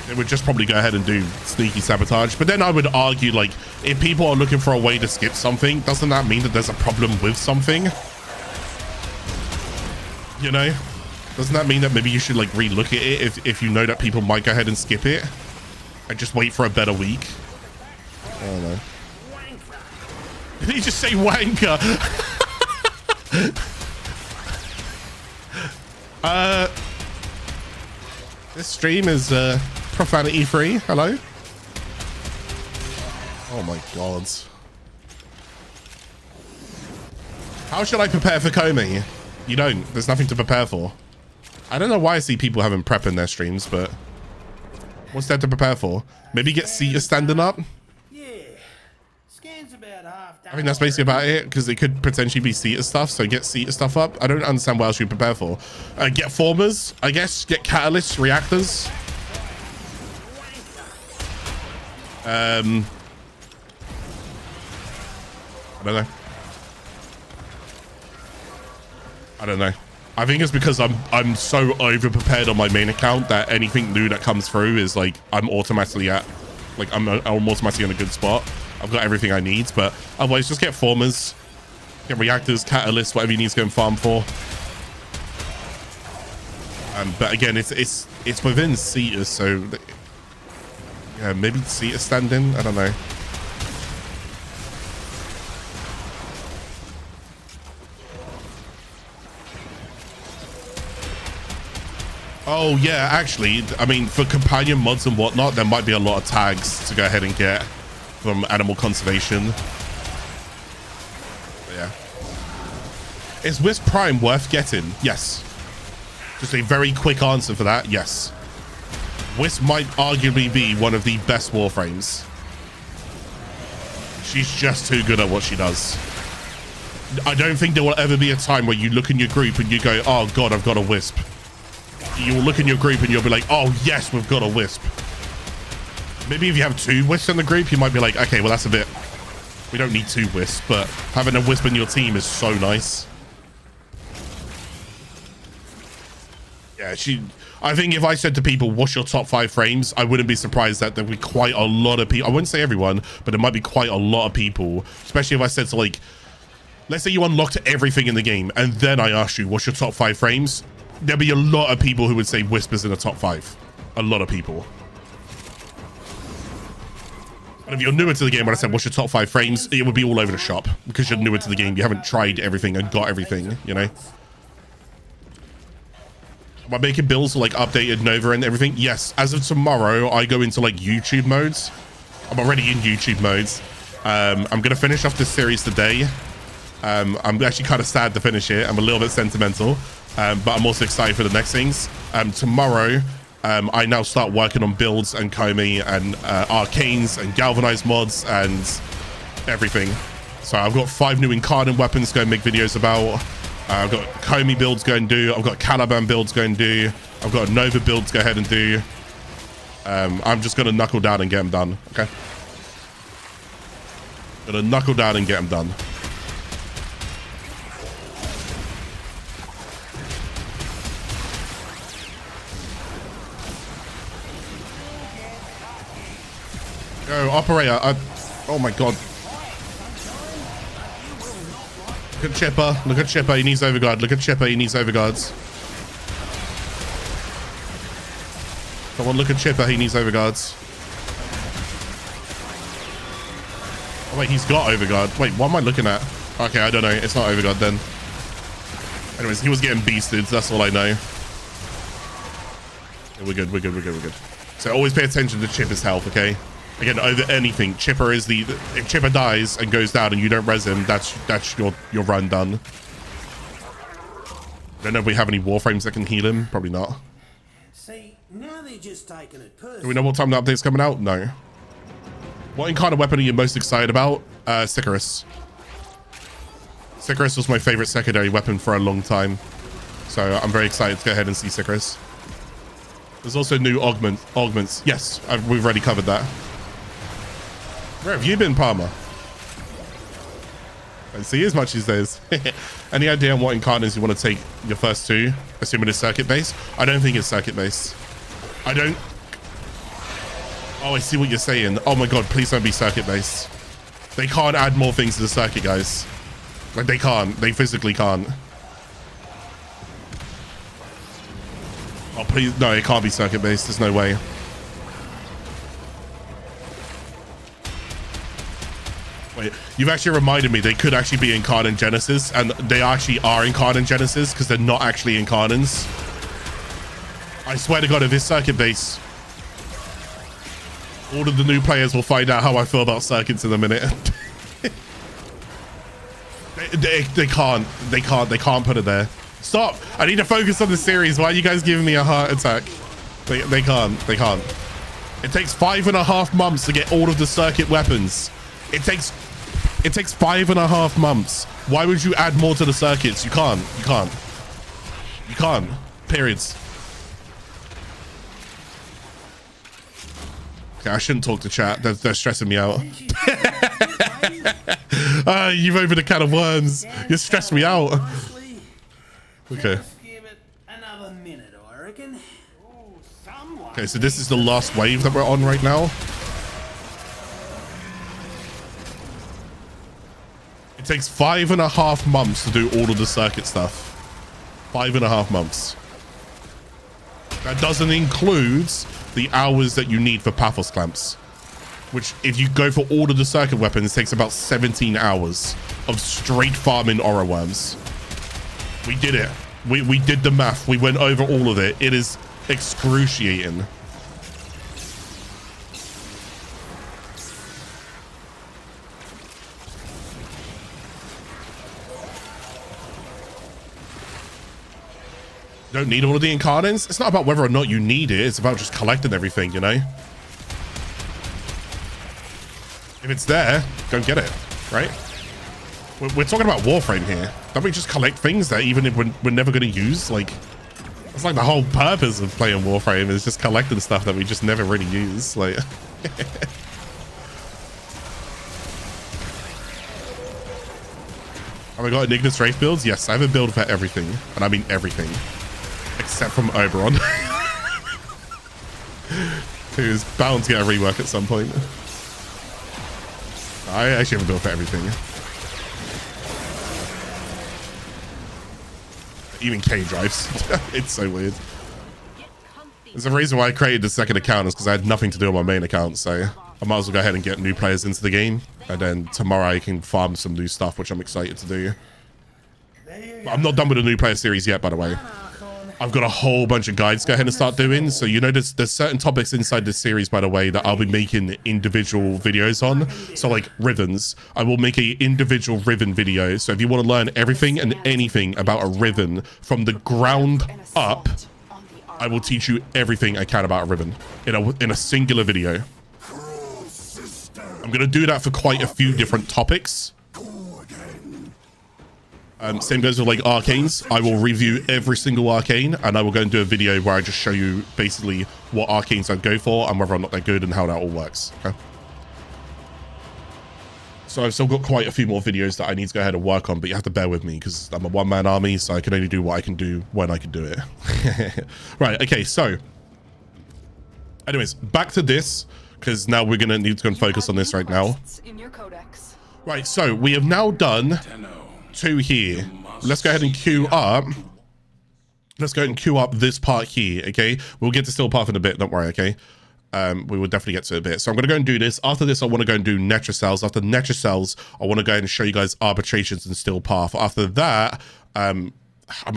They would just probably go ahead and do sneaky sabotage. But then I would argue, like, if people are looking for a way to skip something, doesn't that mean that there's a problem with something? You know? Doesn't that mean that maybe you should like re-look at it if you know that people might go ahead and skip it and just wait for a better week? I don't know. Did he just say wanker? This stream is profanity free. Hello. Oh my god. How should I prepare for Comey? You don't. There's nothing to prepare for. I don't know why I see people having prep in their streams, but what's there to prepare for? Maybe get Sita standing up? Yeah. Scan's about half done. I think that's basically about it, because it could potentially be Sita stuff, so get Sita stuff up. I don't understand what else you prepare for. Get formers, I guess. Get catalysts, reactors. I don't know. I don't know. I think it's because I'm so over prepared on my main account that anything new that comes through is like I'm automatically at, like I'm automatically in a good spot. I've got everything I need, but otherwise just get formers, get reactors, catalysts, whatever you need to go and farm for. But again, it's within Cetus, so yeah, maybe Cetus stand in. I don't know. Oh yeah, actually, I mean, for companion mods and whatnot, there might be a lot of tags to go ahead and get from animal conservation. But yeah. Is Wisp Prime worth getting? Yes. Just a very quick answer for that. Yes. Wisp might arguably be one of the best Warframes. She's just too good at what she does. I don't think there will ever be a time where you look in your group and you go, oh god, I've got a Wisp. You'll look in your group and you'll be like, oh yes, we've got a Wisp. Maybe if you have 2 Wisps in the group, you might be like, okay, well that's a bit, we don't need 2 Wisps, but having a Wisp in your team is so nice. Yeah, I think if I said to people, what's your top 5 frames, I wouldn't be surprised that there would be quite a lot of people. I wouldn't say everyone, but there might be quite a lot of people, especially if I said to like, let's say you unlocked everything in the game and then I asked you, what's your top 5 frames? There'll be a lot of people who would say Whispers in the top 5. A lot of people. But if you're newer to the game, when I said what's your top 5 frames, it would be all over the shop because you're newer to the game. You haven't tried everything and got everything, you know? Am I making builds like updated Nova and everything? Yes. As of tomorrow, I go into like YouTube modes. I'm already in YouTube modes. I'm going to finish off this series today. I'm actually kind of sad to finish it. I'm a little bit sentimental. But I'm also excited for the next things. Tomorrow, I now start working on builds and Comey and arcanes and galvanized mods and everything. So I've got 5 new incarnate weapons to go and make videos about. I've got Comey builds going to do. I've got Caliban builds going to do. I've got a Nova build to go ahead and do. I'm just going to knuckle down and get them done. Okay. Gonna knuckle down and get them done. Go, operator. Oh my god. Look at Chipper. Look at Chipper. He needs overguard. Look at Chipper. He needs overguards. Someone look at Chipper, he needs overguards. Oh wait, he's got overguard. Wait, what am I looking at? Okay, I don't know. It's not overguard then. Anyways, he was getting beasted. That's all I know. Yeah, we're good. We're good. We're good. We're good. So always pay attention to Chipper's health, okay? Again, over anything, Chipper is the... If Chipper dies and goes down and you don't res him, that's your run done. I don't know if we have any Warframes that can heal him. Probably not. See, now they're just taking it personal. Do we know what time the update's coming out? No. What kind of weapon are you most excited about? Sicarus. Sicarus was my favorite secondary weapon for a long time. So I'm very excited to go ahead and see Sicarus. There's also new augments. Yes, we've already covered that. Where have you been, Palmer? I don't see as much these days. Any idea on what incarnates you want to take your first two? Assuming it's circuit based? I don't think it's circuit based. I don't... Oh, I see what you're saying. Oh my god, please don't be circuit based. They can't add more things to the circuit, guys. Like, they can't. They physically can't. Oh, please. No, it can't be circuit based. There's no way. Wait, you've actually reminded me they could actually be Incarnate Genesis, and they actually are Incarnate Genesis because they're not actually Incarnants. I swear to god, if it's circuit based, all of the new players will find out how I feel about circuits in a minute. They can't put it there. Stop! I need to focus on the series. Why are you guys giving me a heart attack? They can't. It takes 5.5 months to get all of the circuit weapons. It takes 5.5 months. Why would you add more to the circuits? You can't. Periods. Okay, I shouldn't talk to chat. They're stressing me out. You've opened a can of worms. You're stressing me out. Okay. Okay, so this is the last wave that we're on right now. It takes 5.5 months to do all of the circuit stuff. 5.5 months. That doesn't include the hours that you need for Pathos clamps, which if you go for all of the circuit weapons, takes about 17 hours of straight farming aura worms. We did it. We did the math. We went over all of it. It is excruciating. You don't need all of the incarnates. It's not about whether or not you need it. It's about just collecting everything, you know? If it's there, go get it, right? We're talking about Warframe here. Don't we just collect things that even if we're never going to use? Like, that's like the whole purpose of playing Warframe is just collecting stuff that we just never really use. Like, have I got an Ignis Wraith builds? Yes, I have a build for everything. And I mean everything. Except from Oberon. Who's bound to get a rework at some point. I actually have a build for everything. Even K drives. It's so weird. There's a reason why I created the second account is because I had nothing to do on my main account, so I might as well go ahead and get new players into the game, and then tomorrow I can farm some new stuff, which I'm excited to do. But I'm not done with the new player series yet, by the way. I've got a whole bunch of guides to go ahead and start doing. So, you know, there's certain topics inside this series, by the way, that I'll be making individual videos on. So, like Rivens, I will make a individual Riven video. So if you want to learn everything and anything about a Riven from the ground up, I will teach you everything I can about a Riven in a singular video. I'm going to do that for quite a few different topics. Same goes with like arcanes. I will review every single arcane, and I will go and do a video where I just show you basically what arcanes I'd go for and whether or not they're good and how that all works. Okay. So I've still got quite a few more videos that I need to go ahead and work on, but you have to bear with me because I'm a one-man army, so I can only do what I can do when I can do it. Right, okay, so anyways, back to this, because now we're gonna need to go and focus on this right now. Right, so we have now done 2 here. Let's go ahead and queue up let's go and queue up this part here, okay? We'll get to Steel Path in a bit, don't worry, okay? We will definitely get to it a bit. So I'm going to go and do this. After this, I want to go and do Netracells. After Netracells, I want to go and show you guys Arbitrations and Steel Path. After that, I mean,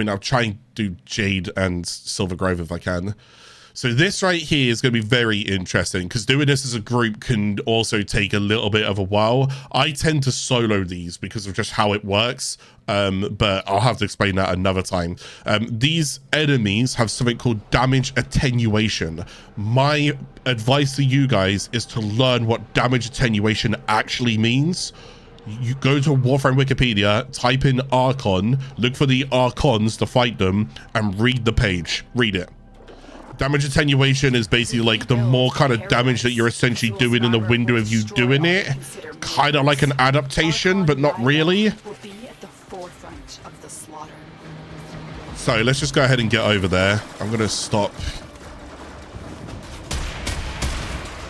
I'll try and do Jade and Silver Grove if I can. So this right here is going to be very interesting because doing this as a group can also take a little bit of a while. I tend to solo these because of just how it works, but I'll have to explain that another time. These enemies have something called damage attenuation. My advice to you guys is to learn what damage attenuation actually means. You go to Warframe Wikipedia, type in Archon, look for the Archons to fight them, and read the page. Read it. Damage attenuation is basically like the more kind of damage that you're essentially doing in the window of you doing it. Kind of like an adaptation, but not really. So let's just go ahead and get over there. I'm going to stop.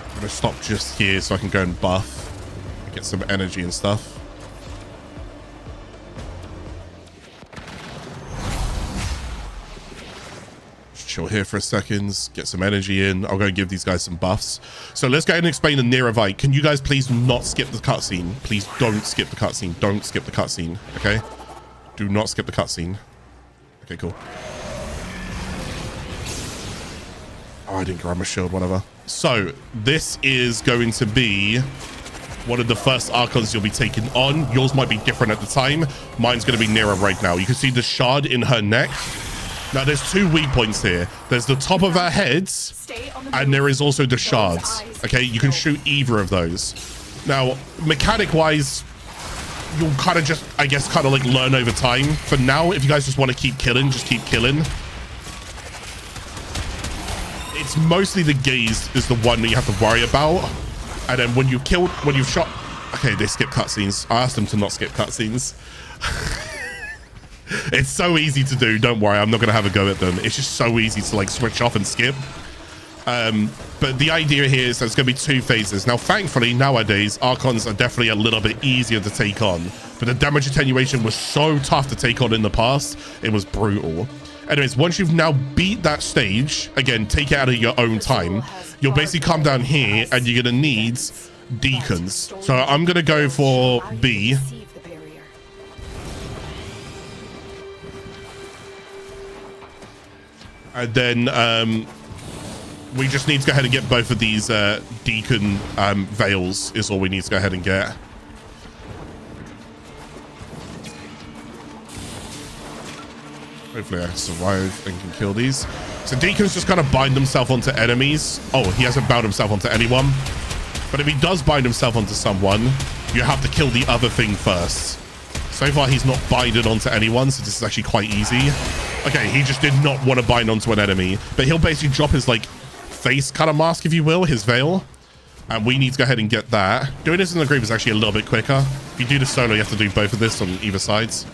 I'm going to stop just here so I can go and buff. Get some energy and stuff. Chill here for a second, get some energy in. I'll go and give these guys some buffs. So let's go ahead and explain the Nira. Can you guys please not skip the cutscene? Please don't skip the cutscene. Don't skip the cutscene, okay? Do not skip the cutscene. Okay, cool. Oh, I didn't grab my shield, whatever. So this is going to be one of the first Archons you'll be taking on. Yours might be different at the time. Mine's going to be Nira right now. You can see the shard in her neck. Now, there's two weak points here. There's the top of our heads, and there is also the shards. Okay, you can shoot either of those. Now, mechanic-wise, you'll kind of just, I guess, kind of like learn over time. For now, if you guys just want to keep killing, just keep killing. It's mostly the gaze is the one that you have to worry about. And then when you've killed, when you've shot... Okay, they skip cutscenes. I asked them to not skip cutscenes. It's so easy to do. Don't worry, I'm not going to have a go at them. It's just so easy to like switch off and skip. But the idea here is there's going to be two phases. Now, thankfully, nowadays, Archons are definitely a little bit easier to take on. But the damage attenuation was so tough to take on in the past. It was brutal. Anyways, once you've now beat that stage, again, take it out of your own time. You'll basically come down here and you're going to need deacons. So I'm going to go for B. And then we just need to go ahead and get both of these deacon veils is all we need to go ahead and get. Hopefully I can survive and can kill these. So deacons just kind of bind themselves onto enemies. Oh, he hasn't bound himself onto anyone. But if he does bind himself onto someone, you have to kill the other thing first. So far, he's not binded onto anyone, so this is actually quite easy. Okay, he just did not want to bind onto an enemy, but he'll basically drop his, like, face kind of mask, if you will, his veil. And we need to go ahead and get that. Doing this in the group is actually a little bit quicker. If you do the solo, you have to do both of this on either sides.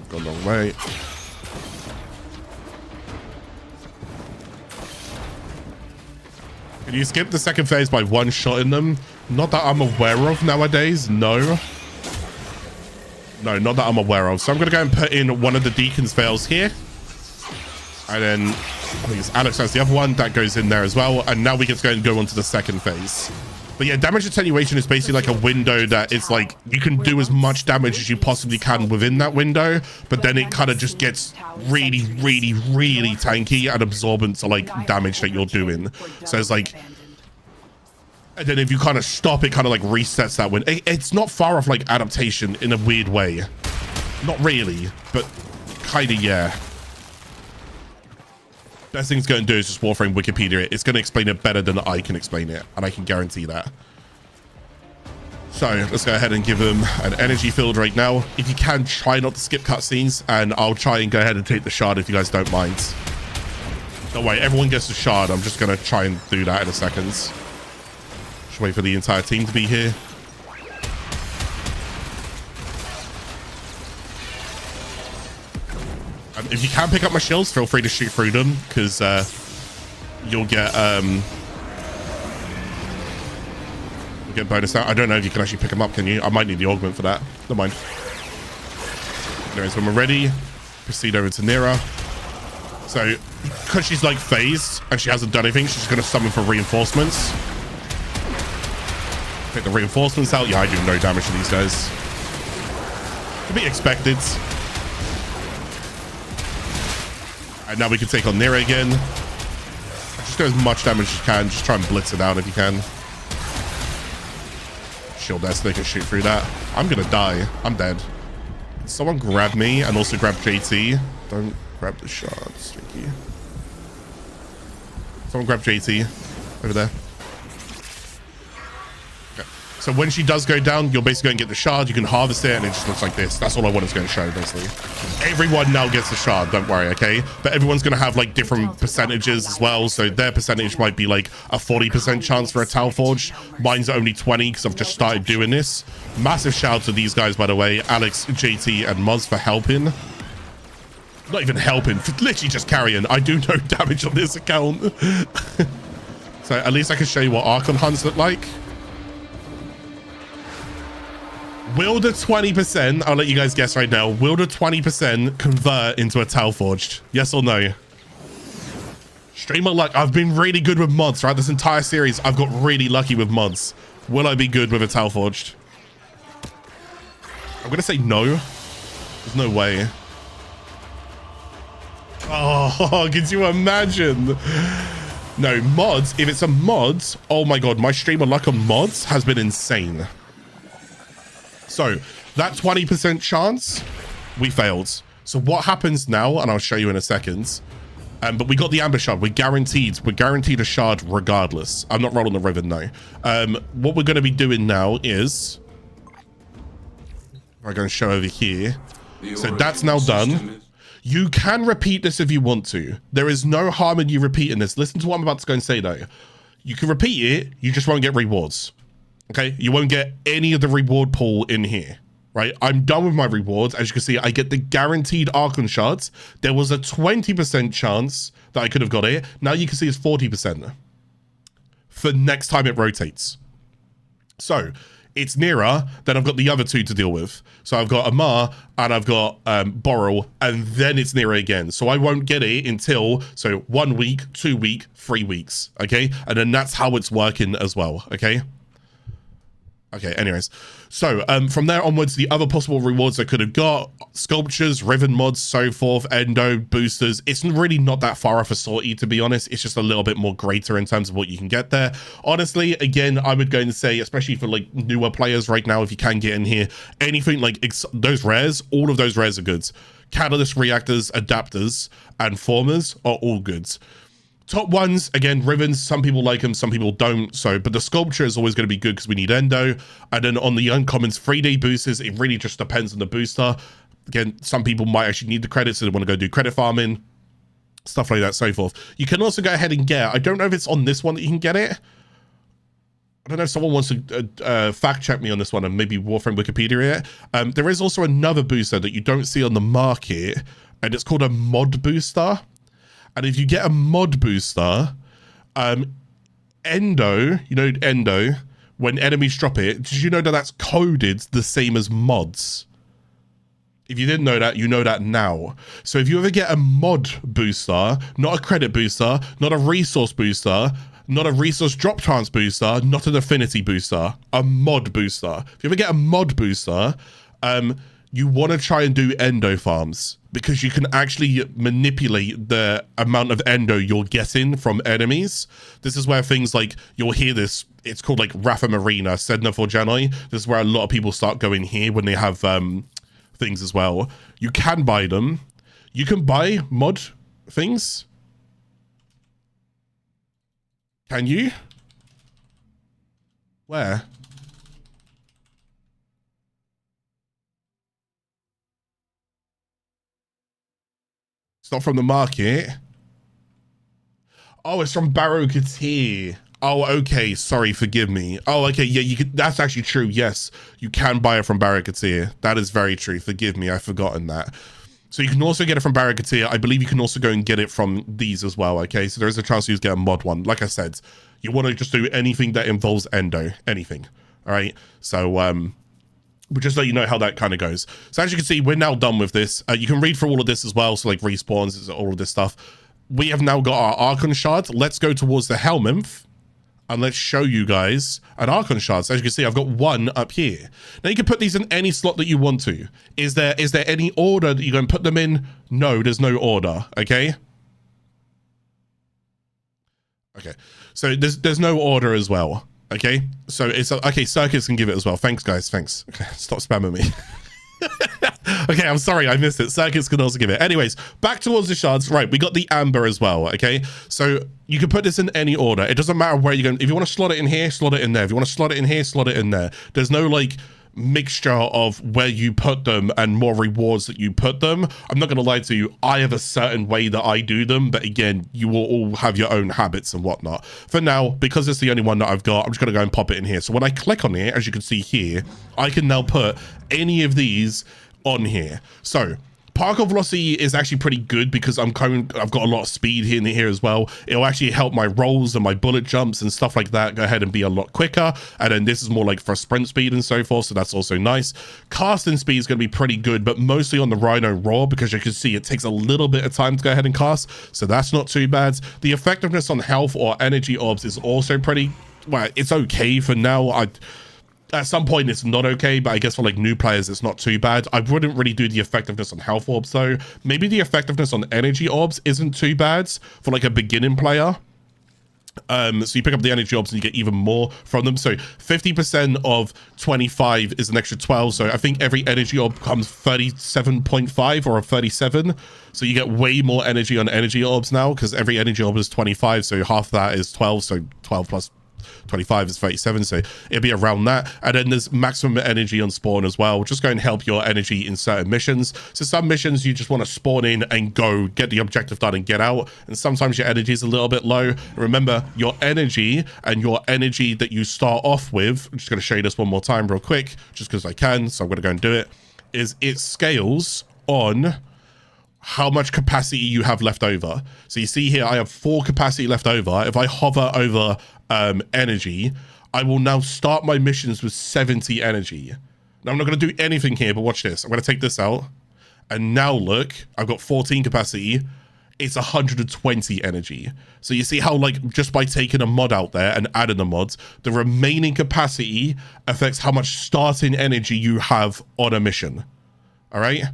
Gone a long way. Can you skip the second phase by one shot in them? Not that I'm aware of nowadays. No. No, not that I'm aware of. So I'm going to go and put in one of the Deacon's veils here. And then I think it's Alex has the other one. That goes in there as well. And now we get to go on to the second phase. But yeah, damage attenuation is basically like a window that it's like you can do as much damage as you possibly can within that window, but then it kind of just gets really, really, really tanky and absorbent to like damage that you're doing. So it's like, and then if you kind of stop, it kind of like resets that window. It's not far off like adaptation in a weird way. Not really, but kind of, yeah. Best thing it's going to do is just Warframe Wikipedia it. It's going to explain it better than I can explain it, and I can guarantee that. So let's go ahead and give him an energy field right now. If you can, try not to skip cutscenes, and I'll try and go ahead and take the shard if you guys don't mind. Don't worry, everyone gets the shard. I'm just going to try and do that in a second. Just wait for the entire team to be here. If you can pick up my shields, feel free to shoot through them, because you'll get You get bonus out. I don't know if you can actually pick them up, can you? I might need the augment for that. Never mind. Anyways, when we're ready, proceed over to Nira. So, because she's like phased and she hasn't done anything, she's going to summon for reinforcements. Take the reinforcements out. Yeah, I do no damage to these guys. To be expected. And now we can take on Nira again. Just do as much damage as you can. Just try and blitz it out if you can. Shield there so they can shoot through that. I'm going to die. I'm dead. Someone grab me and also grab JT. Don't grab the shards. Thank you. Someone grab JT over there. Okay. So when she does go down, you're basically going to get the shard. You can harvest it and it just looks like this. That's all I want it's going to show, basically. Everyone now gets the shard, don't worry, okay? But everyone's going to have like different percentages as well. So their percentage might be like a 40% chance for a Tal Forge. Mine's only 20 because I've just started doing this. Massive shout out to these guys, by the way. Alex, JT, and Moz for helping. Not even helping, literally just carrying. I do no damage on this account. So at least I can show you what Archon hunts look like. Will the 20%, I'll let you guys guess right now, will the 20% convert into a Tal Forged? Yes or no? Streamer luck. I've been really good with mods, right? This entire series, I've got really lucky with mods. Will I be good with a Tal Forged? I'm going to say no. There's no way. Oh, could you imagine? No, mods. If it's a mods, oh my god, my streamer luck on mods has been insane. So that 20% chance, we failed. So what happens now, and I'll show you in a second. But we got the Amber Shard. We're guaranteed a shard regardless. I'm not rolling the ribbon though. What we're going to be doing now is, I'm going to show over here. So that's now done. You can repeat this if you want to. There is no harm in you repeating this. Listen to what I'm about to go and say though. You can repeat it, you just won't get rewards. Okay? You won't get any of the reward pool in here, right? I'm done with my rewards. As you can see, I get the guaranteed Archon Shards. There was a 20% chance that I could have got it. Now you can see it's 40% for next time it rotates. So it's Nira, then I've got the other two to deal with. So I've got Amar and I've got Boral, and then it's Nira again. So I won't get it until, so 1 week, 2 week, 3 weeks, okay? And then that's how it's working as well, okay? Okay, anyways. So from there onwards, the other possible rewards I could have got, sculptures, ribbon mods, so forth, endo, boosters. It's really not that far off a sortie, to be honest. It's just a little bit more greater in terms of what you can get there. Honestly, again, I would go and say, especially for like newer players right now, if you can get in here, anything like those rares, all of those rares are goods. Catalyst, reactors, adapters, and formers are all goods. Top ones, again, ribbons, some people like them, some people don't. So, but the sculpture is always going to be good because we need endo. And then on the uncommons 3-day boosters, it really just depends on the booster. Again, some people might actually need the credits, so they want to go do credit farming, stuff like that, so forth. You can also go ahead and get, I don't know if it's on this one that you can get it. I don't know if someone wants to fact check me on this one and maybe Warframe Wikipedia it. There is also another booster that you don't see on the market, and it's called a mod booster. And if you get a mod booster, Endo, you know Endo, when enemies drop it, did you know that that's coded the same as mods? If you didn't know that, you know that now. So if you ever get a mod booster, not a credit booster, not a resource booster, not a resource drop chance booster, not an affinity booster, a mod booster. If you ever get a mod booster, you want to try and do endo farms because you can actually manipulate the amount of endo you're getting from enemies. This is where things like, you'll hear this, it's called like Rafa Marina, Sedna for Janoi. This is where a lot of people start going here when they have things as well. You can buy them. You can buy mod things. Can you? Where? Not from the market. Oh, it's from Barokatir. Oh, okay. Sorry, forgive me. Oh, okay. Yeah, you could. That's actually true. Yes, you can buy it from Barokatir. That is very true. Forgive me, I've forgotten that. So you can also get it from Barokatir. I believe you can also go and get it from these as well. Okay, so there is a chance you get a mod one. Like I said, you want to just do anything that involves endo, anything. All right, so but just let you know how that kind of goes. So as you can see, we're now done with this. You can read through all of this as well, so like respawns, all of this stuff. We have now got our Archon Shards. Let's go towards the Helminth, and let's show you guys an Archon Shards. As you can see, I've got one up here. Now you can put these in any slot that you want to. Is there any order that you're going to put them in? No, there's no order, okay? Okay, so there's no order as well. Okay, so it's okay. Circuits can give it as well. Thanks, guys. Thanks. Okay, stop spamming me. Okay, I'm sorry, I missed it. Circuits can also give it. Anyways, back towards the shards. Right, we got the amber as well. Okay, so you can put this in any order. It doesn't matter where you're going. If you want to slot it in here, slot it in there. If you want to slot it in here, slot it in there. There's no like mixture of where you put them and more rewards that you put them. I'm not gonna lie to you, I have a certain way that I do them, but again, you will all have your own habits and whatnot. For now, because it's the only one that I've got, I'm just gonna go and pop it in here. So when I click on it, as you can see here, I can now put any of these on here. So particle velocity is actually pretty good because I've got a lot of speed here as well. It'll actually help my rolls and my bullet jumps and stuff like that go ahead and be a lot quicker. And then this is more like for sprint speed and so forth, so that's also nice. Casting speed is going to be pretty good, but mostly on the Rhino Raw, because you can see it takes a little bit of time to go ahead and cast, so that's not too bad. The effectiveness on health or energy orbs is also pretty, well, it's okay for now. At some point it's not okay, but I guess for like new players it's not too bad. I wouldn't really do the effectiveness on health orbs though. Maybe the effectiveness on energy orbs isn't too bad for like a beginning player. So you pick up the energy orbs and you get even more from them. So 50% of 25 is an extra 12. So I think every energy orb becomes 37.5 or a 37. So you get way more energy on energy orbs now because every energy orb is 25. So half that is 12. So 12 plus 25 is 37, so it'll be around that. And then there's maximum energy on spawn as well, which is going to help your energy in certain missions. So some missions you just want to spawn in and go get the objective done and get out, and sometimes your energy is a little bit low. Remember, your energy and your energy that you start off with, I'm just going to show you this one more time real quick just because I can, so I'm going to go and do it, is it scales on how much capacity you have left over. So you see here I have 4 capacity left over. If I hover over energy, I will now start my missions with 70 energy. Now I'm not going to do anything here, but watch this. I'm going to take this out, and now look, I've got 14 capacity. It's 120 energy. So you see how like just by taking a mod out there and adding the mods, the remaining capacity affects how much starting energy you have on a mission. All right,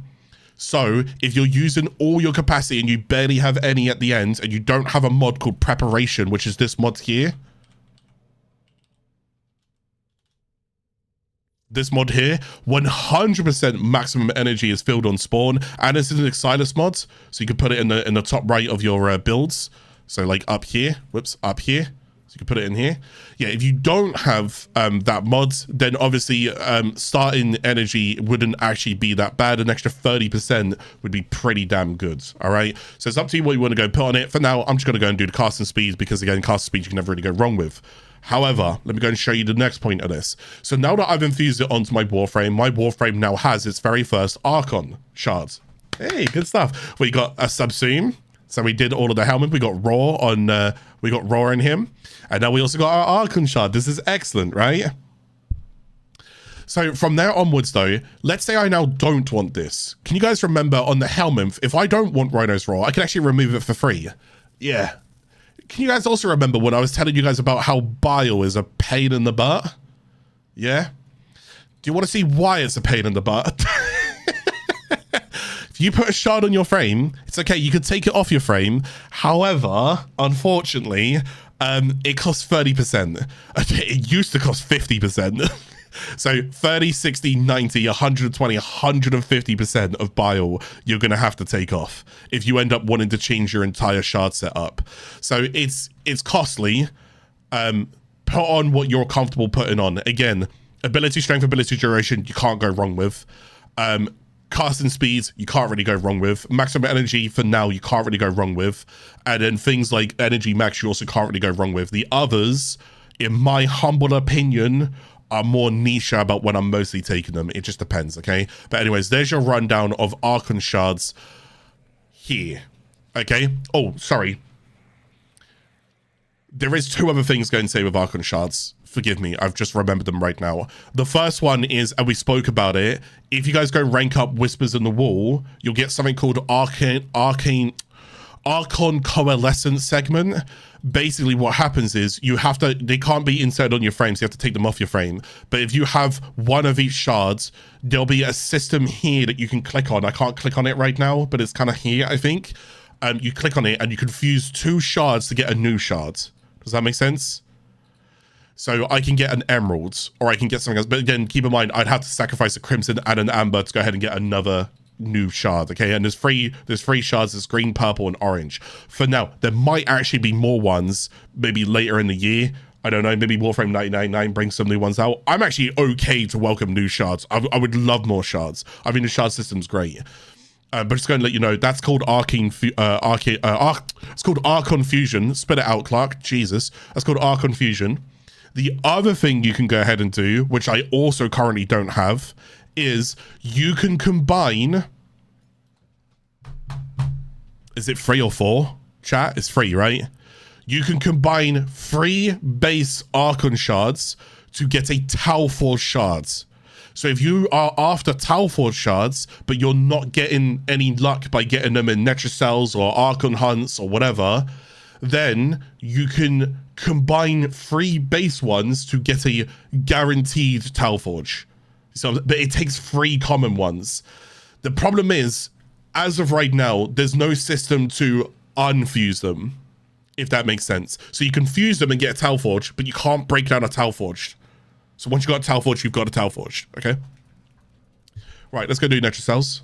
so if you're using all your capacity and you barely have any at the end, and you don't have a mod called Preparation, which is this mod here, this mod here, 100% maximum energy is filled on spawn, and it's an Exilus mod, so you can put it in the top right of your builds. So like up here, whoops, up here, so you can put it in here. Yeah, if you don't have that mod, then obviously starting energy wouldn't actually be that bad. An extra 30% would be pretty damn good. All right, so it's up to you what you want to go put on it. For now, I'm just going to go and do the casting speed, because again, casting speed you can never really go wrong with. However, let me go and show you the next point of this. So now that I've infused it onto my Warframe now has its very first Archon Shards. Hey, good stuff. We got a Subsume. So we did all of the Helminth. We got Raw on, we got Raw in him. And now we also got our Archon Shard. This is excellent, right? So from there onwards though, let's say I now don't want this. Can you guys remember on the Helminth, if I don't want Rhino's Raw, I can actually remove it for free. Yeah. Can you guys also remember when I was telling you guys about how Bile is a pain in the butt? Yeah? Do you want to see why it's a pain in the butt? If you put a shard on your frame, it's okay, you could take it off your frame. However, unfortunately, it costs 30%. It used to cost 50%. So 30, 60, 90, 120, 150% of Bile you're going to have to take off if you end up wanting to change your entire shard setup. So it's costly. Put on what you're comfortable putting on. Again, ability strength, ability duration, you can't go wrong with. Casting speeds, you can't really go wrong with. Maximum energy, for now, you can't really go wrong with. And then things like energy max, you also can't really go wrong with. The others, in my humble opinion, are more niche about when I'm mostly taking them. It just depends, okay? But anyways, there's your rundown of Archon Shards here, okay? Oh, sorry. There is 2 other things going to say with Archon Shards. Forgive me, I've just remembered them right now. The first one is, and we spoke about it, if you guys go rank up Whispers in the Wall, you'll get something called Archon Coalescent segment. Basically what happens is you have to, they can't be inserted on your frames, you have to take them off your frame. But if you have one of each shards, there'll be a system here that you can click on. I can't click on it right now, but it's kind of here, I think. You click on it and you can fuse 2 shards to get a new shard. Does that make sense? So I can get an emerald or I can get something else. But again, keep in mind, I'd have to sacrifice a crimson and an amber to go ahead and get another new shard. Okay, and there's three shards. There's green, purple, and orange. For now, there might actually be more ones maybe later in the year. I don't know, maybe Warframe 999 brings some new ones out. I'm actually okay to welcome new shards. I would love more shards. I mean, the shard system's great. But just going to let you know, that's called it's called Archon Fusion. Spit it out, Clarke. Jesus. That's called Archon Fusion. The other thing you can go ahead and do, which I also currently don't have, is you can combine... Is it 3 or 4? Chat, it's 3, right? You can combine 3 base Archon Shards to get a Talforge Shards. So if you are after Talforge Shards, but you're not getting any luck by getting them in Netracells or Archon Hunts or whatever, then you can combine 3 base ones to get a guaranteed Talforge. So, but it takes 3 common ones. The problem is, as of right now, there's no system to unfuse them, if that makes sense. So you can fuse them and get a Talforge, but you can't break down a Talforge. So once you got a Talforge, you've got a Talforge, okay? Right, let's go do Netracells.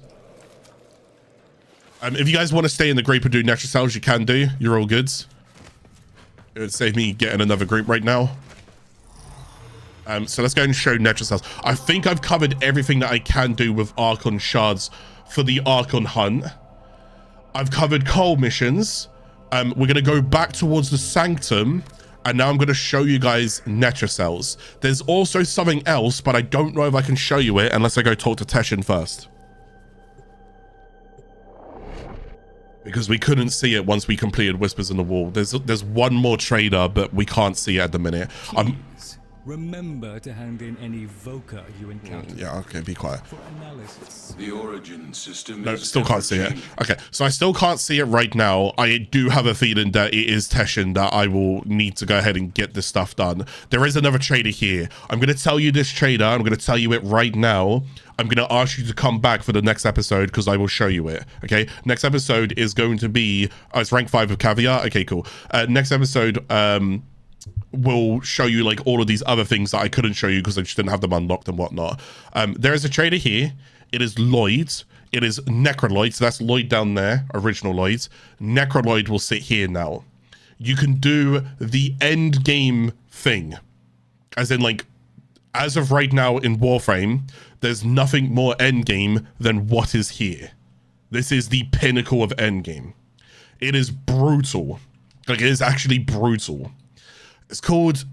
If you guys want to stay in the group and do Netracells, you can do. You're all goods. It would save me getting another group right now. So let's go and show Netracells. I think I've covered everything that I can do with Archon Shards for the Archon Hunt. I've covered coal missions. We're going to go back towards the Sanctum. And now I'm going to show you guys Netracells. There's also something else, but I don't know if I can show you it unless I go talk to Teshin first. Because we couldn't see it once we completed Whispers in the Wall. There's one more trader, but we can't see it at the minute. Remember to hand in any Voca you encounter. Yeah, okay, be quiet. For analysis. The origin system No, is still can't see it. Okay, so I still can't see it right now. I do have a feeling that it is Teshin that I will need to go ahead and get this stuff done. There is another trader here. I'm going to tell you this trader. I'm going to tell you it right now. I'm going to ask you to come back for the next episode because I will show you it. Okay, next episode is going to be... Oh, it's rank 5 of Caviar. Okay, cool. Next episode... will show you like all of these other things that I couldn't show you because I just didn't have them unlocked and whatnot. There is a trader here. It is Lloyd. It is Necroloid. So that's Lloyd down there, original Lloyd. Necroloid will sit here now. You can do the end game thing. As in like, as of right now in Warframe, there's nothing more end game than what is here. This is the pinnacle of end game. It is brutal. Like it is actually brutal. It's called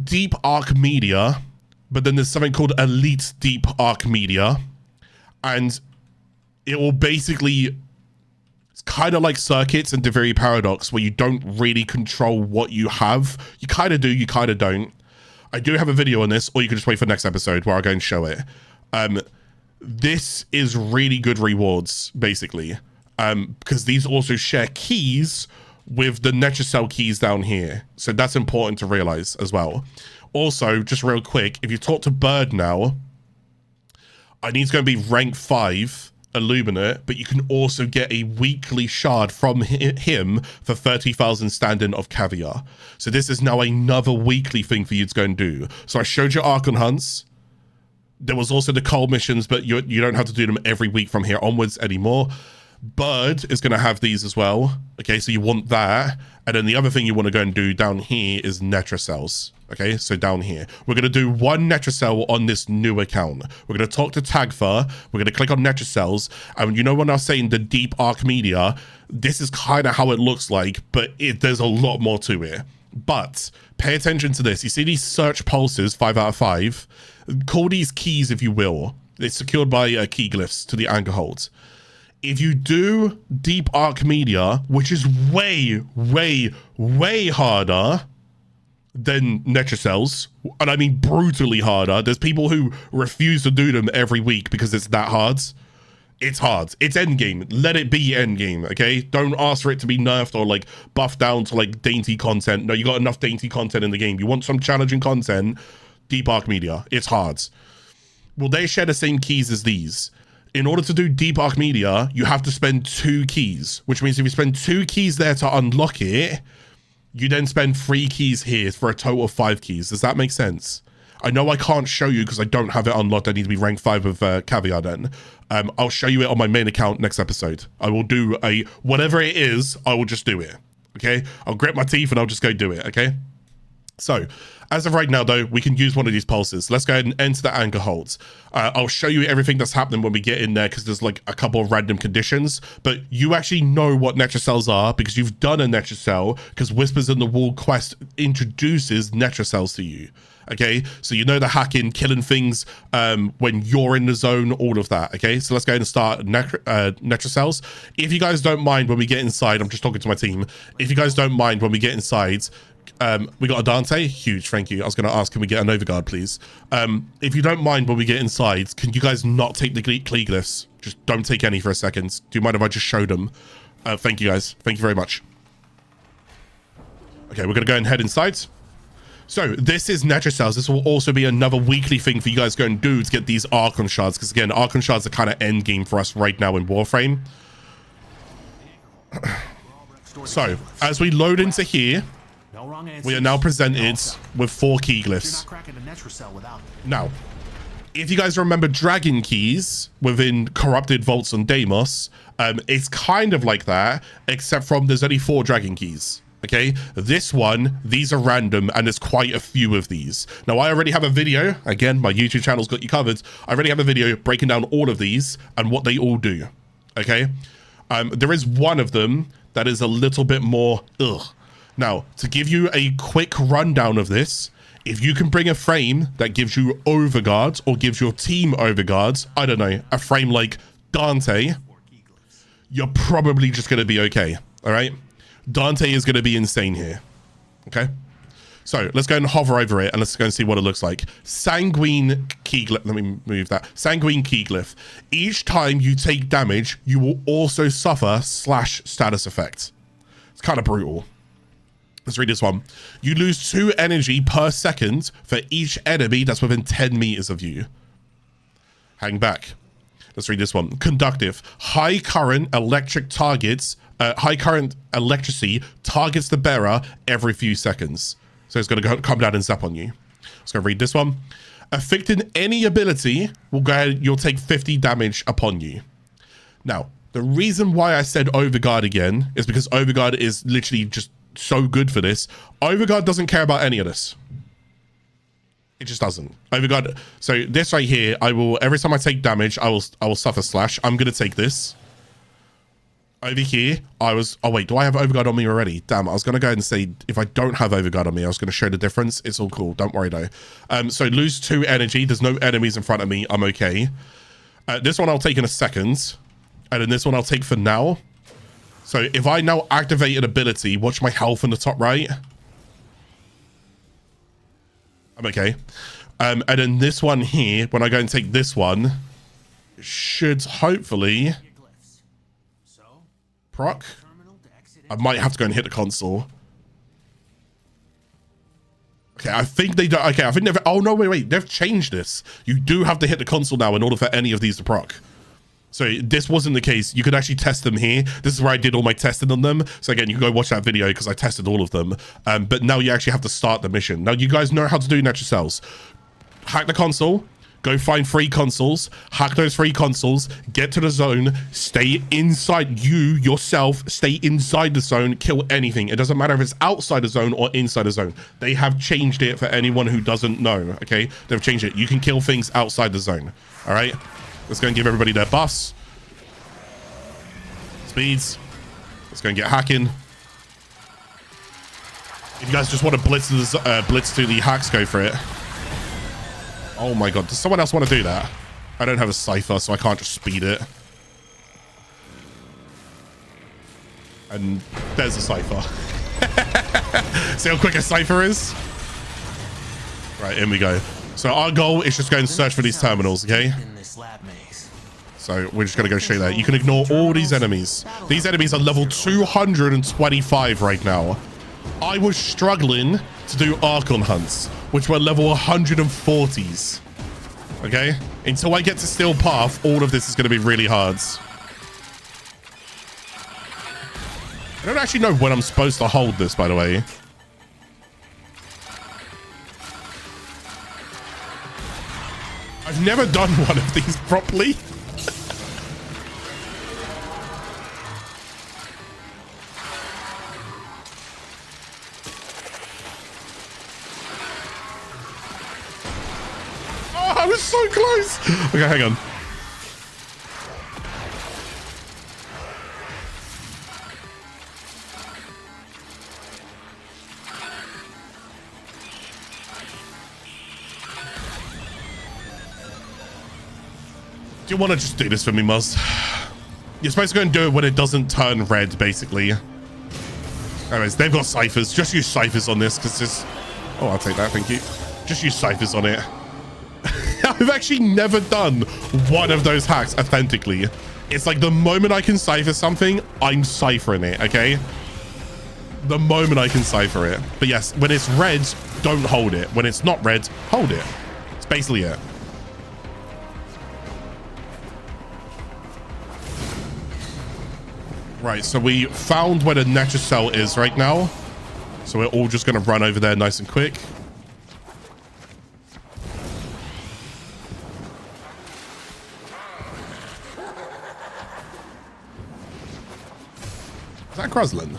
Deep Arc Media, but then there's something called Elite Deep Arc Media, and it will basically, it's kind of like Circuits and Deviri Paradox, where you don't really control what you have. You kind of do, you kind of don't. I do have a video on this, or you can just wait for next episode where I'll go and show it. This is really good rewards, basically, because these also share keys with the Netracell keys down here. So that's important to realize as well. Also, just real quick, if you talk to Bird now, I need to go and be rank 5 Illuminate, but you can also get a weekly shard from him for 30,000 stand-in of Caviar. So this is now another weekly thing for you to go and do. So I showed you Archon Hunts. There was also the coal missions, but you don't have to do them every week from here onwards anymore. Bird is going to have these as well. Okay, so you want that. And then the other thing you want to go and do down here is Netracells. Okay, so down here. We're going to do 1 Netracell on this new account. We're going to talk to Tagfa. We're going to click on Netracells. And you know when I was saying the Deep Arc Media, this is kind of how it looks like, but there's a lot more to it. But pay attention to this. You see these search pulses, 5 out of 5? Call these keys if you will. It's secured by Keyglyphs to the anchor holds. If you do Deep Arc Media, which is way, way, way harder than Netracells, and I mean brutally harder. There's people who refuse to do them every week because it's that hard. It's hard. It's Endgame. Let it be Endgame, okay? Don't ask for it to be nerfed or like buffed down to like dainty content. No, you got enough dainty content in the game. You want some challenging content, Deep Arc Media. It's hard. Well, they share the same keys as these. In order to do Deep Arc Media, you have to spend 2 keys, which means if you spend 2 keys there to unlock it, you then spend 3 keys here for a total of 5 keys. Does that make sense? I know I can't show you because I don't have it unlocked. I need to be rank 5 of Caviar then. I'll show you it on my main account next episode. I will do a, whatever it is, I will just do it, okay? I'll grit my teeth and I'll just go do it, okay? So, as of right now, though, we can use one of these pulses. Let's go ahead and enter the anchor holds. I'll show you everything that's happening when we get in there because there's like a couple of random conditions, but you actually know what Netracells are because you've done a Netracell because Whispers in the Wall quest introduces Netracells to you. Okay, so you know the hacking, killing things when you're in the zone, all of that. Okay, so let's go ahead and start Netracells. If you guys don't mind when we get inside, I'm just talking to my team. If you guys don't mind when we get inside, we got a Dante. Huge, thank you. I was going to ask, can we get an overguard, please? If you don't mind when we get inside, can you guys not take the Keyglyphs? Just don't take any for a second. Do you mind if I just show them? Thank you, guys. Thank you very much. Okay, we're going to go and head inside. So this is Netracells. This will also be another weekly thing for you guys to go and do to get these Archon Shards. Because again, Archon Shards are kind of end game for us right now in Warframe. So as we load into here, we are now presented with 4 Keyglyphs. Now, if you guys remember Dragon Keys within Corrupted Vaults on Deimos, it's kind of like that, except from there's only 4 Dragon Keys. Okay, this one, these are random, and there's quite a few of these. Now, I already have a video. Again, my YouTube channel's got you covered. I already have a video breaking down all of these and what they all do. Okay, there is one of them that is a little bit more ugh. Now, to give you a quick rundown of this, if you can bring a frame that gives you overguards or gives your team overguards, I don't know, a frame like Dante, you're probably just going to be okay. All right. Dante is going to be insane here. Okay. So let's go and hover over it and let's go and see what it looks like. Sanguine Keyglyph. Let me move that. Sanguine Keyglyph. Each time you take damage, you will also suffer / status effect. It's kind of brutal. Let's read this one. You lose 2 energy per second for each enemy that's within 10 meters of you. Hang back. Let's read this one. Conductive. High current electric targets. High current electricity targets the bearer every few seconds. So it's going to come down and zap on you. Let's go read this one. Affecting any ability will go ahead. You'll take 50 damage upon you. Now, the reason why I said Overguard again is because Overguard is literally just so good for this. Overguard doesn't care about any of this. It just doesn't. Overguard. So this right here, I will, every time I take damage, I will suffer /. I'm going to take this. Over here, oh wait, do I have Overguard on me already? Damn, I was going to go ahead and say, if I don't have Overguard on me, I was going to show the difference. It's all cool. Don't worry though. So lose 2 energy. There's no enemies in front of me. I'm okay. This one I'll take in a second. And then this one I'll take for now. So if I now activate an ability, watch my health in the top right. I'm okay. And then this one here, when I go and take this one, should hopefully proc. I might have to go and hit the console. Okay, I think they don't. Okay, I think they've. Oh no, wait. They've changed this. You do have to hit the console now in order for any of these to proc. So this wasn't the case. You could actually test them here. This is where I did all my testing on them. So again, you can go watch that video because I tested all of them. But now you actually have to start the mission. Now you guys know how to do Netracells. Hack the console. Go find 3 consoles, hack those 3 consoles, get to the zone, stay inside yourself, stay inside the zone, kill anything. It doesn't matter if it's outside the zone or inside the zone. They have changed it for anyone who doesn't know, okay? They've changed it. You can kill things outside the zone, all right? Let's go and give everybody their buffs. Speeds. Let's go and get hacking. If you guys just want to blitz to the hacks, go for it. Oh my god, does someone else want to do that? I don't have a cipher, so I can't just speed it. And there's a cipher. See how quick a cipher is? Right, in we go. So our goal is just go and search for these terminals, okay? So we're just going to go straight there. You can ignore all these enemies. These enemies are level 225 right now. I was struggling to do Archon hunts, which were level 140s. Okay? Until I get to Steel Path, all of this is going to be really hard. I don't actually know when I'm supposed to hold this, by the way. I've never done one of these properly. Oh, I was so close. Okay, hang on. Do you want to just do this for me, Muzz? You're supposed to go and do it when it doesn't turn red, basically. Anyways, they've got ciphers. Just use ciphers on this, because this... Oh, I'll take that, thank you. Just use ciphers on it. I've actually never done one of those hacks authentically. It's like the moment I can cipher something, I'm ciphering it, okay? The moment I can cipher it. But yes, when it's red, don't hold it. When it's not red, hold it. It's basically it. Right, so we found where the Netracell is right now. So we're all just going to run over there nice and quick. Is that Gruslin?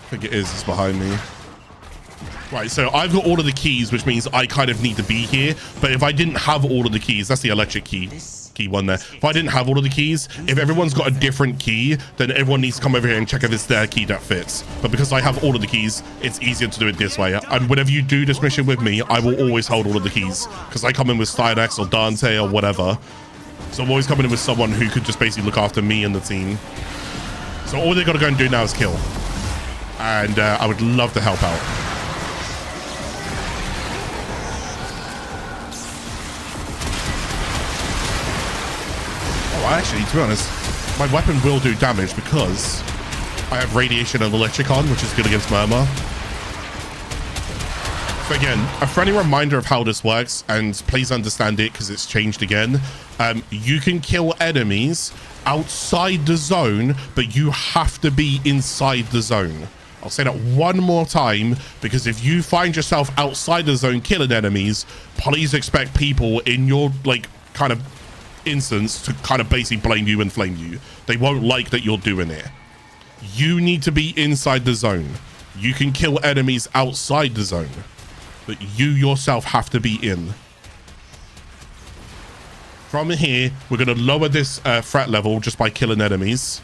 I think it is. It's behind me. Right, so I've got all of the keys, which means I kind of need to be here. But if I didn't have all of the keys, that's the electric key one there. If I didn't have all of the keys, if everyone's got a different key, then everyone needs to come over here and check if it's their key that fits. But because I have all of the keys, it's easier to do it this way. And whenever you do this mission with me, I will always hold all of the keys because I come in with Styanax or Dante or whatever. So I'm always coming in with someone who could just basically look after me and the team. So all they got to go and do now is kill. And I would love to help out. Actually, to be honest, my weapon will do damage because I have radiation and electric on, which is good against Murmur. So again, a friendly reminder of how this works, and please understand it because it's changed again. You can kill enemies outside the zone, but you have to be inside the zone. I'll say that one more time, because if you find yourself outside the zone killing enemies, please expect people in your, like, kind of instance to kind of basically blame you and flame you. They won't like that you're doing it. You need to be inside the zone. You can kill enemies outside the zone, but you yourself have to be in. From here, we're going to lower this threat level just by killing enemies.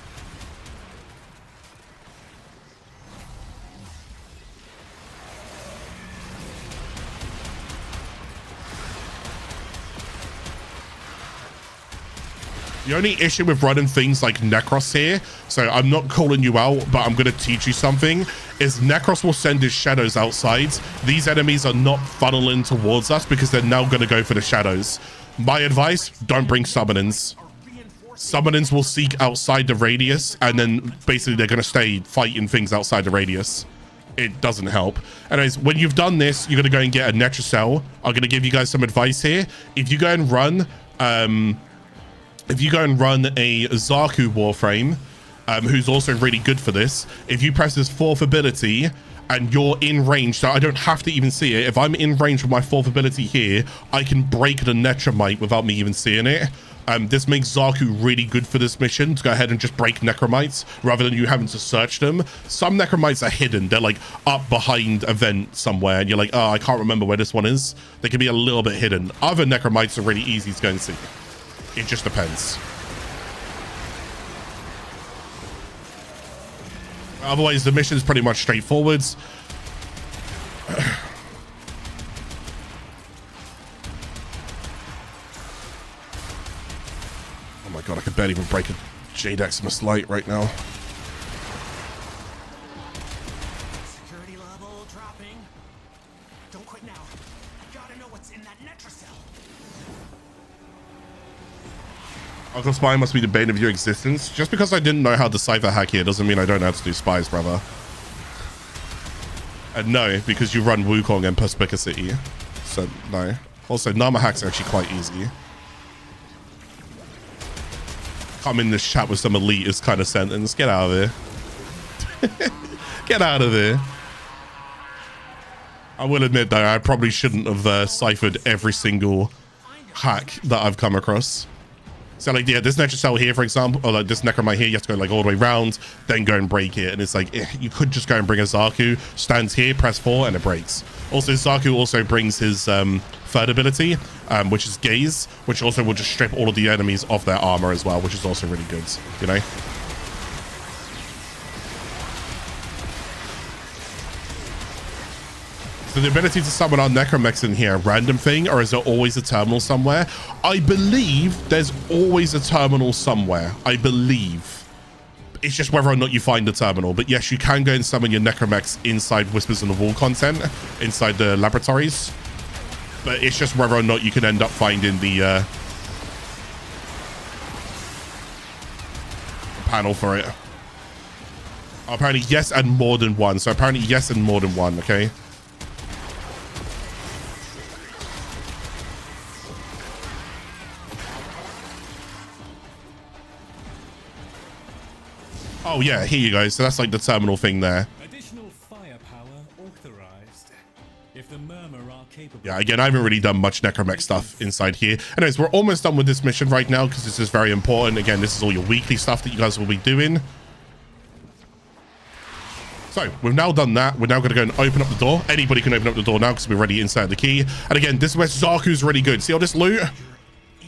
The only issue with running things like Necros here, so I'm not calling you out, but I'm going to teach you something, is Necros will send his shadows outside. These enemies are not funneling towards us because they're now going to go for the shadows. My advice, don't bring summonings. Summonings will seek outside the radius, and then basically they're going to stay fighting things outside the radius. It doesn't help. Anyways, when you've done this, you're going to go and get a Netracell. I'm going to give you guys some advice here. If you go and run... if you go and run a Zaku Warframe, who's also really good for this, if you press his fourth ability and you're in range, so I don't have to even see it. If I'm in range with my fourth ability here, I can break the Necromite without me even seeing it. This makes Zaku really good for this mission, to go ahead and just break Necromites rather than you having to search them. Some Necromites are hidden. They're like up behind a vent somewhere and you're like, oh, I can't remember where this one is. They can be a little bit hidden. Other Necromites are really easy to go and see. It just depends. Otherwise, the mission is pretty much straightforward. Oh my god, I can barely even break it. Jade Xmas light right now. Security level dropping. Don't quit now. Gotta know what's in that Netracell. Uncle Spy must be the bane of your existence. Just because I didn't know how to cipher hack here doesn't mean I don't know how to do spies, brother. And no, because you run Wukong and Perspicacity. So no. Also, Nama hack's actually quite easy. Come in this chat with some elitist kind of sentence. Get out of there. Get out of there. I will admit though, I probably shouldn't have ciphered every single hack that I've come across. So like, yeah, this Netracell here, for example, or like this Necromite here, you have to go like all the way around, then go and break it. And it's like, you could just go and bring a Zaku, stands here, press 4, and it breaks. Also, Zaku also brings his third ability, which is Gaze, which also will just strip all of the enemies off their armor as well, which is also really good, you know? So the ability to summon our Necromechs in here, a random thing, or is there always a terminal somewhere? I believe there's always a terminal somewhere. I believe. It's just whether or not you find the terminal. But yes, you can go and summon your Necromechs inside Whispers on the Wall content, inside the laboratories. But it's just whether or not you can end up finding the panel for it. Apparently yes, and more than one. So apparently yes, and more than one, okay? Oh yeah, here you go. So that's like the terminal thing there. Additional firepower authorized. If the Murmur are capable. Yeah, again, I haven't really done much Necromech stuff inside here. Anyways, we're almost done with this mission right now because this is very important. Again, this is all your weekly stuff that you guys will be doing. So we've now done that. We're now going to go and open up the door. Anybody can open up the door now because we're already inside the key. And again, this is where Zaku's really good. See all this loot?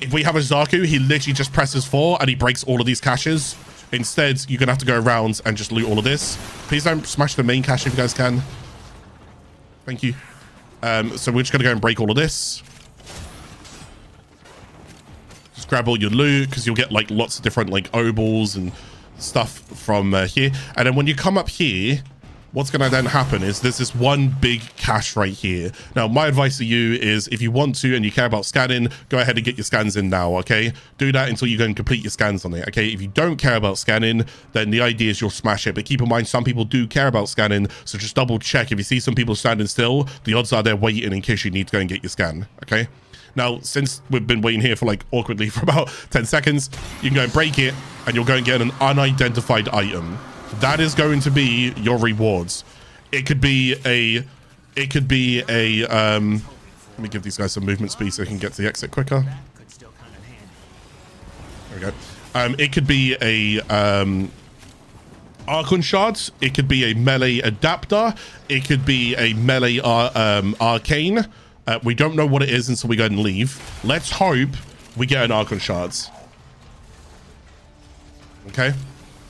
If we have a Zaku, he literally just presses 4 and he breaks all of these caches. Instead, you're gonna have to go around and just loot all of this. Please don't smash the main cache if you guys can. Thank you. So we're just gonna go and break all of this. Just grab all your loot because you'll get like lots of different like obols and stuff from here. And then when you come up here, what's going to then happen is there's this one big cache right here. Now, my advice to you is if you want to and you care about scanning, go ahead and get your scans in now, okay? Do that until you go and complete your scans on it, okay? If you don't care about scanning, then the idea is you'll smash it. But keep in mind, some people do care about scanning, so just double check. If you see some people standing still, the odds are they're waiting in case you need to go and get your scan, okay? Now, since we've been waiting here for like awkwardly for about 10 seconds, you can go and break it and you'll go and get an unidentified item. That is going to be your rewards. It could be a, let me give these guys some movement speed so they can get to the exit quicker. There we go. It could be a, Archon Shards. It could be a melee adapter. It could be a melee arcane. We don't know what it is until we go and leave. Let's hope we get an Archon Shards. Okay.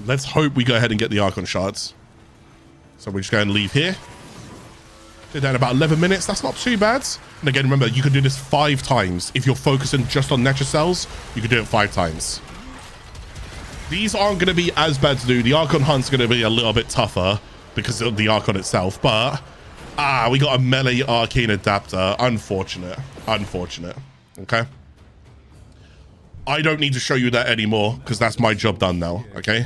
Let's hope we go ahead and get the Archon Shards. So we just go and leave here. Did that in about 11 minutes. That's not too bad. And again, remember, you can do this 5 times. If you're focusing just on Netracells, you can do it 5 times. These aren't going to be as bad to do. The Archon Hunt's going to be a little bit tougher because of the Archon itself. But, we got a melee arcane adapter. Unfortunate. Unfortunate. Okay. I don't need to show you that anymore because that's my job done now. Okay.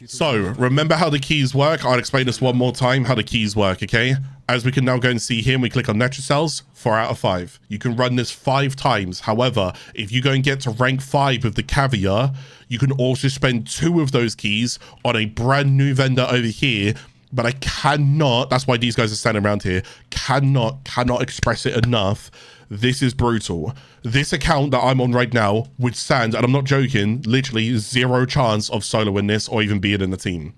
So remember how the keys work. I'll explain this one more time how the keys work, okay? As we can now go and see here, and we click on Netracells, 4 out of 5. You can run this 5 times. However, if you go and get to rank 5 with the Caviar, you can also spend 2 of those keys on a brand new vendor over here. But I cannot, that's why these guys are standing around here, cannot express it enough. This is brutal. This account that I'm on right now would stand, and I'm not joking, literally 0 chance of soloing this or even being in the team.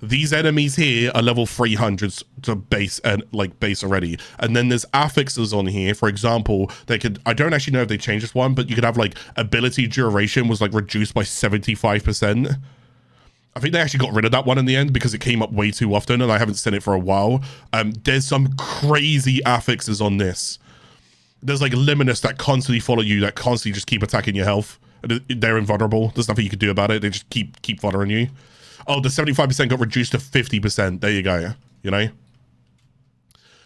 These enemies here are level 300s to base and like base already. And then there's affixes on here. For example, they could, I don't actually know if they changed this one, but you could have like ability duration was like reduced by 75%. I think they actually got rid of that one in the end because it came up way too often and I haven't seen it for a while. There's some crazy affixes on this. There's like Luminous that constantly follow you, that constantly just keep attacking your health They're invulnerable. There's nothing you can do about it. They just keep vulnering you. Oh, the 75% got reduced to 50%. There you go. You know?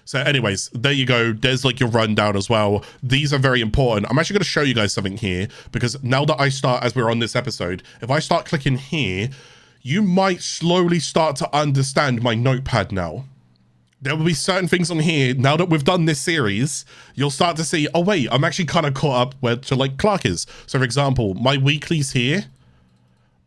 So anyways, there you go. There's like your rundown as well. These are very important. I'm actually going to show you guys something here, because now that I start, as we're on this episode, if I start clicking here, you might slowly start to understand my notepad now. There will be certain things on here, now that we've done this series, you'll start to see, oh wait, I'm actually kind of caught up where to like Clarke is. So for example, my weeklies here,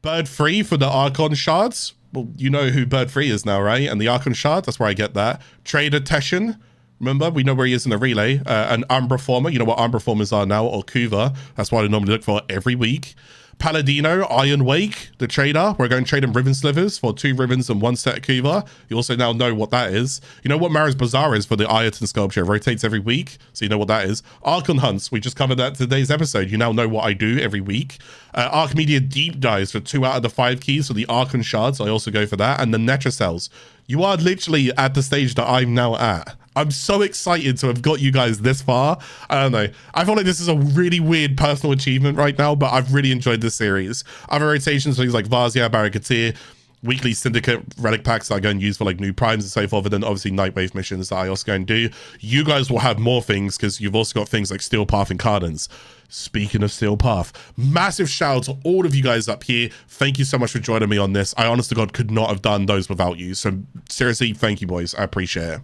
bird 3 for the Archon Shards. Well, you know who bird 3 is now, right? And the Archon Shard, that's where I get that. Trader Teshin, remember, we know where he is in the relay. An Umbra Former, you know what Umbra Formers are now, or Kuva. That's what I normally look for every week. Paladino, Iron Wake, the trader. We're going to trade him Riven Slivers for 2 Rivens and 1 set of Kuva. You also now know what that is. You know what Mara's Bazaar is for the Ireton sculpture. It rotates every week, so you know what that is. Archon Hunts, we just covered that today's episode. You now know what I do every week. Archmedia Deep Dives for 2 out of the 5 keys for the Archon Shards. I also go for that. And the Netracells. You are literally at the stage that I'm now at. I'm so excited to have got you guys this far. I don't know. I feel like this is a really weird personal achievement right now, but I've really enjoyed this series. Other rotations, things like Vazia, Barricadier, weekly Syndicate relic packs that I go and use for like new primes and so forth, and then obviously Nightwave missions that I also go and do. You guys will have more things because you've also got things like Steel Path and Cardans. Speaking of Steel Path, massive shout out to all of you guys up here. Thank you so much for joining me on this. I honest to God could not have done those without you. So seriously, thank you boys. I appreciate it.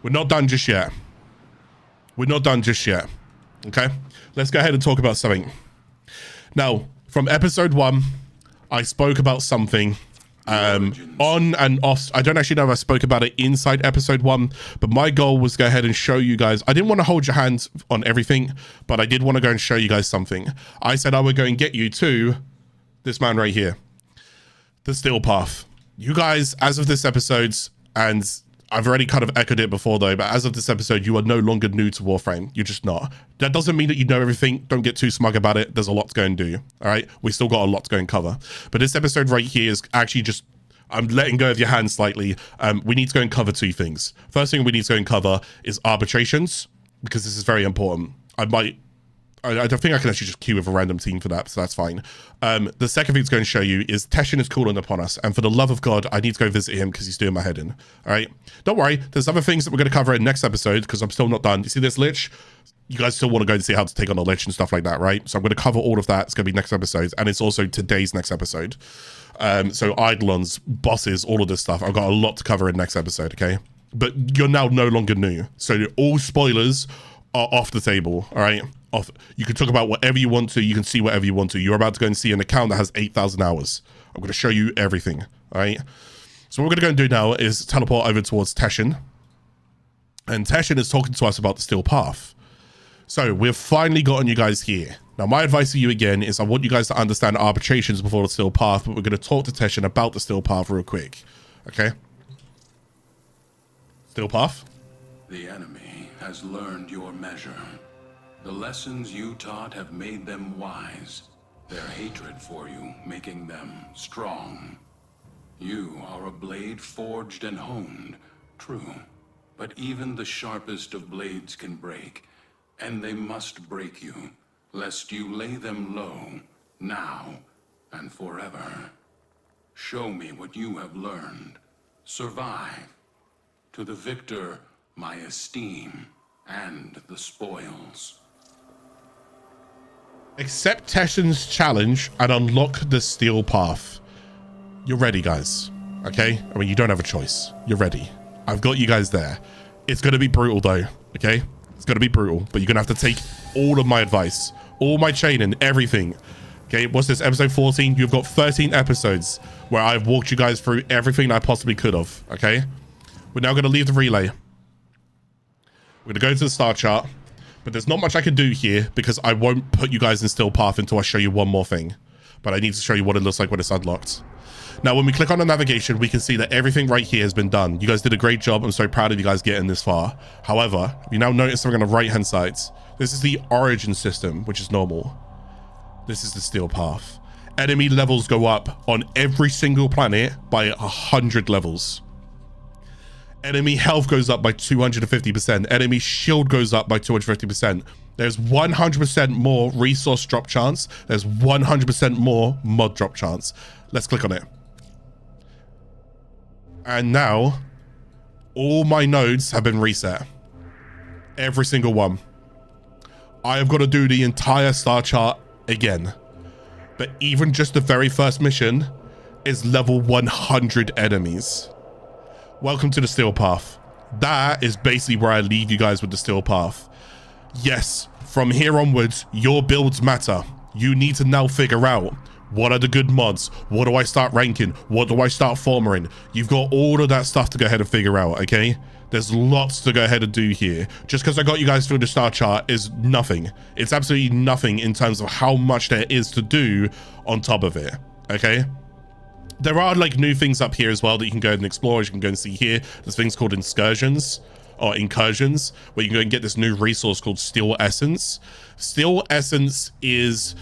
We're not done just yet. We're not done just yet. Okay, let's go ahead and talk about something. Now, from episode 1, I spoke about something on and off. I don't actually know if I spoke about it inside episode 1, but my goal was to go ahead and show you guys. I didn't want to hold your hands on everything, but I did want to go and show you guys something. I said I would go and get you to this man right here, the Steel Path. You guys, as of this episode, and I've already kind of echoed it before though, but as of this episode, you are no longer new to Warframe. You're just not. That doesn't mean that you know everything. Don't get too smug about it. There's a lot to go and do. All right. We still got a lot to go and cover. But this episode right here is actually just, I'm letting go of your hand slightly. We need to go and cover 2 things. First thing we need to go and cover is arbitrations, because this is very important. I don't think I can actually just queue with a random team for that, so that's fine. The second thing it's going to show you is Teshin is calling upon us, and for the love of God, I need to go visit him because he's doing my head in. All right, don't worry. There's other things that we're going to cover in next episode because I'm still not done. You see this Lich? You guys still want to go and see how to take on a Lich and stuff like that, right? So I'm going to cover all of that. It's going to be next episode, and it's also today's next episode. So Eidolons, bosses, all of this stuff. I've got a lot to cover in next episode, okay? But you're now no longer new, so all spoilers are off the table. All right. You can talk about whatever you want to. You can see whatever you want to. You're about to go and see an account that has 8,000 hours. I'm going to show you everything. All right. So what we're going to go and do now is teleport over towards Teshin. And Teshin is talking to us about the Steel Path. So we've finally gotten you guys here. Now, my advice to you again is I want you guys to understand arbitrations before the Steel Path, but we're going to talk to Teshin about the Steel Path real quick. Okay. Steel Path. The enemy has learned your measure. The lessons you taught have made them wise. Their hatred for you making them strong. You are a blade forged and honed, true. But even the sharpest of blades can break, and they must break you, lest you lay them low, now and forever. Show me what you have learned. Survive. To the victor, my esteem and the spoils. Accept Teshin's challenge and unlock the Steel Path. You're ready, guys. Okay? I mean, you don't have a choice. You're ready. I've got you guys there. It's going to be brutal, though. Okay? It's going to be brutal, but you're going to have to take all of my advice, all my training, everything. Okay? What's this? Episode 14? You've got 13 episodes where I've walked you guys through everything I possibly could have. Okay? We're now going to leave the relay. We're going to go to the star chart. But there's not much I can do here because I won't put you guys in Steel Path until I show you one more thing. But I need to show you what it looks like when it's unlocked. Now, when we click on the navigation, we can see that everything right here has been done. You guys did a great job. I'm so proud of you guys getting this far. However, if you now notice something on the right-hand side, this is the origin system, which is normal. This is the Steel Path. Enemy levels go up on every single planet by 100 levels. Enemy health goes up by 250%. Enemy shield goes up by 250%. There's 100% more resource drop chance. There's 100% more mod drop chance. Let's click on it. And now, all my nodes have been reset. Every single one. I have got to do the entire star chart again. But even just the very first mission is level 100 enemies. Welcome to the Steel Path. That is basically where I leave you guys with the Steel Path. Yes, from here onwards, your builds matter. You need to now figure out, what are the good mods? What do I start ranking? What do I start forming? You've got all of that stuff to go ahead and figure out, okay? There's lots to go ahead and do here. Just because I got you guys through the star chart is nothing. It's absolutely nothing in terms of how much there is to do on top of it, okay? There are like new things up here as well that you can go and explore. As you can go and see here, there's things called excursions, where you can go and get this new resource called Steel Essence. Steel Essence is,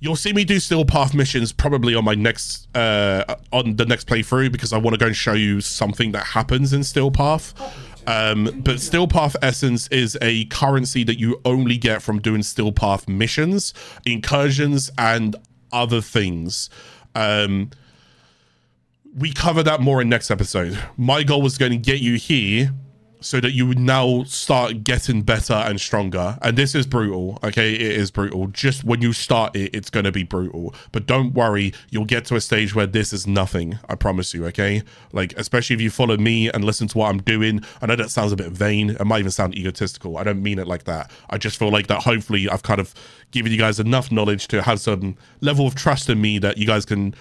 you'll see me do Steel Path missions probably on my next, on the next playthrough, because I want to go and show you something that happens in Steel Path. But Steel Path Essence is a currency that you only get from doing Steel Path missions, incursions, and other things. We cover that more in next episode. My goal was going to get you here so that you would now start getting better and stronger. And this is brutal, okay? It is brutal. Just when you start it, it's going to be brutal. But don't worry, you'll get to a stage where this is nothing. I promise you, okay? Like, especially if you follow me and listen to what I'm doing. I know that sounds a bit vain. It might even sound egotistical. I don't mean it like that. I just feel like that hopefully I've kind of given you guys enough knowledge to have some level of trust in me that you guys can...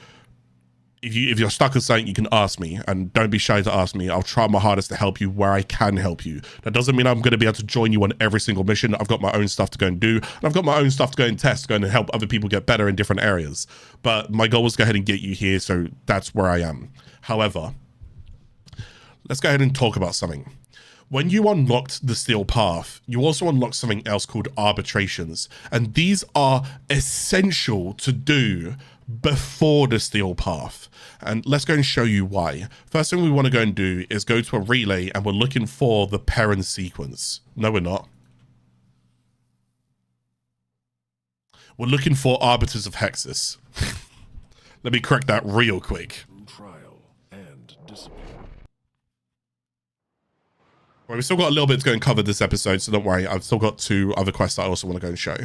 If you're stuck with something, you can ask me, and don't be shy to ask me. I'll try my hardest to help you where I can help you. That doesn't mean I'm going to be able to join you on every single mission. I've got my own stuff to go and do, and I've got my own stuff to go and test, to go and help other people get better in different areas. But my goal was to go ahead and get you here, so that's where I am. However, let's go ahead and talk about something. When you unlocked the Steel Path, you also unlocked something else called arbitrations, and these are essential to do before the Steel Path. And let's go and show you why. First thing we want to go and do is go to a relay, and we're looking for the Perrin sequence. No, we're not. We're looking for Arbiters of Hexus. Let me correct that real quick. Trial and discipline. Well, we've still got a little bit to go and cover this episode, so don't worry. I've still got 2 other quests that I also want to go and show.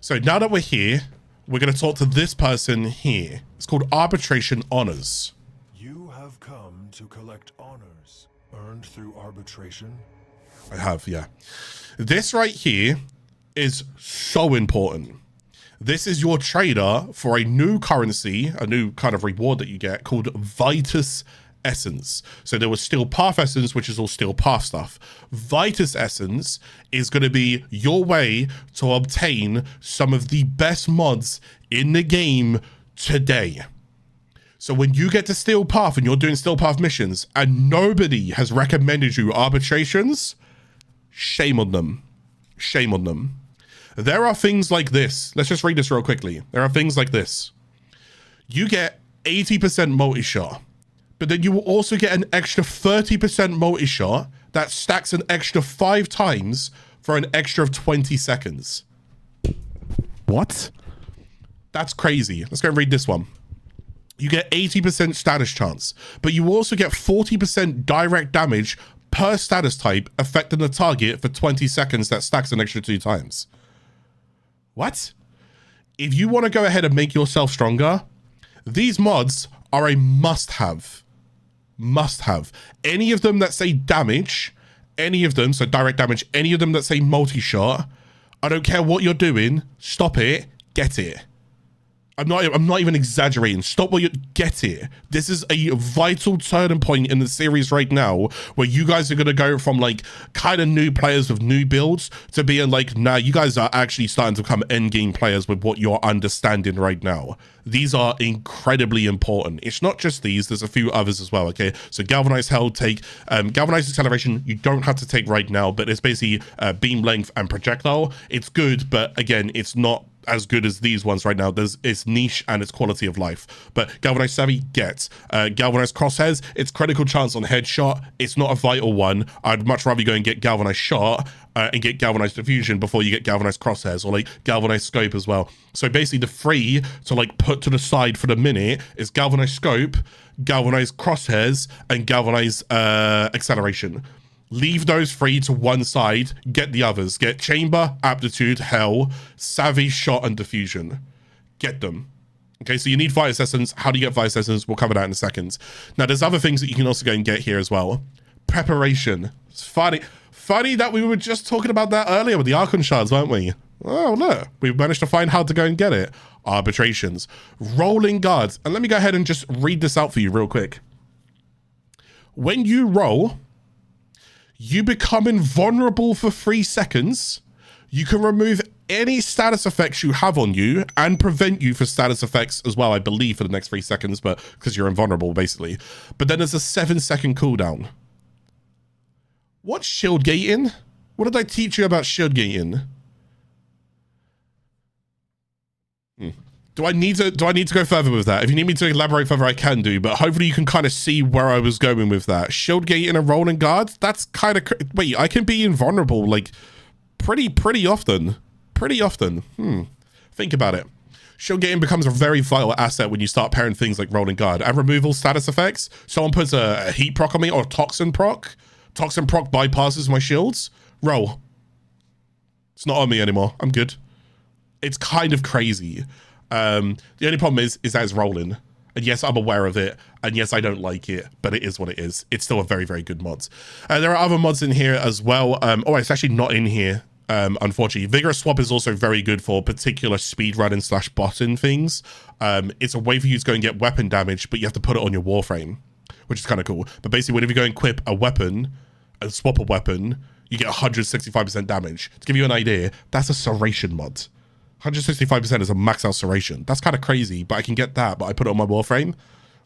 So now that we're here, we're going to talk to this person here. It's called Arbitration Honors. You have come to collect honors earned through arbitration. I have, yeah. This right here is so important. This is your trader for a new currency, a new kind of reward that you get called Vitus Essence. So there was Steel Path Essence, which is all Steel Path stuff. Vitus Essence is going to be your way to obtain some of the best mods in the game today. So when you get to Steel Path and you're doing Steel Path missions and nobody has recommended you arbitrations, shame on them. Shame on them. There are things like this. Let's just read this real quickly. There are things like this. You get 80% multi-shot. But then you will also get an extra 30% multi-shot that stacks an extra 5 times for an extra of 20 seconds. What? That's crazy. Let's go and read this one. You get 80% status chance, but you also get 40% direct damage per status type affecting the target for 20 seconds that stacks an extra 2 times. What? If you want to go ahead and make yourself stronger, these mods are a must-have. Must-have. Any of them that say damage, any of them, so direct damage, any of them that say multi-shot, I don't care what you're doing, stop it, get it. I'm not even exaggerating. Stop what you get it. This is a vital turning point in the series right now where you guys are going to go from like kind of new players with new builds to being like, nah, you guys are actually starting to become endgame players with what you're understanding right now. These are incredibly important. It's not just these, there's a few others as well, okay? So Galvanized Hell, take Galvanized Acceleration, you don't have to take right now, but it's basically beam length and projectile. It's good, but again, it's not as good as these ones right now. It's niche and it's quality of life. But Galvanized Savvy gets. Galvanized Crosshairs, it's critical chance on headshot. It's not a vital one. I'd much rather go and get Galvanized Shot and get Galvanized Diffusion before you get Galvanized Crosshairs, or like Galvanized Scope as well. So basically the three to like put to the side for the minute is Galvanized Scope, Galvanized Crosshairs, and Galvanized Acceleration. Leave those three to one side, get the others. Get Chamber, Aptitude, Hell, Savvy, Shot, and Diffusion. Get them. Okay, so you need Vitus Essence. How do you get Vitus Essence? We'll cover that in a second. Now, there's other things that you can also go and get here as well. Preparation. It's funny that we were just talking about that earlier with the Archon Shards, weren't we? Oh, look. We've managed to find how to go and get it. Arbitrations. Rolling Guards. And let me go ahead and just read this out for you real quick. When you roll, you become invulnerable for 3 seconds. You can remove any status effects you have on you and prevent you for status effects as well, I believe, for the next 3 seconds, but because you're invulnerable, basically. But then there's a 7-second cooldown. What's shield gating? What did I teach you about shield gating? Do I need to go further with that? If you need me to elaborate further, I can do, but hopefully you can kind of see where I was going with that. Shield gating and rolling guards, that's kind of... Wait, I can be invulnerable, like, pretty often. Pretty often. Think about it. Shield gating becomes a very vital asset when you start pairing things like rolling guard. And removal status effects. Someone puts a heat proc on me or a toxin proc. Toxin proc bypasses my shields. Roll. It's not on me anymore. I'm good. It's kind of crazy. The only problem is that it's rolling. And yes, I'm aware of it. And yes, I don't like it, but it is what it is. It's still a very, very good mod. There are other mods in here as well. Oh, it's actually not in here. Unfortunately, Vigorous Swap is also very good for particular speedrunning / botting things. It's a way for you to go and get weapon damage, but you have to put it on your Warframe, which is kind of cool. But basically, whenever you go and equip a weapon and swap a weapon, you get 165% damage. To give you an idea, that's a Serration mod. 165% is a max out Serration. That's kind of crazy, but I can get that, but I put it on my Warframe.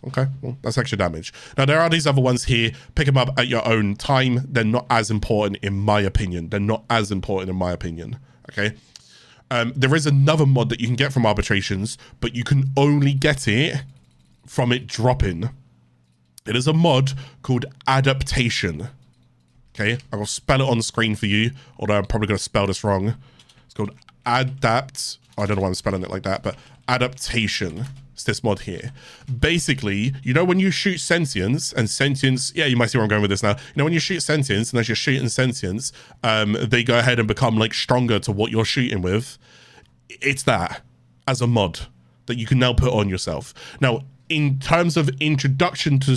Okay, well, that's extra damage. Now, there are these other ones here. Pick them up at your own time. They're not as important in my opinion. Okay? There is another mod that you can get from Arbitrations, but you can only get it from it dropping. It is a mod called Adaptation. Okay? I will spell it on the screen for you, although I'm probably going to spell this wrong. It's called Adapt. I don't know why I'm spelling it like that, but Adaptation. It's this mod here. Basically, you know when you shoot sentience, and sentience, yeah, you might see where I'm going with this now. You know when you shoot sentience, and as you're shooting sentience, they go ahead and become like stronger to what you're shooting with. It's that as a mod that you can now put on yourself. Now, in terms of introduction to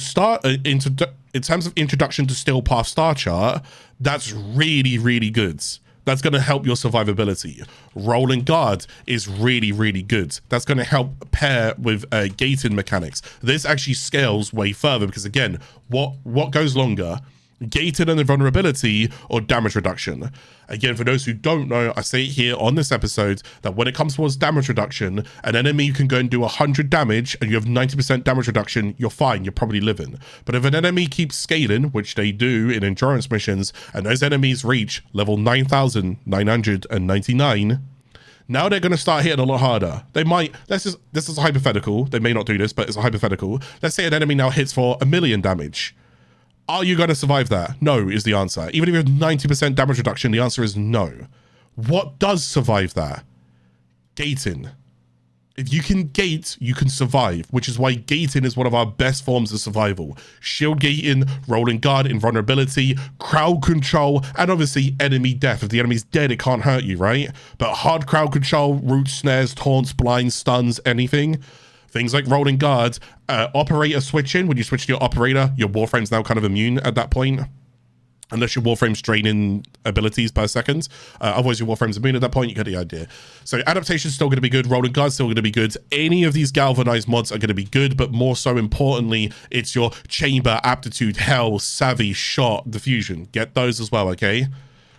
introduction to Steel Path Star Chart, that's really, really good. That's going to help your survivability. Rolling guard is really, really good. That's going to help pair with gating mechanics. This actually scales way further because, again, what goes longer? Gated and invulnerability or damage reduction? Again, for those who don't know, I say it here on this episode that when it comes towards damage reduction, an enemy can go and do 100 damage and you have 90% damage reduction, you're fine, you're probably living. But if an enemy keeps scaling, which they do in endurance missions, and those enemies reach level 9,999, now they're going to start hitting a lot harder. They might, this is a hypothetical, they may not do this, but it's a hypothetical. Let's say an enemy now hits for 1,000,000 damage. Are you going to survive that? No is the answer. Even if you have 90% damage reduction, the answer is no. What does survive that? Gating. If you can gate, you can survive, which is why gating is one of our best forms of survival. Shield gating, rolling guard, invulnerability, crowd control, and obviously enemy death. If the enemy's dead, it can't hurt you, right? But hard crowd control, root snares, taunts, blinds, stuns, anything. Things like rolling guards, operator switching. When you switch to your operator, your Warframe's now kind of immune at that point. Unless your Warframe's draining abilities per second. Otherwise, your Warframe's immune at that point. You get the idea. So adaptation's still going to be good. Rolling guard's still going to be good. Any of these galvanized mods are going to be good, but more so importantly, it's your chamber, aptitude, hell, savvy, shot, diffusion. Get those as well, okay?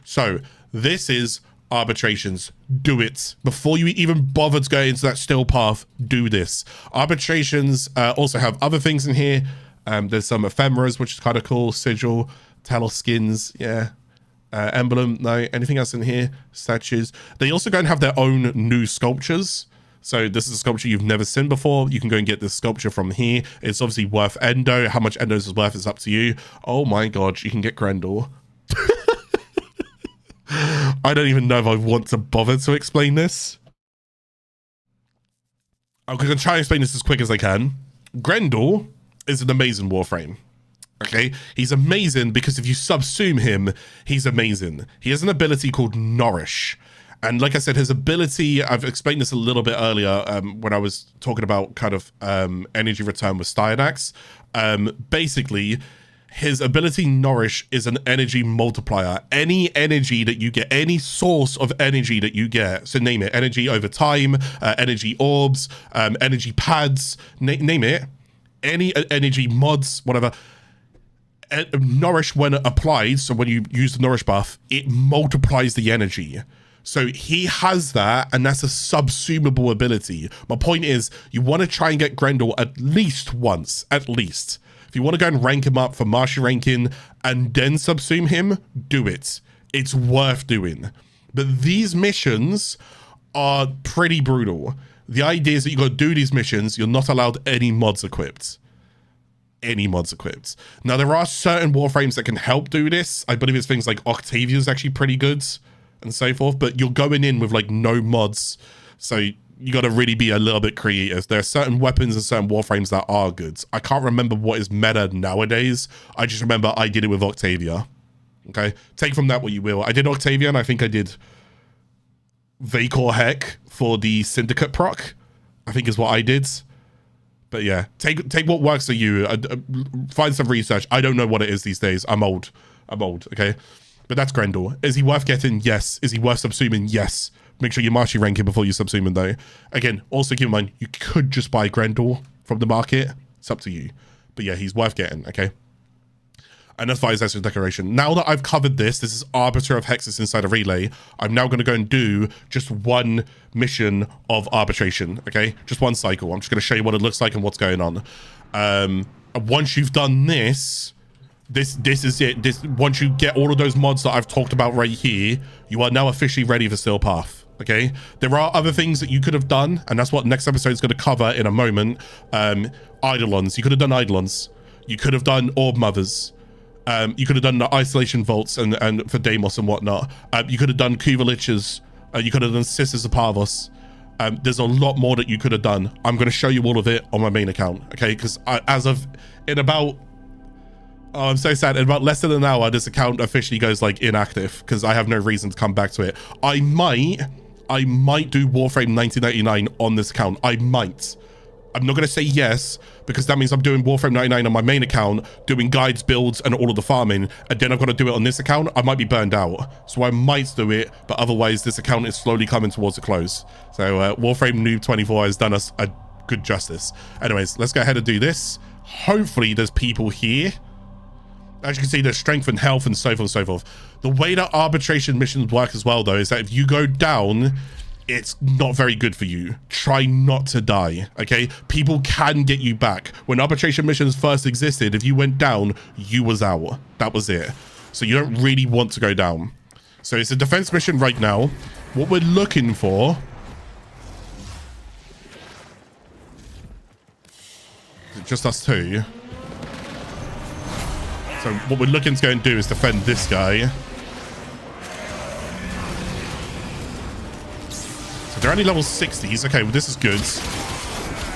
So this is Arbitrations. Do it before you even bother to go into that still path. Do this. Arbitrations also have other things in here. There's some ephemeras, which is kind of cool. Sigil, Talos skins, yeah. Emblem, no. Anything else in here? Statues. They also go and have their own new sculptures. So this is a sculpture you've never seen before. You can go and get this sculpture from here. It's obviously worth Endo. How much Endo's is worth is up to you. Oh my god, you can get Grendel. I don't even know if I want to bother to explain this. I'm going to try and explain this as quick as I can. Grendel is an amazing Warframe. Okay, he's amazing because if you subsume him, he's amazing. He has an ability called Nourish. And like I said, his ability, I've explained this a little bit earlier when I was talking about kind of energy return with Styanax. Basically, his ability Nourish is an energy multiplier. Any energy that you get, any source of energy that you get, so name it, energy over time, energy orbs, energy pads, name it, any energy mods, whatever. Nourish when applied, so when you use the Nourish buff, it multiplies the energy. So he has that, and that's a subsumable ability. My point is, you want to try and get Grendel at least once, at least. If you want to go and rank him up for Mastery ranking and then subsume him, do it. It's worth doing. But these missions are pretty brutal. The idea is that you got to do these missions, you're not allowed any mods equipped. Any mods equipped. Now, there are certain Warframes that can help do this. I believe it's things like Octavia is actually pretty good and so forth, but you're going in with like no mods. So you got to really be a little bit creative. There are certain weapons and certain Warframes that are good. I can't remember what is meta nowadays. I just remember I did it with Octavia. Okay. Take from that what you will. I did Octavia and I think I did Vacor Heck for the Syndicate proc, I think is what I did. But yeah, take what works for you. Find some research. I don't know what it is these days. I'm old, okay? But that's Grendel. Is he worth getting? Yes. Is he worth subsuming? Yes. Make sure you mastery rank him before you subsume him, though. Again, also keep in mind, you could just buy Grendel from the market. It's up to you. But yeah, he's worth getting, okay? And that's Vitus Declaration. Now that I've covered this is Arbiter of Hexus inside a relay. I'm now going to go and do just one mission of Arbitration, okay? Just one cycle. I'm just going to show you what it looks like and what's going on. And once you've done this is it. Once you get all of those mods that I've talked about right here, you are now officially ready for Steel Path, okay? There are other things that you could have done, and that's what next episode is going to cover in a moment. Eidolons. You could have done Eidolons. You could have done Orb Mothers. You could have done the Isolation Vaults and for Deimos and whatnot. You could have done Kuvalich's. You could have done Sisters of Parvos. There's a lot more that you could have done. I'm going to show you all of it on my main account, okay? Because as of in about, oh, I'm so sad. In about less than an hour, this account officially goes like inactive because I have no reason to come back to it. I might do Warframe 1999 on this account. I might. I'm not going to say yes, because that means I'm doing Warframe 99 on my main account, doing guides, builds, and all of the farming, and then I've got to do it on this account. I might be burned out, so I might do it, but otherwise this account is slowly coming towards a close. So Warframe Noob 24 has done us a good justice. Anyways, let's go ahead and do this. Hopefully there's people here. As you can see, there's strength and health and so forth and so forth. The way that arbitration missions work as well, though, is that if you go down, it's not very good for you. Try not to die, okay? People can get you back. When arbitration missions first existed, if you went down, you was out. That was it. So you don't really want to go down. So it's a defense mission right now. What we're looking for... Is it just us two? So what we're looking to go and do is defend this guy. They're only level 60s. Okay, well, this is good.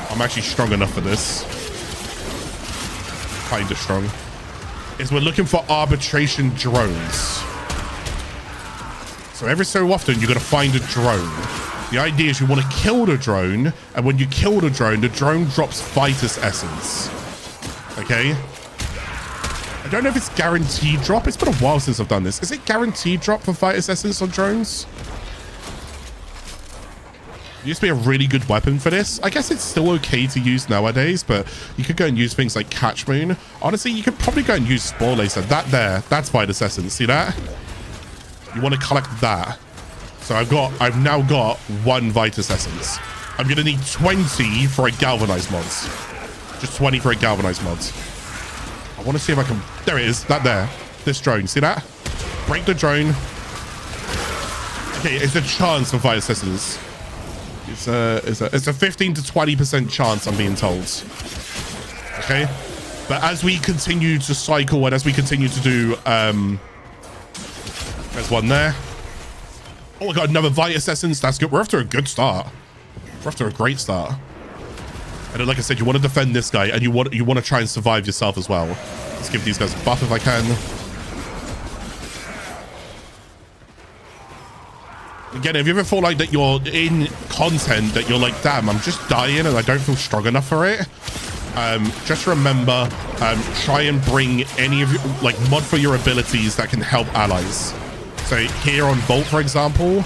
I'm actually strong enough for this. Kind of strong. Is we're looking for arbitration drones. So every so often, you're going to find a drone. The idea is you want to kill the drone, and when you kill the drone drops Vitus Essence. Okay? I don't know if it's guaranteed drop. It's been a while since I've done this. Is it guaranteed drop for Vitus Essence on drones? It used to be a really good weapon for this. I guess it's still okay to use nowadays, but you could go and use things like Catch Moon. Honestly, you could probably go and use Spore Laser. That there, that's Vitus Essence. See that? You want to collect that. So I've now got 1 Vitus Essence. I'm going to need 20 for a Galvanized mod. Just 20 for a Galvanized mod. I want to see if I can... There it is. That there. This drone. See that? Break the drone. Okay, it's a chance for Vitus Assassins. It's a 15 to 20% chance, I'm being told. Okay, but as we continue to cycle and as we continue to do, there's one there. Oh, I got another Vitus Essence. That's good. We're off to a good start. We're off to a great start. And then, like I said, you want to defend this guy, and you want to try and survive yourself as well. Let's give these guys a buff if I can. Again, if you ever feel like that you're in content that you're like, damn, I'm just dying and I don't feel strong enough for it, just remember, try and bring any of your, like, mod for your abilities that can help allies. So here on Volt, for example,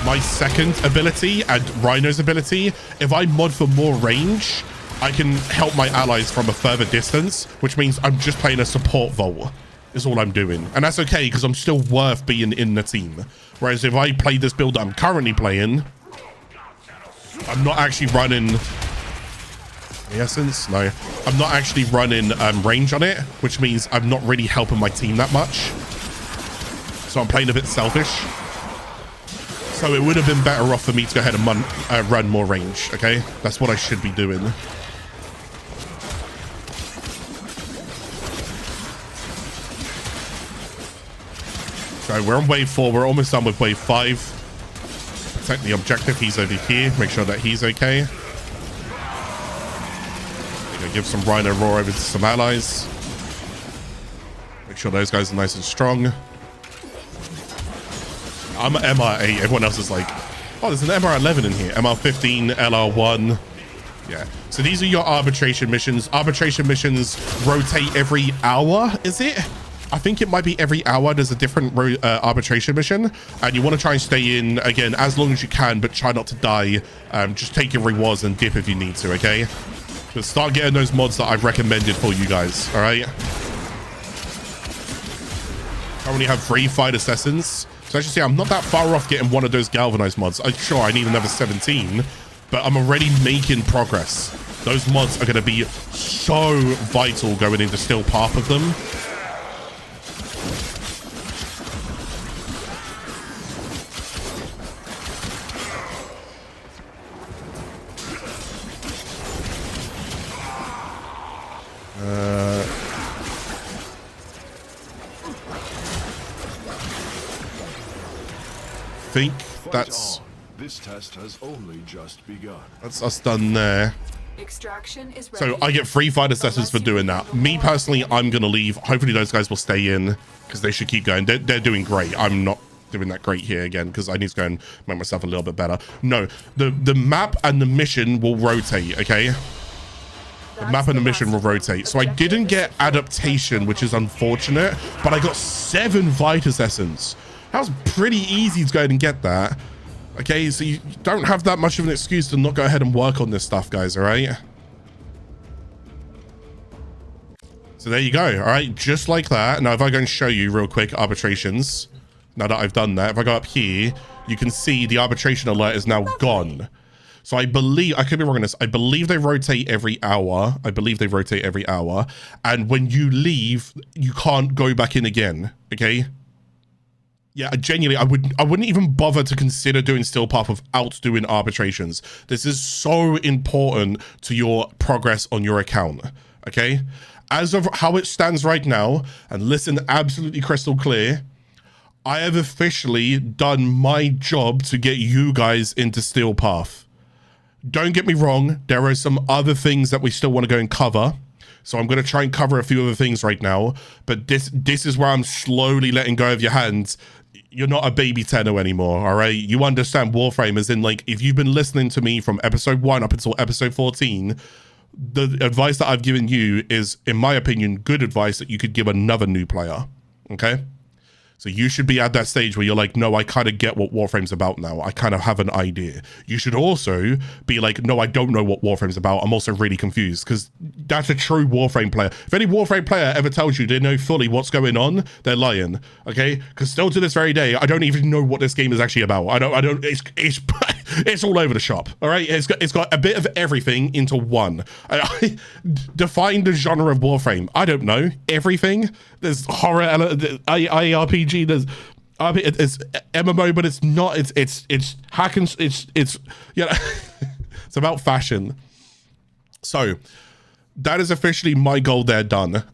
my second ability and Rhino's ability, if I mod for more range, I can help my allies from a further distance, which means I'm just playing a support Volt is all I'm doing. And that's okay, because I'm still worth being in the team. Whereas if I play this build that I'm currently playing, I'm not actually running the essence. No, I'm not actually running range on it, which means I'm not really helping my team that much. So I'm playing a bit selfish. So it would have been better off for me to go ahead and run more range. Okay, that's what I should be doing. So we're on wave 4. We're almost done with wave 5. Protect the objective. He's over here. Make sure that he's okay. Give some Rhino Roar over to some allies. Make sure those guys are nice and strong. I'm at MR8. Everyone else is like, oh, there's an MR11 in here. MR15, LR1. Yeah. So these are your arbitration missions. Arbitration missions rotate every hour, is it? I think it might be every hour there's a different arbitration mission, and you want to try and stay in, again, as long as you can, but try not to die. Just take your rewards and dip if you need to, okay? But start getting those mods that I've recommended for you guys, all right? I only have 3 Vitus Assassins. So as you see, I'm not that far off getting one of those galvanized mods. Sure, I need another 17, but I'm already making progress. Those mods are going to be so vital going into Still Path of them. I think that's this test has only just begun. That's us done there. Extraction is ready. So I get 3 Vitus Assassins for doing that. Me personally, I'm gonna leave. Hopefully those guys will stay in because they should keep going. They're doing great. I'm not doing that great here again because I need to go and make myself a little bit better. No, the map and the mission will rotate, okay? The map and the mission will rotate. So I didn't get adaptation, which is unfortunate, but I got 7 Vitus Essence. That was pretty easy to go ahead and get that. Okay, so you don't have that much of an excuse to not go ahead and work on this stuff, guys, all right? So there you go, all right? Just like that. Now, if I go and show you real quick arbitrations, now that I've done that, if I go up here, you can see the arbitration alert is now gone. So I believe, I could be wrong on this, I believe they rotate every hour. I believe they rotate every hour. And when you leave, you can't go back in again, okay? Yeah, genuinely, I wouldn't even bother to consider doing Still Path without doing arbitrations. This is so important to your progress on your account, okay? As of how it stands right now, and listen absolutely crystal clear, I have officially done my job to get you guys into Still Path. Don't get me wrong, there are some other things that we still want to go and cover. So I'm going to try and cover a few other things right now, but this is where I'm slowly letting go of your hands. You're not a baby Tenno anymore, all right? You understand Warframe as in, like, if you've been listening to me from episode 1 up until episode 14, the advice that I've given you is, in my opinion, good advice that you could give another new player, okay? So you should be at that stage where you're like, no, I kind of get what Warframe's about now. I kind of have an idea. You should also be like, no, I don't know what Warframe's about. I'm also really confused, because that's a true Warframe player. If any Warframe player ever tells you they know fully what's going on, they're lying, okay? Because still to this very day, I don't even know what this game is actually about. I don't, it's all over the shop, all right? It's got a bit of everything into one. I define the genre of Warframe. I don't know. Everything. There's horror, IRPG, RPG. It's MMO, but it's not. It's hack and it's you know, it's about fashion. So that is officially my goal there done.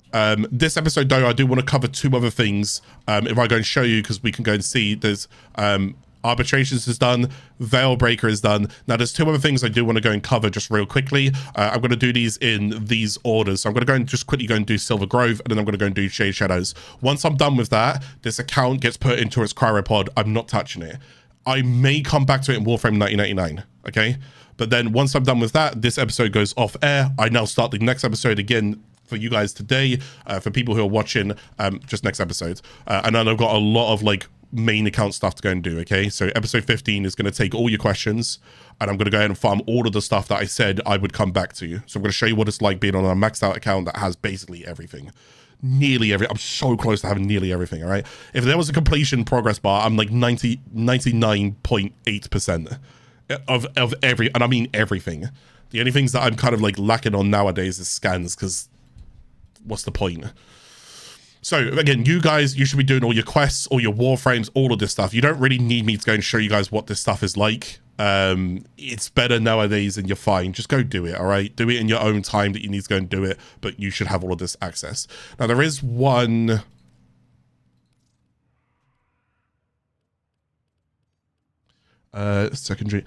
This episode though, I do want to cover two other things. If I go and show you, because we can go and see, there's Arbitrations is done, Veilbreaker is done. Now there's two other things I do want to go and cover just real quickly. I'm going to do these in these orders. So I'm going to go and just quickly go and do Silver Grove, and then I'm going to go and do Shade Shadows. Once I'm done with that, this account gets put into its cryopod. I'm not touching it. I may come back to it in Warframe 1999, okay? But then once I'm done with that, this episode goes off air. I now start the next episode again for you guys today, for people who are watching, just next episode. And then I've got a lot of like main account stuff to go and do, okay? So episode 15 is going to take all your questions, and I'm going to go ahead and farm all of the stuff that I said I would come back to. So I'm going to show you what it's like being on a maxed out account that has basically everything. Nearly every, I'm so close to having nearly everything, all right? If there was a completion progress bar, I'm like 99.8% of every, and I mean everything. The only things that I'm kind of like lacking on nowadays is scans, because what's the point? So again, you guys, you should be doing all your quests, all your warframes, all of this stuff. You don't really need me to go and show you guys what this stuff is like. It's better nowadays, and you're fine. Just go do it, all right? Do it in your own time that you need to go and do it, but you should have all of this access. Now, there is one... secondary,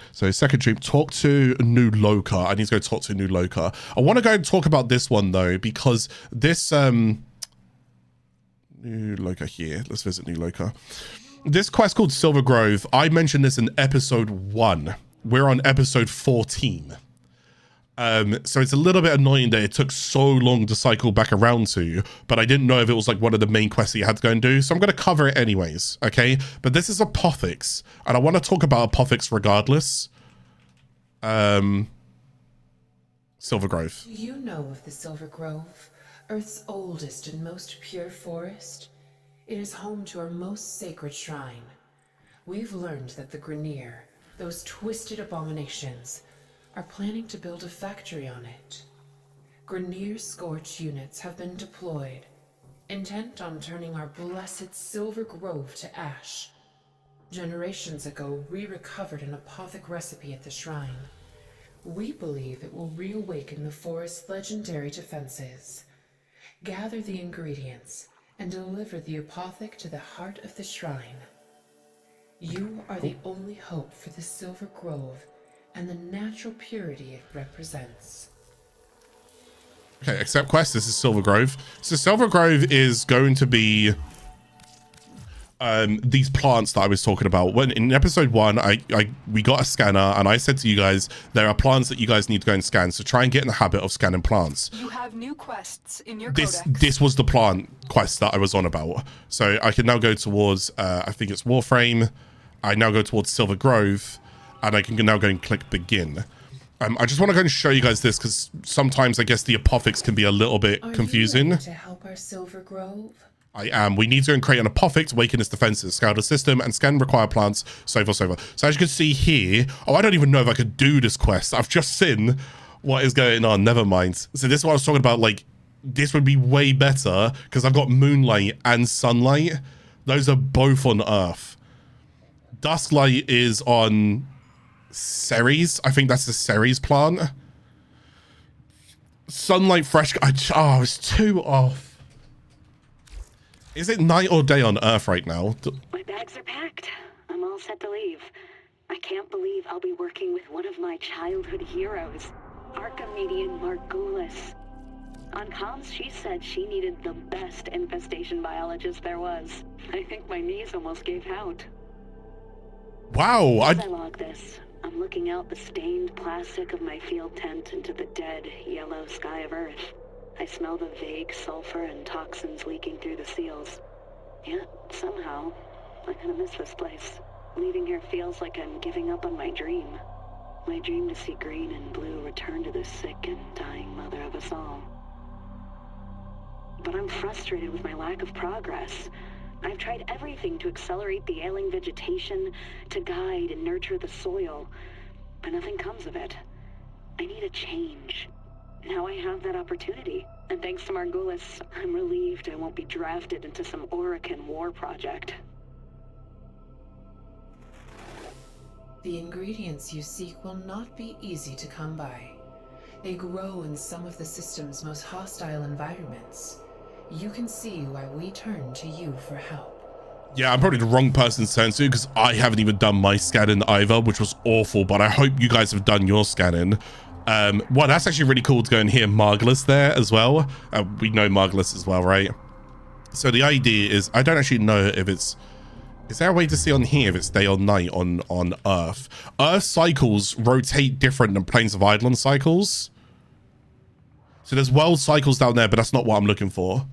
talk to New Loka. I need to go talk to New Loka. I want to go and talk about this one though, because this New Loka here. Let's visit New Loka. This quest called Silver Grove, I mentioned this in episode 1. We're on episode 14. So it's a little bit annoying that it took so long to cycle back around to, but I didn't know if it was like one of the main quests that you had to go and do, so I'm going to cover it anyways, okay? But this is Apothix, and I want to talk about Apothix regardless. Silver Grove. Do you know of the Silver Grove? Earth's oldest and most pure forest? It is home to our most sacred shrine. We've learned that the Grineer, those twisted abominations, are planning to build a factory on it. Grineer Scorch units have been deployed, intent on turning our blessed Silver Grove to ash. Generations ago, we recovered an Apothic recipe at the shrine. We believe it will reawaken the forest's legendary defenses. Gather the ingredients and deliver the Apothic to the heart of the shrine. You are the only hope for the Silver Grove and the natural purity it represents. Okay, accept quest. This is Silver Grove. So Silver Grove is going to be these plants that I was talking about. When in episode 1, we got a scanner, and I said to you guys, there are plants that you guys need to go and scan. So try and get in the habit of scanning plants. You have new quests in your codex. codex. This was the plant quest that I was on about. So I can now go towards, I think it's Warframe. I now go towards Silver Grove, and I can now go and click begin. I just want to go and show you guys this, because sometimes I guess the Apothix can be a little bit confusing. Are you ready to help our Silver Grove? I am. We need to create an Apothix to awaken its defenses, scout the system, and scan required plants, so forth, so forth. So as you can see here, oh, I don't even know if I could do this quest. I've just seen what is going on. Never mind. So this is what I was talking about. Like, this would be way better, because I've got Moonlight and Sunlight. Those are both on Earth. Dusklight is on Ceres. I think that's the Ceres plant. Sunlight Fresh. I was too off. Is it night or day on Earth right now? My bags are packed. I'm all set to leave. I can't believe I'll be working with one of my childhood heroes, Archimedian Margulis. On comms, she said she needed the best infestation biologist there was. I think my knees almost gave out. Wow. As I log this, I'm looking out the stained plastic of my field tent into the dead, yellow sky of Earth. I smell the vague sulfur and toxins leaking through the seals. Yet, somehow, I'm gonna miss this place. Leaving here feels like I'm giving up on my dream. My dream to see green and blue return to the sick and dying mother of us all. But I'm frustrated with my lack of progress. I've tried everything to accelerate the ailing vegetation, to guide and nurture the soil, but nothing comes of it. I need a change. Now I have that opportunity. And thanks to Margulis, I'm relieved I won't be drafted into some Orokin war project. The ingredients you seek will not be easy to come by. They grow in some of the system's most hostile environments. You can see why we turn to you for help. Yeah, I'm probably the wrong person to turn to because I haven't even done my scanning either, which was awful, but I hope you guys have done your scanning. Well, that's actually really cool to go and hear Margulis there as well. We know Margulis as well, right? So the idea is, I don't actually know if it's... Is there a way to see on here if it's day or night on Earth? Earth cycles rotate different than Plains of Eidolon cycles. So there's world cycles down there, but that's not what I'm looking for.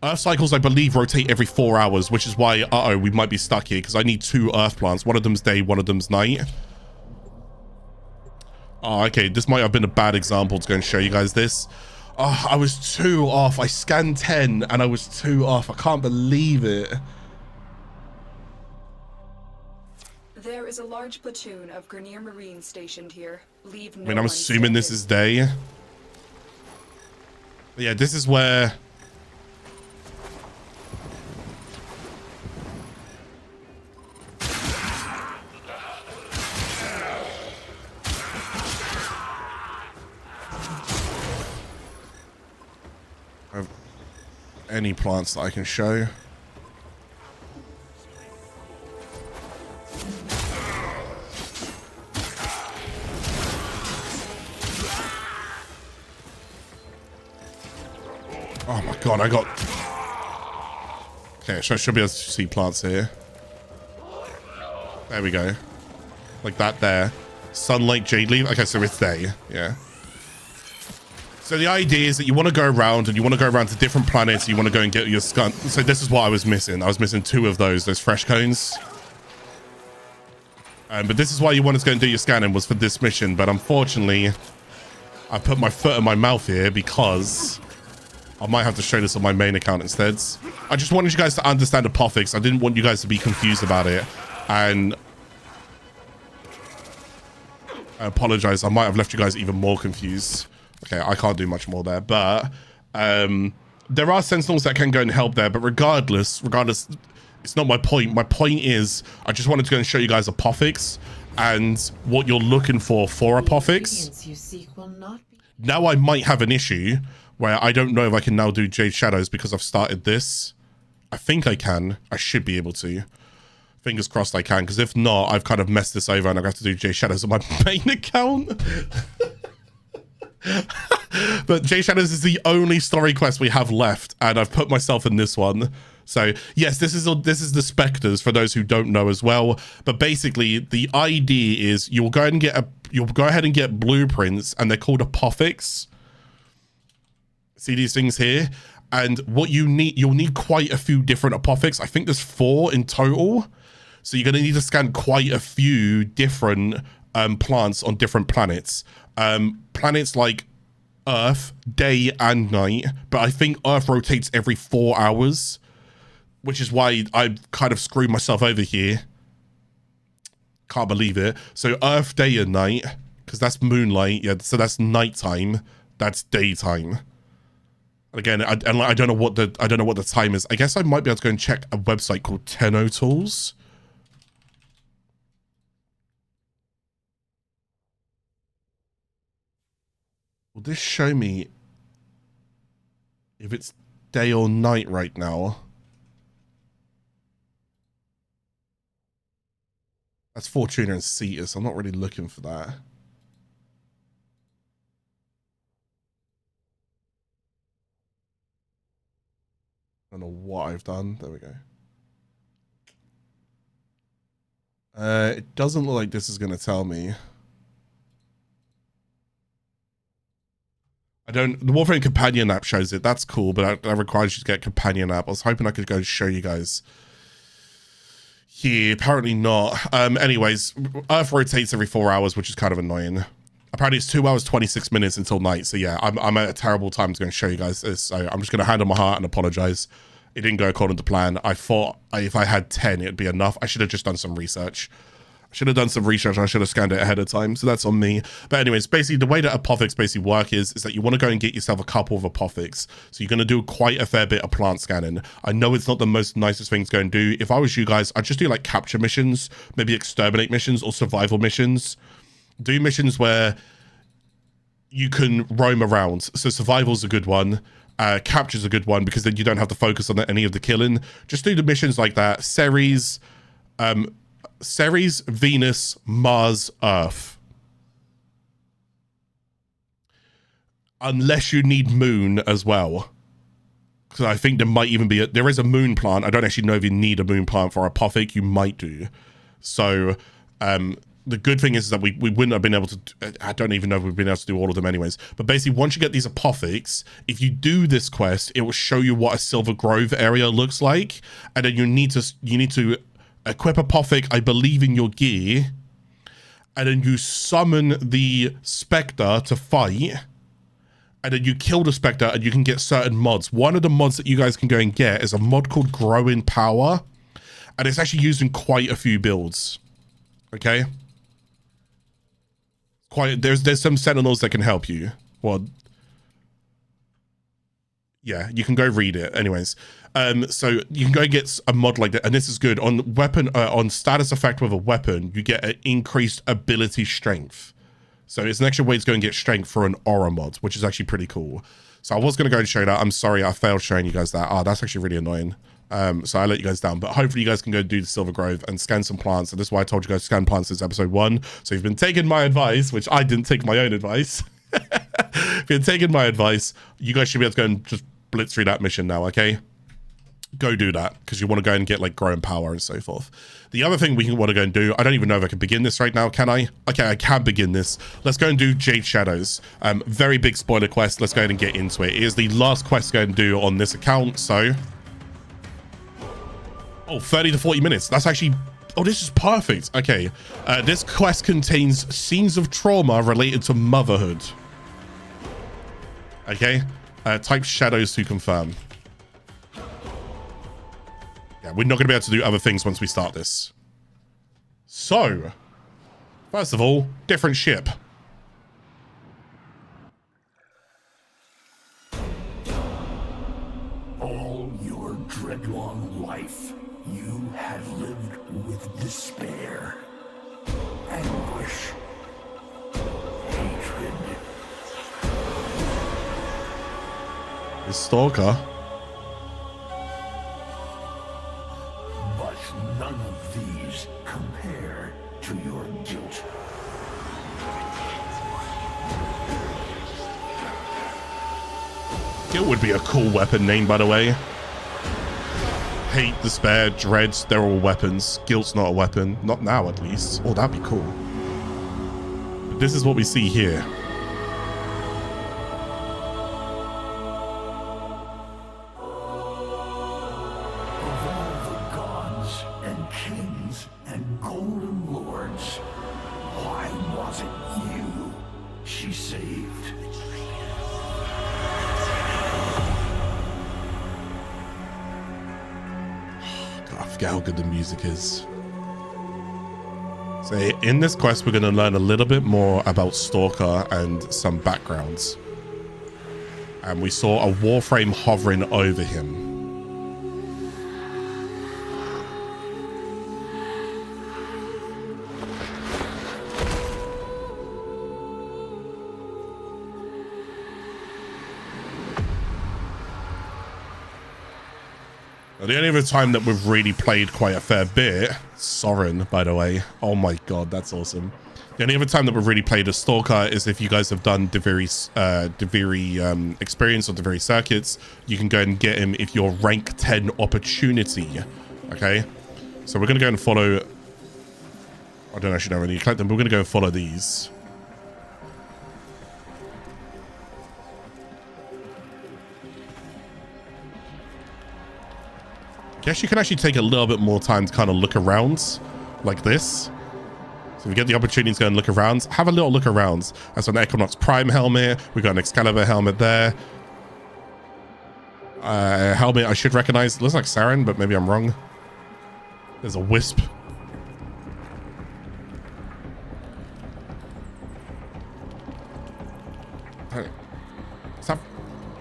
Earth cycles, I believe, rotate every 4 hours, which is why, we might be stuck here because I need 2 Earth plants. One of them's day, one of them's night. Oh, okay. This might have been a bad example to go and show you guys this. Oh, I was 2 off. I scanned 10 and I was 2 off. I can't believe it. There is a large platoon of Grineer Marines stationed here. Leave no I mean, I'm assuming this is day. But yeah, this is where... any plants that I can show. Oh my god, I got... Okay, so I should be able to see plants here. There we go. Like that there. Sunlight Jade leaf. Okay, so it's day. Yeah. So the idea is that you want to go around and you want to go around to different planets. And you want to go and get your scun. So this is what I was missing. I was missing 2 of those fresh cones. But this is why you wanted to go and do your scanning, was for this mission. But unfortunately, I put my foot in my mouth here because I might have to show this on my main account instead. I just wanted you guys to understand Apophix. I didn't want you guys to be confused about it. And I apologize. I might have left you guys even more confused. Okay, I can't do much more there, but there are sentinels that can go and help there, but regardless, it's not my point. My point is, I just wanted to go and show you guys Apophix and what you're looking for Apophix. Now I might have an issue where I don't know if I can now do Jade Shadows because I've started this. I think I can. I should be able to. Fingers crossed I can, because if not, I've kind of messed this over and I have to do Jade Shadows on my main account. But Jade Shadows is the only story quest we have left, and I've put myself in this one. So yes, this is the Spectres for those who don't know as well. But basically, the idea is you'll go ahead and get blueprints, and they're called Apophix. See these things here, and what you'll need quite a few different Apophix. I think there's 4 in total. So you're gonna need to scan quite a few different plants on different planets. Planets like Earth, day and night, but I think Earth rotates every 4 hours, which is why I kind of screwed myself over here. Can't believe it. So Earth, day and night, because that's moonlight. Yeah, so that's nighttime. That's daytime. Again, I don't know what the time is. I guess I might be able to go and check a website called Tenno Tools. Will this show me if it's day or night right now? That's Fortuna and Cetus. I'm not really looking for that. I don't know what I've done. There we go. It doesn't look like this is going to tell me. The Warframe companion app shows it. That's cool, but that requires you to get companion app. I was hoping I could go show you guys. Here, apparently not. Anyways, Earth rotates every 4 hours, which is kind of annoying. Apparently it's 2 hours, 26 minutes until night. So yeah, I'm at a terrible time to go and show you guys this. So I'm just going to hand on my heart and apologize. It didn't go according to plan. I thought if I had 10, it'd be enough. I should have just done some research. I Should have done some research. I should have scanned it ahead of time. So that's on me. But anyways, basically the way that apothecs basically work is that you want to go and get yourself a couple of apothecs. So you're going to do quite a fair bit of plant scanning. I know it's not the most nicest thing to go and do. If I was you guys, I'd just do like capture missions, maybe exterminate missions or survival missions. Do missions where you can roam around. So survival's a good one. Capture's a good one because then you don't have to focus on any of the killing. Just do the missions like that. Ceres, Venus, Mars, Earth. Unless you need Moon as well. Because I think there might even be there is a moon plant. I don't actually know if you need a moon plant for apothec. You might do. So the good thing is that we wouldn't have been able to, I don't even know if we've been able to do all of them anyways. But basically, once you get these apothecs, if you do this quest, it will show you what a Silver Grove area looks like. And then you need to equip apothec, I believe, in your gear. And then you summon the Spectre to fight. And then you kill the Spectre and you can get certain mods. One of the mods that you guys can go and get is a mod called Grow in Power. And it's actually used in quite a few builds. Okay? There's some Sentinels that can help you. Well, yeah, you can go read it. Anyways, so you can go get a mod like that, and this is good on weapon on status effect with a weapon. You get an increased ability strength. So it's an extra way to go and get strength for an aura mod, which is actually pretty cool. So I was going to go and show that. I'm sorry, I failed showing you guys that. Oh, that's actually really annoying. So I let you guys down, but hopefully you guys can go do the Silver Grove and scan some plants. And this is why I told you guys to scan plants since episode 1. So you've been taking my advice, which I didn't take my own advice. If you're taking my advice, you guys should be able to go and just blitz through that mission now, okay? Go do that, because you want to go and get like growing power and so forth. The other thing we want to go and do, I don't even know if I can begin this right now, can I? Okay, I can begin this. Let's go and do Jade Shadows. Very big spoiler quest. Let's go ahead and get into it. It is the last quest to go and do on this account, so... Oh, 30 to 40 minutes. That's actually... Oh, this is perfect. Okay. This quest contains scenes of trauma related to motherhood. Okay. Type shadows to confirm. Yeah, we're not going to be able to do other things once we start this. So, first of all, different ship. All your dreadlong life, you have lived with despair, anguish, hatred. The Stalker. But none of these compare to your guilt. Guilt would be a cool weapon name, by the way. Hate, despair, dread, they're all weapons. Guilt's not a weapon. Not now, at least. Oh, that'd be cool. But this is what we see here. Of all the gods and kings and golden lords, why was it you she saved? I forget how good the music is. So in this quest, we're going to learn a little bit more about Stalker and some backgrounds. And we saw a Warframe hovering over him. The only other time that we've really played quite a fair bit, Soren, by the way. Oh my god, that's awesome. The only other time that we've really played a Stalker is if you guys have done Deviri experience or Deviri circuits. You can go and get him if you're rank 10 opportunity. Okay, so we're gonna go and follow. I don't actually know when you collect them, but we're gonna go and follow these. Guess you can actually take a little bit more time to kind of look around like this. So if you get the opportunity to go and look around, have a little look around. That's an Equinox Prime helmet. We got an Excalibur helmet there. Helmet I should recognize. It looks like Saren, but maybe I'm wrong. There's a Wisp.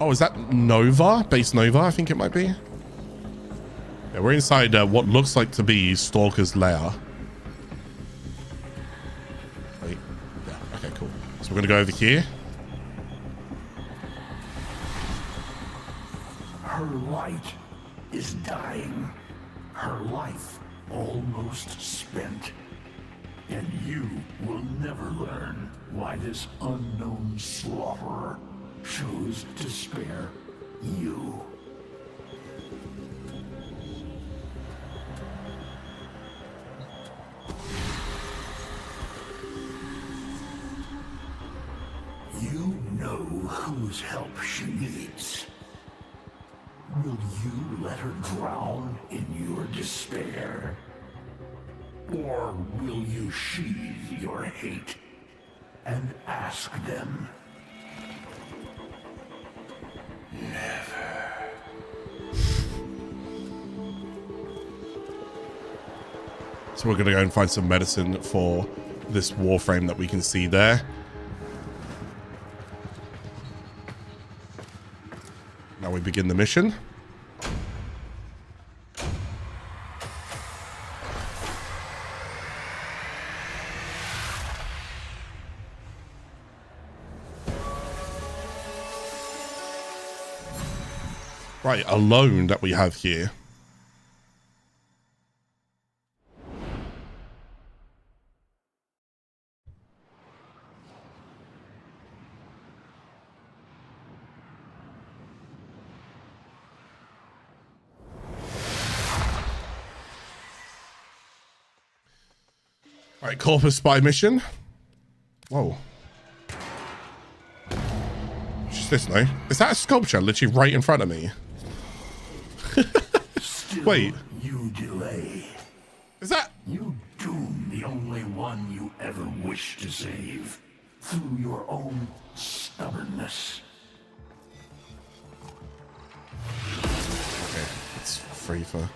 Oh, is that Nova? Base Nova, I think it might be. Yeah, we're inside what looks like to be Stalker's lair. Wait. Yeah, okay, cool. So we're gonna go over here. Her light is dying. Her life almost spent. And you will never learn why this unknown slaughterer chose to spare you. You know whose help she needs. Will you let her drown in your despair? Or will you sheathe your hate and ask them? Never. So we're going to go and find some medicine for this Warframe that we can see there. Now we begin the mission. Right, a loan that we have here. Right, Corpus Spy mission. Whoa. What's this, no? Is that a sculpture literally right in front of me? Wait. You delay. Is that? You doom the only one you ever wished to save through your own stubbornness. Okay, it's free for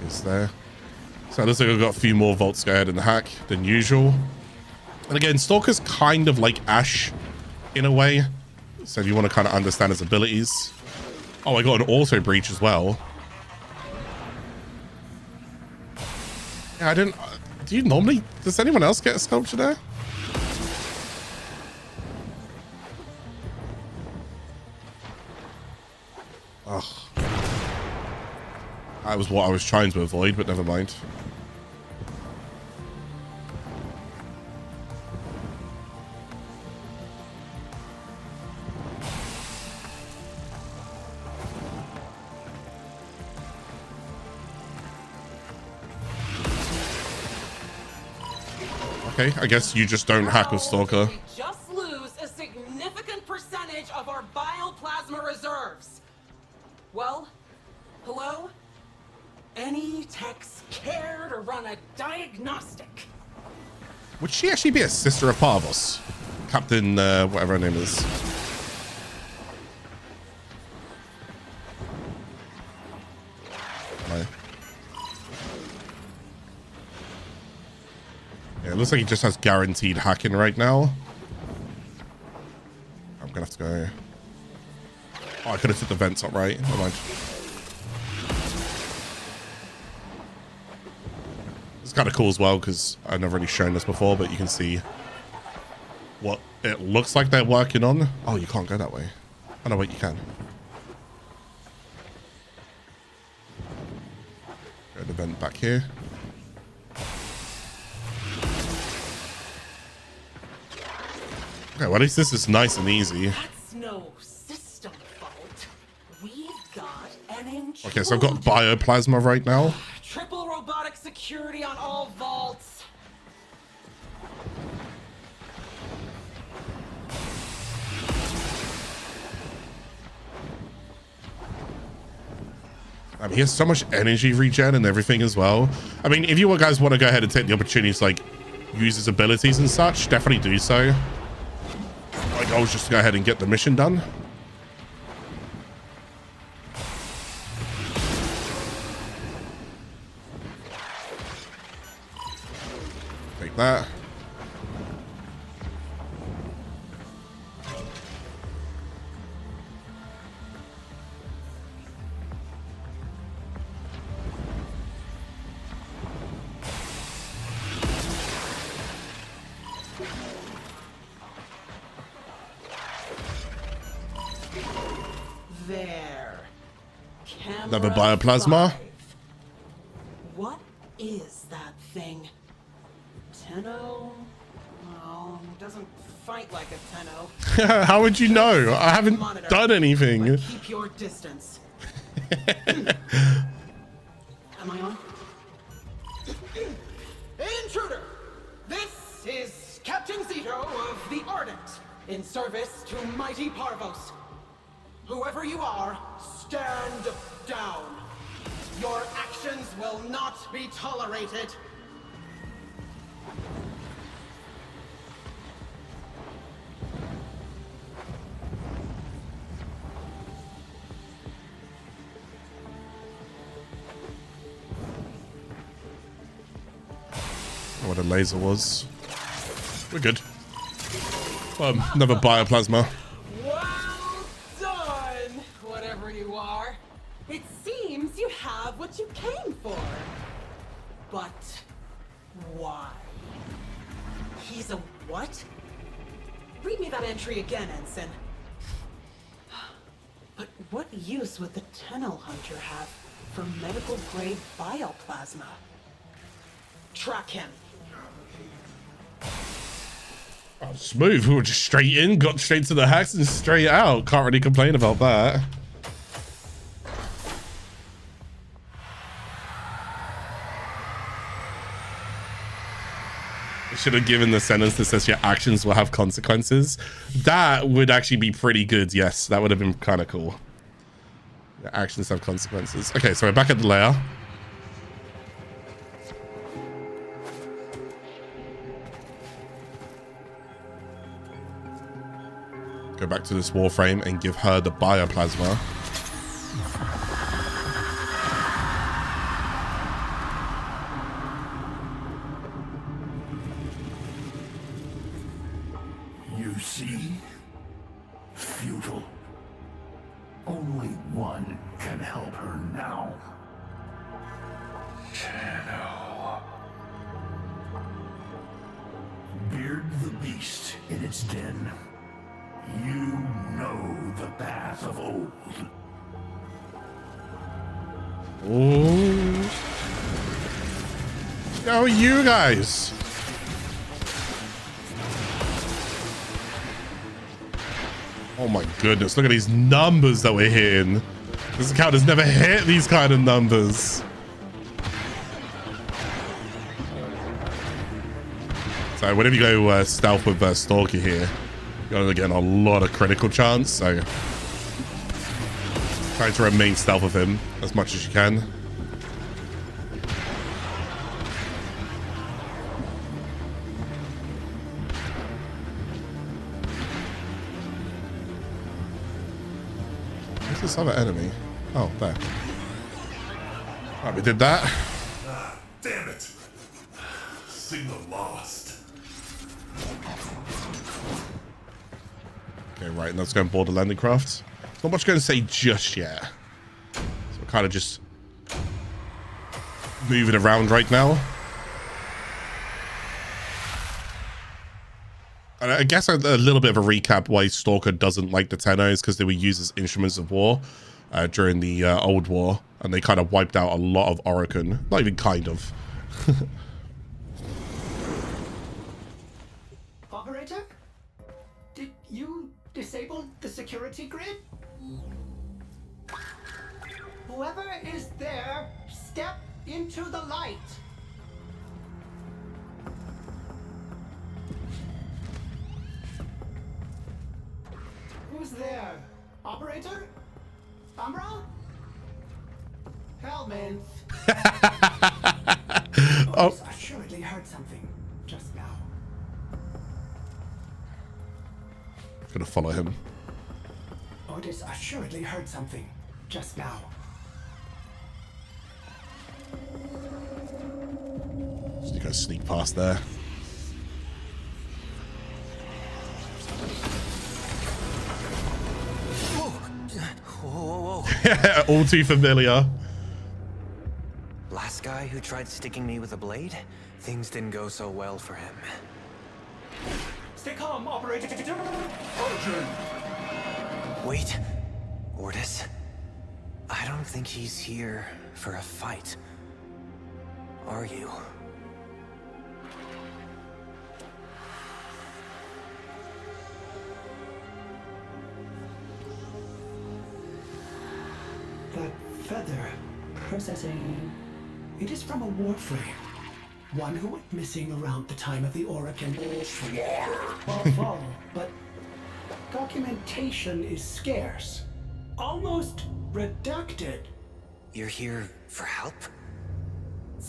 is there. So it looks like I've got a few more vaults to go ahead and hack than usual. And again, Stalker's kind of like Ash in a way. So if you want to kind of understand his abilities. Oh, I got an auto breach as well. Yeah, I didn't. Do you normally? Does anyone else get a sculpture there? Ugh. That was what I was trying to avoid, but never mind. Okay, I guess you just don't hack with Stalker. We just lose a significant percentage of our bioplasma reserves. Well, hello? Any techs care to run a diagnostic? Would she actually be a sister of Parvos? Captain, whatever her name is. No. Yeah, it looks like he just has guaranteed hacking right now. I'm gonna have to go. Oh, I could have took the vents up right. Never mind. It's kind of cool as well because I've never really shown this before, but you can see what it looks like they're working on. Oh, you can't go that way. Oh no, wait, you can. Go to the vent back here. Okay, well at least this is nice and easy. That's no system fault. We've got an intruder. Okay, so I've got bioplasma right now. Triple robotic security on all vaults. He has so much energy regen and everything as well. I mean, if you guys want to go ahead and take the opportunity to like use his abilities and such, definitely do so. My goal is just to go ahead and get the mission done. Take that. Another bioplasma. What is that thing? Tenno? Well, it doesn't fight like a Tenno. How would you know? I haven't done anything. But keep your distance. Am I on? Intruder! This is Captain Zito of the Ardent, in service to mighty Parvos. Whoever you are, stand down. Your actions will not be tolerated. What a laser was. We're good. Another bioplasma. Well done, whatever you are. It seems you have what you came for. But why? He's a what? Read me that entry again, Ensign. But what use would the Tenno Hunter have for medical grade bioplasma? Track him. Oh, smooth. We were just straight in, got straight to the hacks and straight out. Can't really complain about that. I should have given the sentence that says your actions will have consequences. That would actually be pretty good. Yes, that would have been kind of cool. Your actions have consequences. Okay, so we're back at the lair. Go back to this Warframe and give her the bioplasma. You see? Futile. Only one can help her now. Tenno. Beard the beast in its den. You know the path of old. Oh. How are you guys? Oh my goodness, look at these numbers that we're hitting. This account has never hit these kind of numbers. So whenever you go stealth with Stalker here, you're getting a lot of critical chance, so try to remain stealth with him as much as you can. Where's this other enemy? Oh, there. Alright, we did that. Ah, damn it. Signal lost. Okay, right, and let's go and board the landing craft. Not much going to say just yet. So we're kind of just moving around right now. And I guess a little bit of a recap why Stalker doesn't like the Tennos, because they were used as instruments of war during the old war, and they kind of wiped out a lot of Oricon. Not even kind of. Operator? Did you disable the security grid? Whoever is there, step into the light. Who's there? Operator? Umbra? Hellman. Oh. I assuredly heard something just now. Gonna follow him. Otis assuredly heard something just now. Just gonna sneak past there. Whoa. All too familiar. Last guy who tried sticking me with a blade? Things didn't go so well for him. Stay calm, Operator. Wait, Ortis. I don't think he's here for a fight. Are you? That feather. Processing. It is from a Warframe. One who went missing around the time of the Oricon fall, but documentation is scarce. Almost redacted. You're here for help?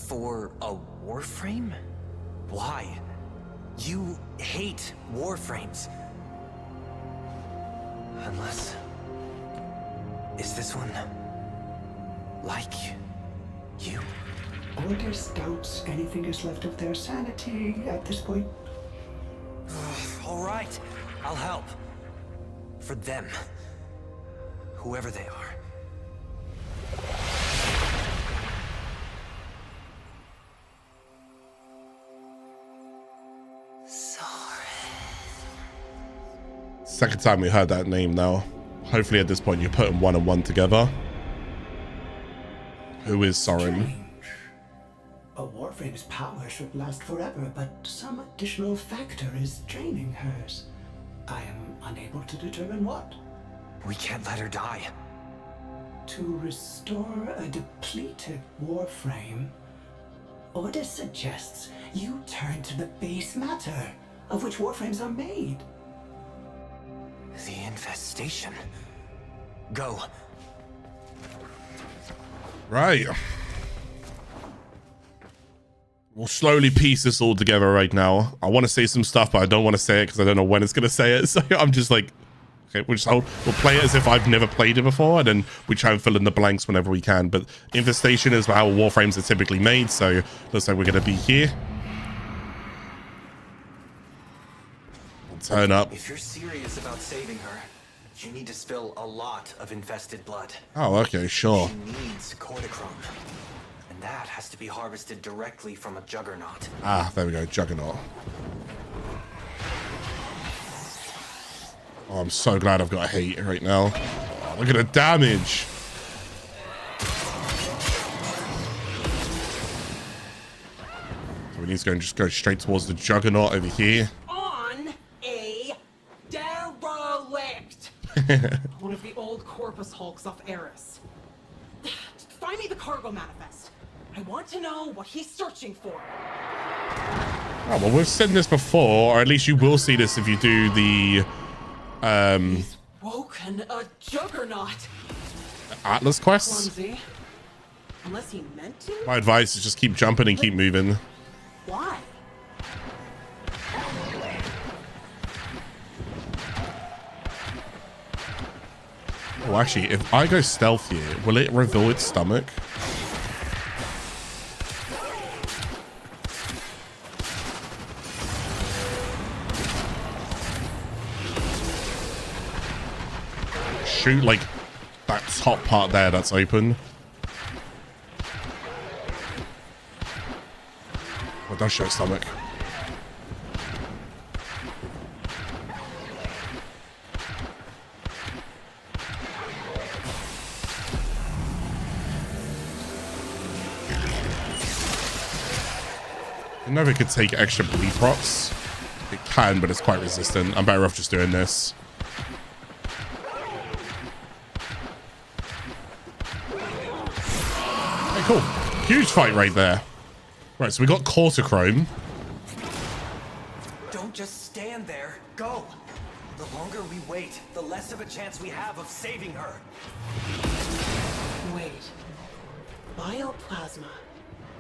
For a Warframe? Why? You hate Warframes. Unless... Is this one... like... you? Orders doubts anything is left of their sanity at this point. All right, I'll help. For them. Whoever they are. Second time we heard that name now. Hopefully at this point you're putting one and one together. Who is Soren? A Warframe's power should last forever, but some additional factor is draining hers. I am unable to determine what. We can't let her die. To restore a depleted Warframe, Order suggests you turn to the base matter of which Warframes are made. The infestation. Go. Right. We'll slowly piece this all together right now. I want to say some stuff, but I don't want to say it because I don't know when it's going to say it. So I'm just like, okay, we'll play it as if I've never played it before, and then we try and fill in the blanks whenever we can. But infestation is how Warframes are typically made, so looks like we're going to be here. We'll turn up. If you're serious about saving her, you need to spill a lot of infested blood. Oh, okay, sure. She needs cortichrome. And that has to be harvested directly from a juggernaut. Ah, there we go, juggernaut. Oh, I'm so glad I've got a hate right now. Oh, look at the damage. So we need to just go straight towards the juggernaut over here. On a derelict. One of the old corpus hulks off Eris. Find me the cargo manifest. I want to know what he's searching for. Oh, well, we've seen this before, or at least you will see this if you do the He's woken a juggernaut. Atlas quests. Clumsy. Unless he meant to. My advice is just keep jumping and keep moving. Why? Oh, actually, if I go stealth here, will it reveal its stomach? Shoot like that top part there that's open. Oh, it does show stomach. I don't know if it could take extra bleed procs. It can, but it's quite resistant. I'm better off just doing this. Cool. Huge fight right there. Right, so we got cortichrome. Don't just stand there. Go. The longer we wait, the less of a chance we have of saving her. Wait. Bioplasma.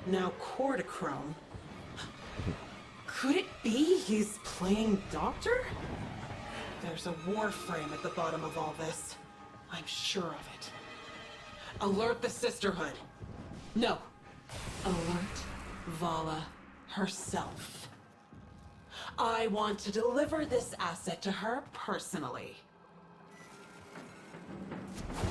Now cortichrome. Could it be he's playing doctor? There's a Warframe at the bottom of all this. I'm sure of it. Alert the Sisterhood. No. Alert Vala herself. I want to deliver this asset to her personally.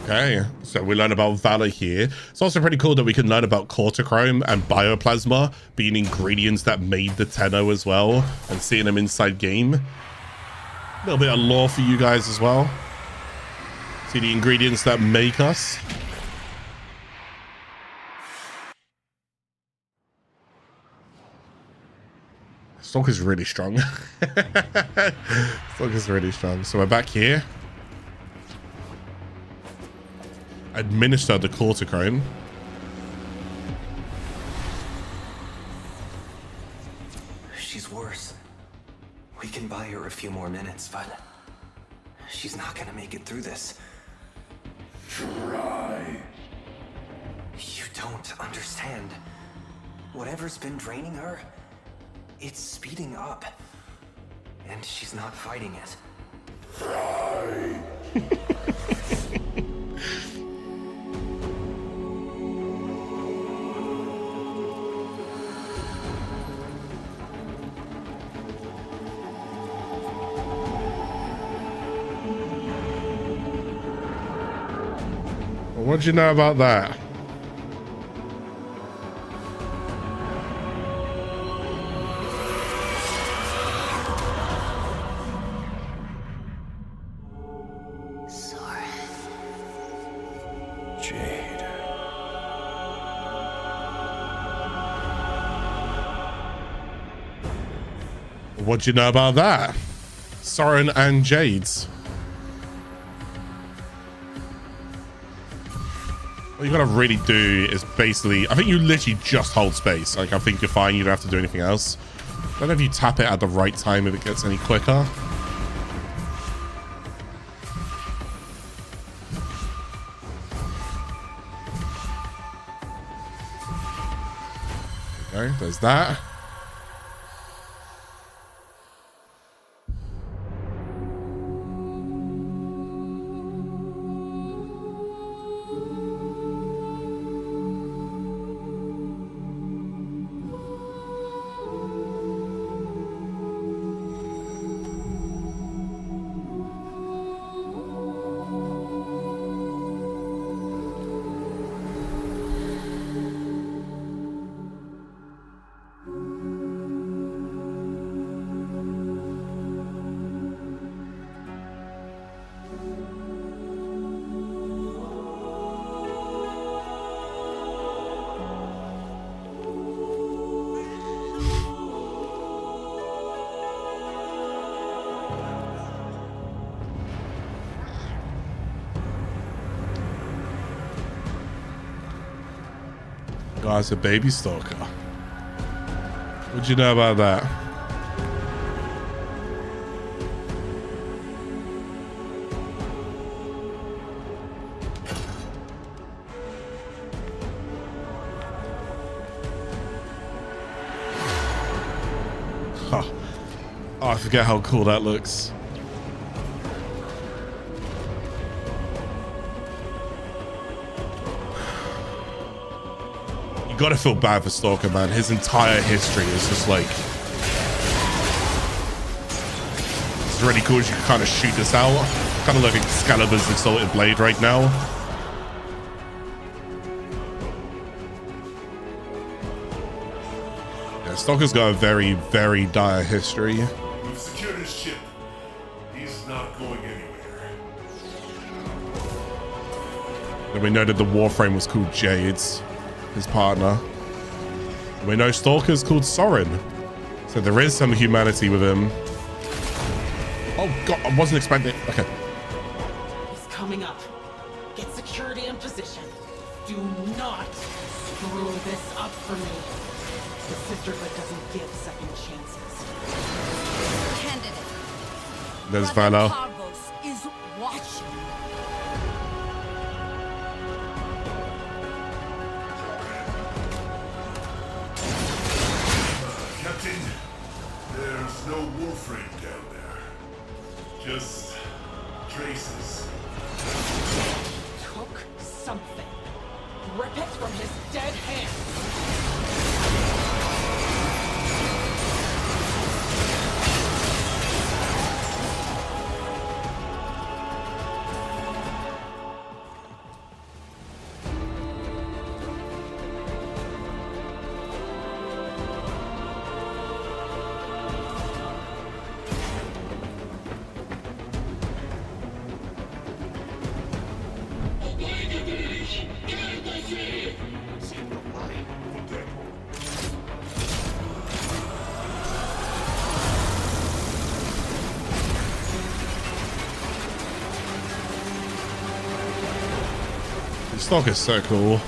Okay, so we learn about Vala here. It's also pretty cool that we can learn about cortichrome and bioplasma being ingredients that made the Tenno as well, and seeing them inside game. A little bit of lore for you guys as well. See the ingredients that make us. Stalker's really strong. Stalker's really strong. So we're back here. Administer the cortichrome. She's worse. We can buy her a few more minutes, but she's not gonna make it through this. Try. You don't understand. Whatever's been draining her, it's speeding up. And she's not fighting it. Try. What'd you know about that? Jade. What'd you know about that? Soren and Jade's. What you gotta really do is basically, I think you literally just hold space. Like, I think you're fine. You don't have to do anything else. I don't know if you tap it at the right time if it gets any quicker. Okay, there's that. Guy's a baby stalker. What'd you know about that? Oh, I forget how cool that looks. You gotta feel bad for Stalker, man. His entire history is just like, it's really cool as you can kind of shoot this out. Kind of like Excalibur's Exalted Blade right now. Yeah, Stalker's got a very, very dire history. We've secured his ship. He's not going anywhere. And we know that the Warframe was called Jade's, his partner. And we know Stalker's called Soren. So there is some humanity with him. Oh god, I wasn't expecting. Okay. He's coming up. Get security in position. Do not screw this up for me. The Sisterhood doesn't give second chances. Candidate. There's Valor. Cargos is watching. Captain, there's no Warframe down there. Just traces. Took something. Rip it from his dead hand. Stalker's so cool.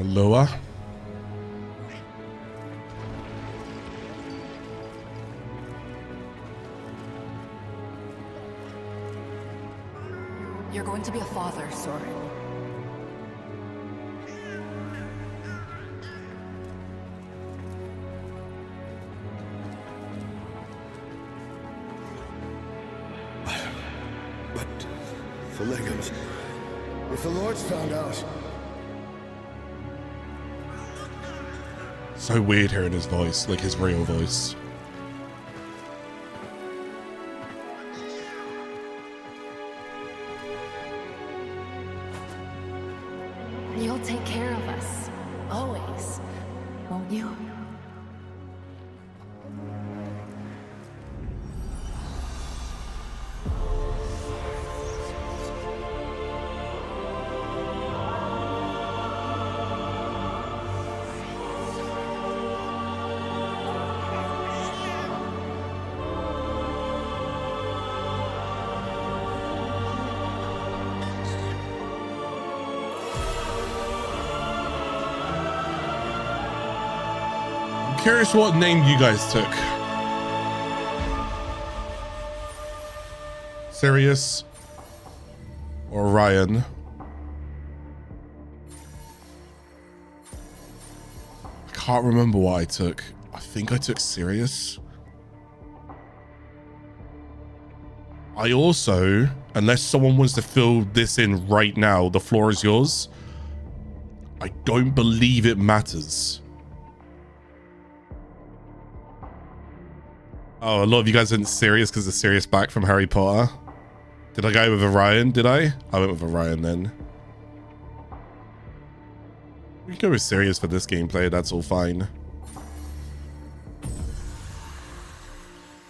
Lower. You're going to be a father, Soren. But the Legans, if the Lords found out. So weird hearing his voice, like his real voice. You'll take care of us. Always. Won't you? Curious what name you guys took. Sirius or Ryan? I can't remember what I took. I think I took Sirius. I also, unless someone wants to fill this in right now, the floor is yours. I don't believe it matters. Oh, a lot of you guys aren't serious because of Sirius back from Harry Potter. Did I go with Orion? Did I? I went with Orion then. We can go with Sirius for this gameplay. That's all fine.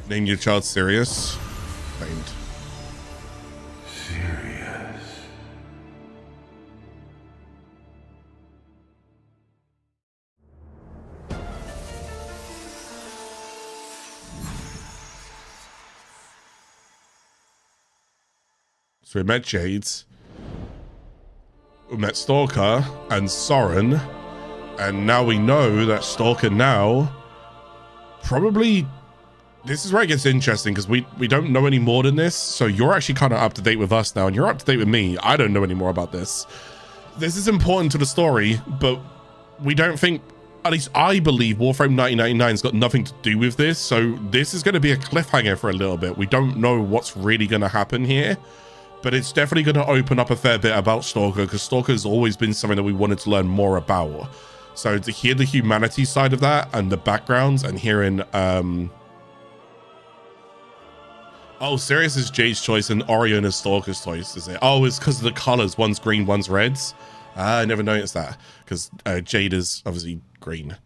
Name your child Sirius. Named. Sirius. So we met Jade, we met Stalker and Soren, and now we know that Stalker now probably, this is where it gets interesting because we don't know any more than this. So you're actually kind of up to date with us now and you're up to date with me. I don't know any more about this. this is important to the story, but we don't think, at least I believe, Warframe 1999's got nothing to do with this. So this is going to be a cliffhanger for a little bit. We don't know what's really going to happen here, but it's definitely going to open up a fair bit about Stalker, because Stalker has always been something that we wanted to learn more about. So to hear the humanity side of that and the backgrounds, and hearing oh, Sirius is Jade's choice and Orion is Stalker's choice, is it? Oh, it's because of the colors. One's green, one's reds. I never noticed that, because Jade is obviously green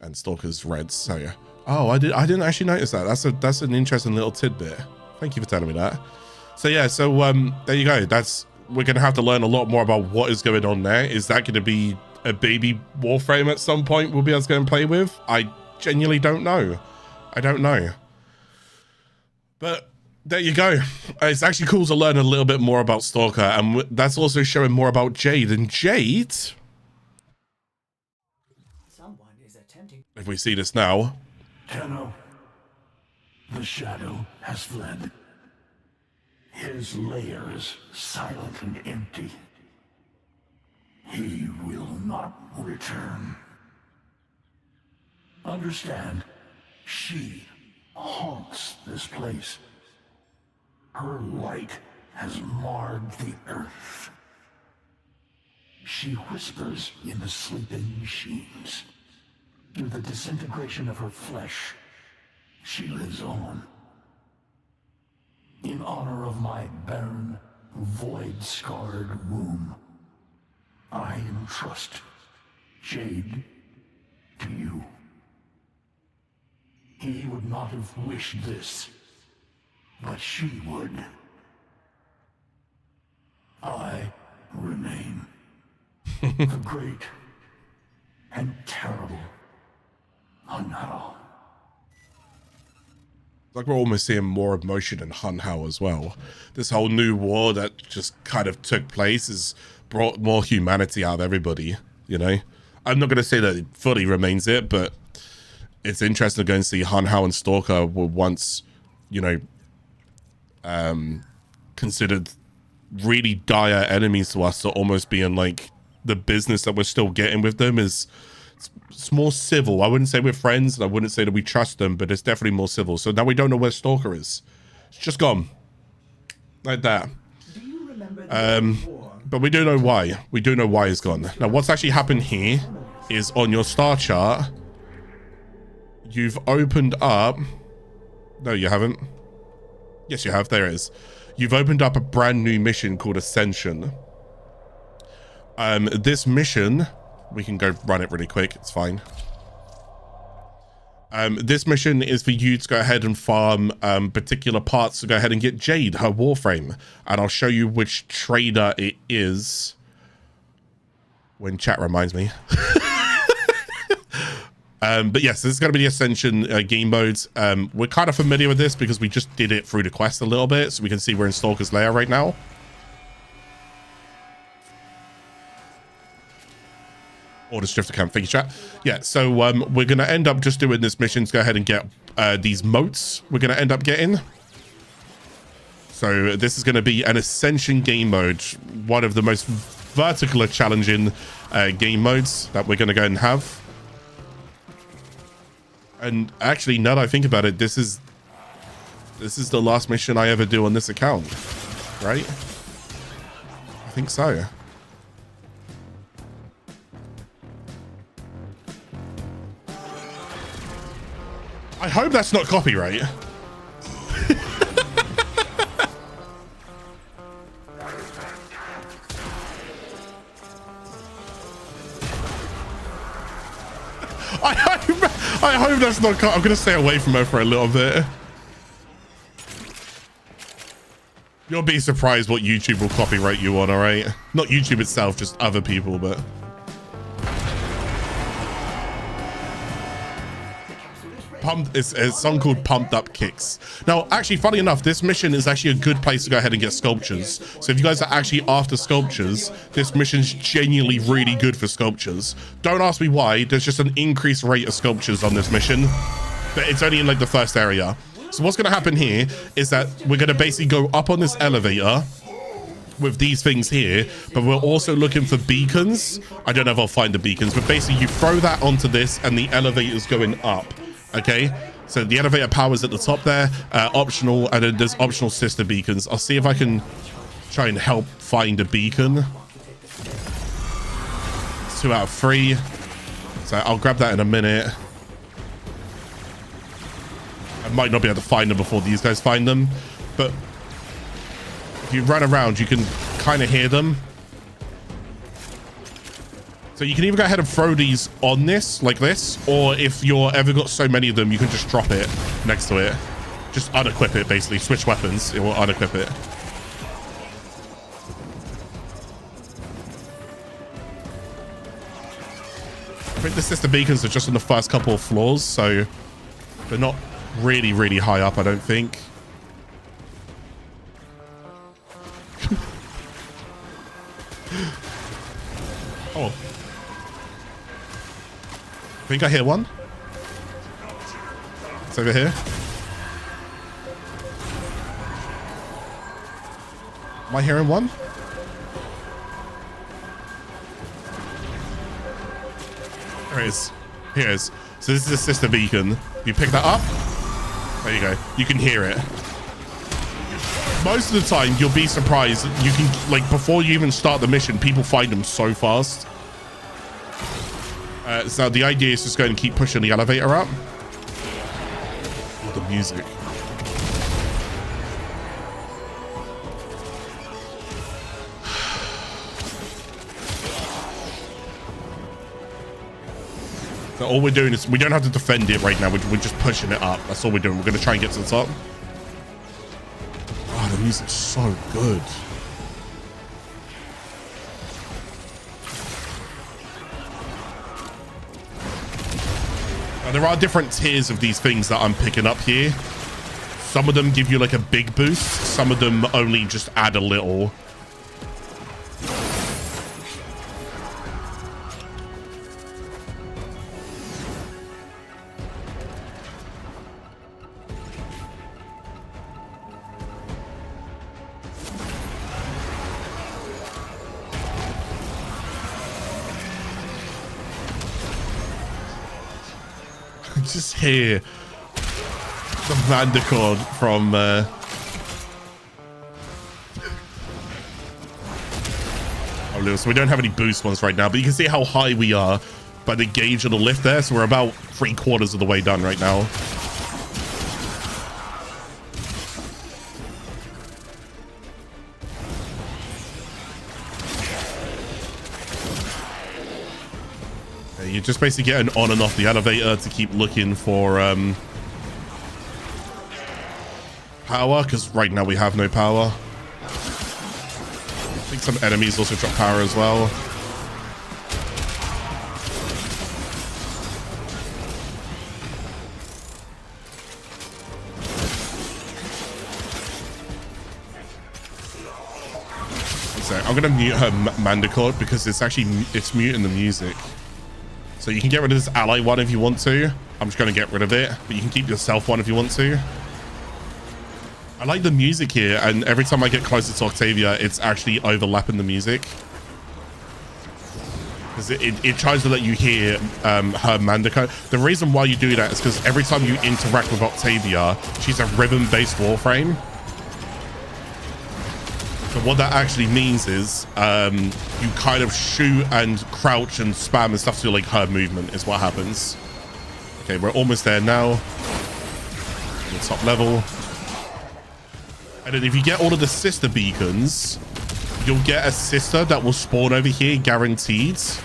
and Stalker's reds. So yeah. Oh, I didn't actually notice that. That's an interesting little tidbit. Thank you for telling me that. So yeah, so there you go. We're gonna have to learn a lot more about what is going on there. Is that gonna be a baby Warframe at some point we'll be able to go and play with? I genuinely don't know. I don't know. But there you go. It's actually cool to learn a little bit more about Stalker, and that's also showing more about Jade. And Jade, Someone is attempting. if we see this now, Tenno, the shadow has fled. His lair is silent and empty. He will not return. Understand, she haunts this place. Her light has marred the earth. She whispers in the sleeping machines. Through the disintegration of her flesh, she lives on. In honor of my barren, void-scarred womb, I entrust Jade to you. He would not have wished this, but she would. I remain the great and terrible Hunhao. like we're almost seeing more emotion in Hunhao as well. This whole new war that just kind of took place has brought more humanity out of everybody, you know? I'm not going to say that it fully remains it, but it's interesting to go and see Hunhao and Stalker were once, you know, considered really dire enemies to us, so almost being like the business that we're still getting with them is it's more civil. I wouldn't say we're friends, and I wouldn't say that we trust them, but it's definitely more civil. So now we don't know where Stalker is. It's just gone. Like that. But we do know why. We do know why he's gone. Now what's actually happened here is on your star chart, you've opened up... No, you haven't. Yes, you have. There it is. You've opened up a brand new mission called Ascension. This mission... We can go run it really quick. It's fine. This mission is for you to go ahead and farm particular parts to go ahead and get Jade, her Warframe. And I'll show you which trader it is when chat reminds me. But yes, this is going to be the Ascension game modes. We're kind of familiar with this because we just did it through the quest a little bit. So we can see we're in Stalker's lair right now. Order Drifter Camp, thank you, chat. Yeah, so we're going to end up just doing this mission to go ahead and get these motes we're going to end up getting. So this is going to be an Ascension game mode, one of the most vertical challenging game modes that we're going to go and have. And actually, now that I think about it, this is the last mission I ever do on this account, right? I think so. I hope that's not copyright. I hope that's not I'm gonna stay away from her for a little bit. You'll be surprised what YouTube will copyright you on, alright? Not YouTube itself, just other people, but... It's a song called Pumped Up Kicks. Now, actually, funny enough, this mission is actually a good place to go ahead and get sculptures. So if you guys are actually after sculptures, this mission's genuinely really good for sculptures. Don't ask me why. There's just an increased rate of sculptures on this mission, but it's only in like the first area. So what's going to happen here is that we're going to basically go up on this elevator, with these things here, but we're also looking for beacons. I don't know if I'll find the beacons, but basically you throw that onto this and the elevator's going up. Okay, so the elevator power's at the top there, optional, and then there's optional sister beacons. I'll see if I can try and help find a beacon. It's 2 out of 3, so I'll grab that in a minute. I might not be able to find them before these guys find them, but if you run around, you can kind of hear them. So you can either go ahead and throw these on this, like this, or if you're ever got so many of them, you can just drop it next to it. Just unequip it, basically. Switch weapons. It will unequip it. I think the sister beacons are just on the first couple of floors, so they're not really, really high up, I don't think. Oh. I think I hear one. It's over here. Am I hearing one? There it is. Here it is. So this is a sister beacon. You pick that up. There you go. You can hear it. Most of the time, you'll be surprised. You can, like, before you even start the mission, people find them so fast. So the idea is just going to keep pushing the elevator up. Oh, the music. So all we're doing is, we don't have to defend it right now. We're just pushing it up. That's all we're doing. We're going to try and get to the top. Oh, the music's so good. Now, there are different tiers of these things that I'm picking up here. Some of them give you like a big boost. Some of them only just add a little. Just hear the Vandercord from oh, Lewis, so we don't have any boost ones right now, but you can see how high we are by the gauge of the lift there. So we're about 3/4 of the way done right now. You just basically getting on and off the elevator to keep looking for power, because right now we have no power. I think some enemies also drop power as well. So I'm gonna mute her Mandicord because it's muting the music. So you can get rid of this ally one if you want to. I'm just going to get rid of it, but you can keep yourself one if you want to. I like the music here, and every time I get closer to Octavia, it's actually overlapping the music. Because it tries to let you hear her Mandicord. The reason why you do that is because every time you interact with Octavia, she's a rhythm-based Warframe. So what that actually means is you kind of shoot and crouch and spam and stuff to like her movement is what happens. Okay, we're almost there now. The top level. And then if you get all of the sister beacons, you'll get a sister that will spawn over here, guaranteed. So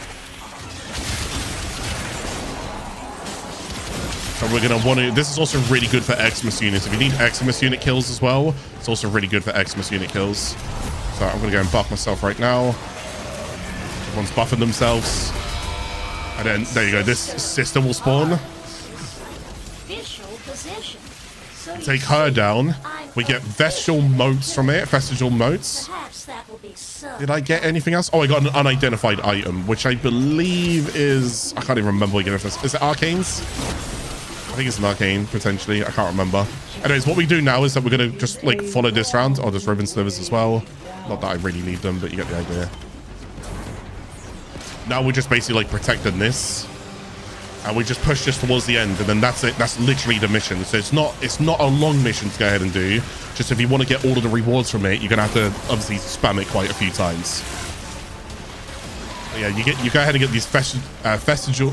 we're going to want to... This is also really good for Xmas units. If you need Xmas unit kills as well, it's also really good for Xmas unit kills. So I'm going to go and buff myself right now. Everyone's buffing themselves. And then, there you go. This sister will spawn. Take her down. We get vestigial motes from it. Vestigial motes. Did I get anything else? Oh, I got an unidentified item, which I believe is... I can't even remember what I get. Is it arcanes? I think it's an arcane, potentially. I can't remember. Anyways, what we do now is that we're going to just, like, follow this round. Oh, there's ribbon slivers as well. Not that I really need them, but you get the idea. Now we're just basically like protecting this. And we just push just towards the end, and then that's it. That's literally the mission. So it's not a long mission to go ahead and do. Just if you want to get all of the rewards from it, you're gonna have to obviously spam it quite a few times. But yeah, you go ahead and get these vestigial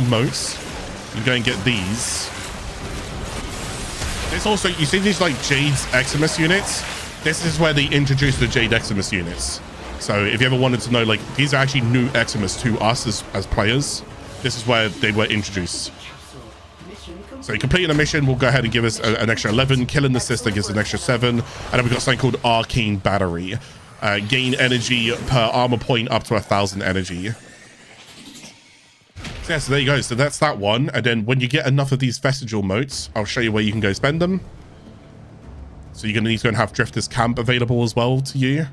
motes. You go and get these. There's also, you see these like Jade's Eximus units. This is where they introduced the Jade Eximus units. So if you ever wanted to know, like, these are actually new Eximus to us as players. This is where they were introduced. So completing a mission will go ahead and give us an extra 11. Killing the sister gives an extra 7. And then we've got something called Arcane Battery. Gain energy per armor point up to 1,000 energy. So yeah, so there you go. So that's that one. And then when you get enough of these vestigial motes, I'll show you where you can go spend them. So you're going to need to go and have Drifter's Camp available as well to you.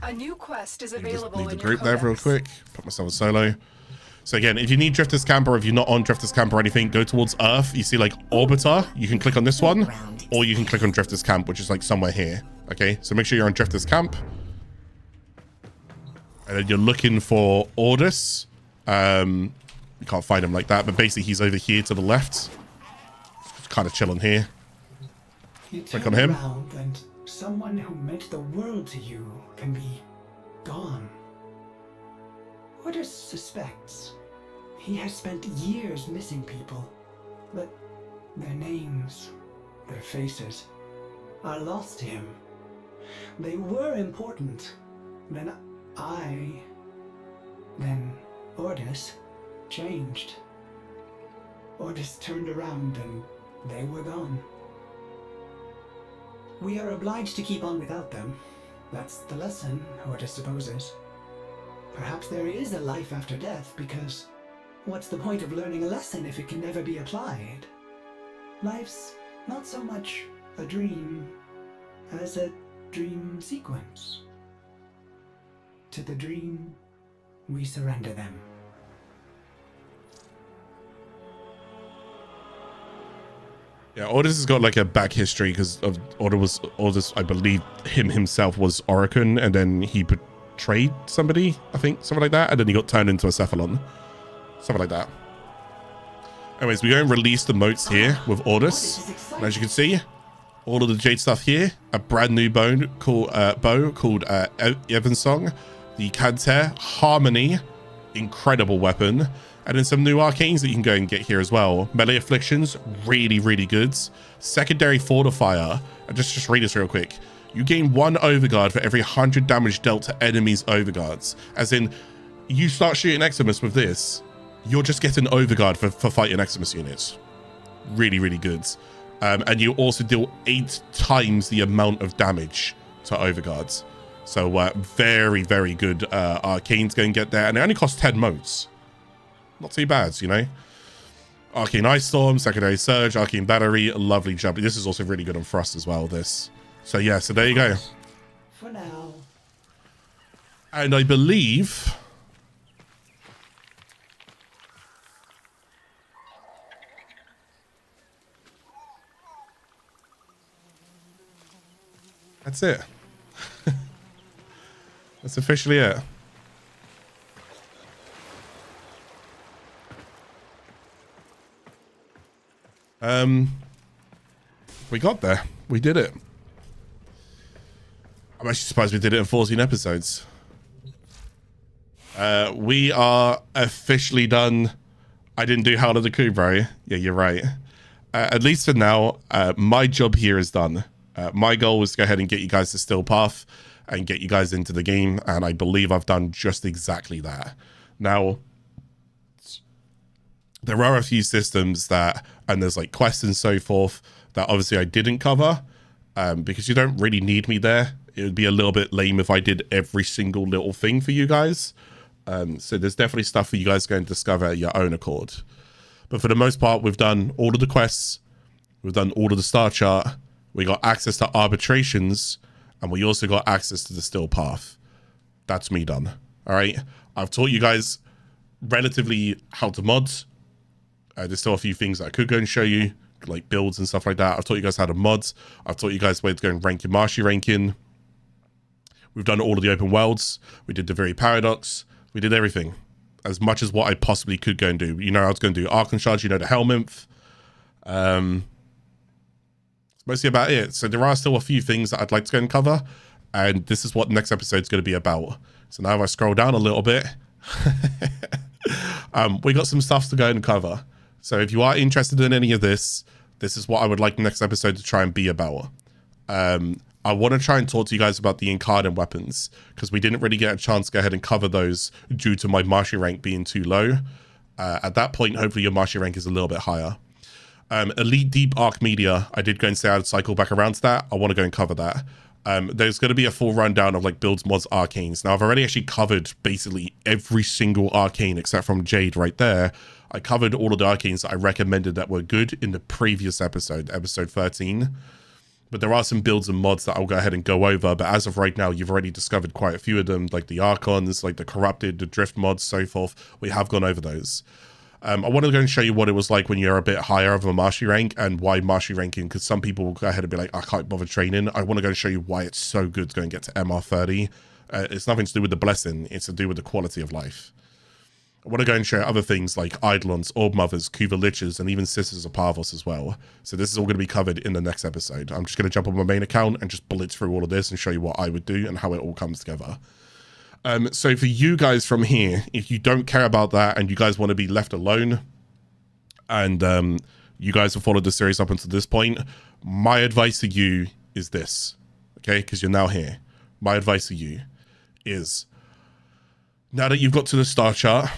A new quest is Just available leave the in group your there real codex. quick. Put myself a solo. So again, if you need Drifter's Camp, or if you're not on Drifter's Camp or anything, go towards Earth. You see like Orbiter. You can click on this one, or you can click on Drifter's Camp, which is like somewhere here. Okay, so make sure you're on Drifter's Camp. And then you're looking for Ordis. You can't find him like that, but basically he's over here to the left. Just kind of chilling here. You Click turn on him. around and someone who meant the world to you can be gone. Ordis suspects. He has spent years missing people, but their names, their faces, are lost to him. They were important. Then Ordis changed. Ordis turned around and they were gone. We are obliged to keep on without them. That's the lesson, Ordis supposes. Perhaps there is a life after death, because what's the point of learning a lesson if it can never be applied? Life's not so much a dream as a dream sequence. To the dream, we surrender them. Yeah, Ordis has got like a back history because of Ordis, I believe himself was Oricon, and then he betrayed somebody, I think, something like that, and then he got turned into a Cephalon. Something like that. Anyways, we go and release the motes here with Ordis. And as you can see, all of the Jade stuff here, a brand new bow called Evensong, the Canter, Harmony, incredible weapon, and then some new arcanes that you can go and get here as well. Melee Afflictions, really, really good. Secondary Fortifier, and just read this real quick. You gain 1 overguard for every 100 damage dealt to enemies' overguards. As in, you start shooting Eximus with this, you're just getting overguard for fighting Eximus units. Really, really good. And you also deal 8 times the amount of damage to overguards. So very, very good arcanes going to get there. And it only costs 10 motes. Not too bad, you know. Arcane Ice Storm, Secondary Surge, Arcane Battery, lovely jump. This is also really good on Frost as well, this. So yeah, so there you go. For now. And I believe... that's it. That's officially it. We got there. We did it. I'm actually surprised we did it in 14 episodes. We are officially done. I didn't do Howl of the Coup, bro. Yeah, you're right. At least for now, my job here is done. My goal was to go ahead and get you guys to Still Path and get you guys into the game, and I believe I've done just exactly that. Now, there are a few systems that, and there's like quests and so forth, that obviously I didn't cover, because you don't really need me there. It would be a little bit lame if I did every single little thing for you guys. So there's definitely stuff for you guys to go and discover at your own accord. But for the most part, we've done all of the quests. We've done all of the star chart. We got access to arbitrations, and we also got access to the Still Path. That's me done. All right. I've taught you guys relatively how to mod. There's still a few things that I could go and show you, like builds and stuff like that. I've taught you guys how to mod. I've taught you guys where to go and rank your Marshy ranking. We've done all of the open worlds. We did the very paradox. We did everything as much as what I possibly could go and do. You know, I was going to do Archon Shards, you know, the Helminth. It's mostly about it. So there are still a few things that I'd like to go and cover. And this is what the next episode is going to be about. So now if I scroll down a little bit, we got some stuff to go and cover. So if you are interested in any of this, this is what I would like the next episode to try and be about. I want to try and talk to you guys about the Incarnate weapons, because we didn't really get a chance to go ahead and cover those due to my Marshy rank being too low. At that point, hopefully your Marshy rank is a little bit higher. Elite Deep Arc Media, I did go and say I'd cycle back around to that. I want to go and cover that. There's going to be a full rundown of like builds, mods, arcanes. Now I've already actually covered basically every single arcane except from Jade right there. I covered all of the arcanes that I recommended that were good in the previous episode, episode 13. But there are some builds and mods that I'll go ahead and go over. But as of right now, you've already discovered quite a few of them, like the Archons, like the Corrupted, the Drift mods, so forth. We have gone over those. I want to go and show you what it was like when you're a bit higher of a Marshy rank and why Marshy ranking, because some people will go ahead and be like, I can't bother training. I want to go and show you why it's so good to go and get to MR30. It's nothing to do with the blessing. It's to do with the quality of life. I want to go and share other things like Eidolons, Orb Mothers, Kuva Liches, and even Sisters of Parvos as well. So this is all going to be covered in the next episode. I'm just going to jump on my main account and just blitz through all of this and show you what I would do and how it all comes together. So for you guys from here, if you don't care about that and you guys want to be left alone and you guys have followed the series up until this point, my advice to you is this, okay? Because you're now here. My advice to you is, now that you've got to the star chart,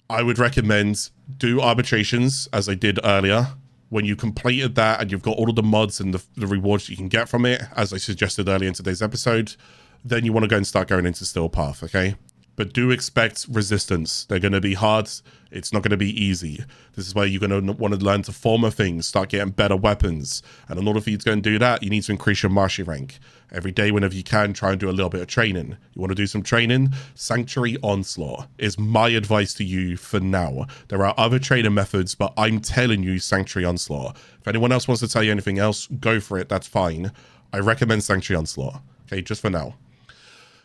I would recommend do arbitrations as I did earlier. When you completed that and you've got all of the mods and the rewards you can get from it, as I suggested earlier in today's episode, then you want to go and start going into Steel Path, okay? But do expect resistance. They're going to be hard. It's not going to be easy. This is where you're going to want to learn to former things, start getting better weapons. And in order for you to go and do that, you need to increase your Marshy rank. Every day, whenever you can, try and do a little bit of training. You want to do some training? Sanctuary Onslaught is my advice to you for now. There are other training methods, but I'm telling you Sanctuary Onslaught. If anyone else wants to tell you anything else, go for it. That's fine. I recommend Sanctuary Onslaught. Okay, just for now.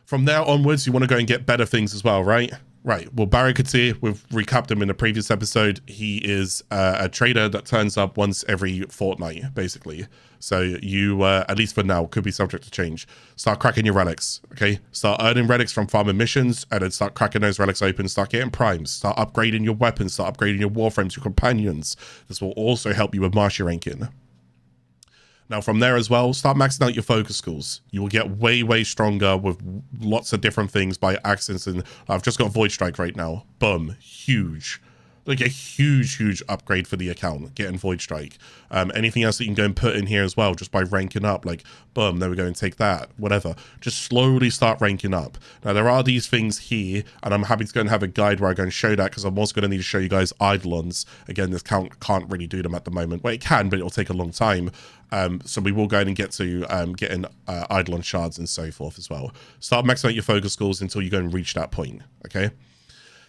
From there onwards, you want to go and get better things as well, right? Right. Well, Barricadier, we've recapped him in the previous episode. He is a trader that turns up once every fortnight, basically. So you, at least for now, could be subject to change. Start cracking your relics, okay? Start earning relics from farming missions, and then start cracking those relics open. Start getting primes. Start upgrading your weapons. Start upgrading your Warframes, your companions. This will also help you with Marshy ranking. Now, from there as well, start maxing out your focus schools. You will get way, way stronger with lots of different things by accents. And I've just got Void Strike right now. Boom. Huge. Like a huge, huge upgrade for the account, getting Void Strike. Anything else that you can go and put in here as well, just by ranking up, like, boom, there we go, and take that, whatever. Just slowly start ranking up. Now, there are these things here, and I'm happy to go and have a guide where I go and show that, because I'm also going to need to show you guys Eidolons. Again, this account can't really do them at the moment. Well, it can, but it'll take a long time. So we will go ahead and get to getting Archon Shards and so forth as well. Start maxing out your focus schools until you go and reach that point, okay?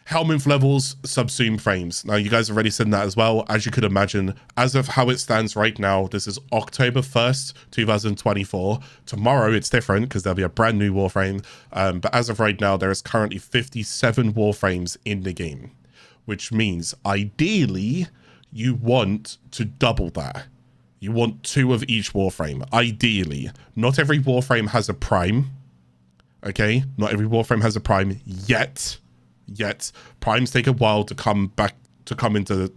Helminth levels, subsume frames. Now, you guys have already said that as well. As you could imagine, as of how it stands right now, this is October 1st, 2024. Tomorrow, it's different because there'll be a brand new Warframe. But as of right now, there is currently 57 Warframes in the game, which means, ideally, you want to double that. You want 2 of each Warframe, ideally. Not every Warframe has a prime, okay? Not every Warframe has a prime yet. Primes take a while to come into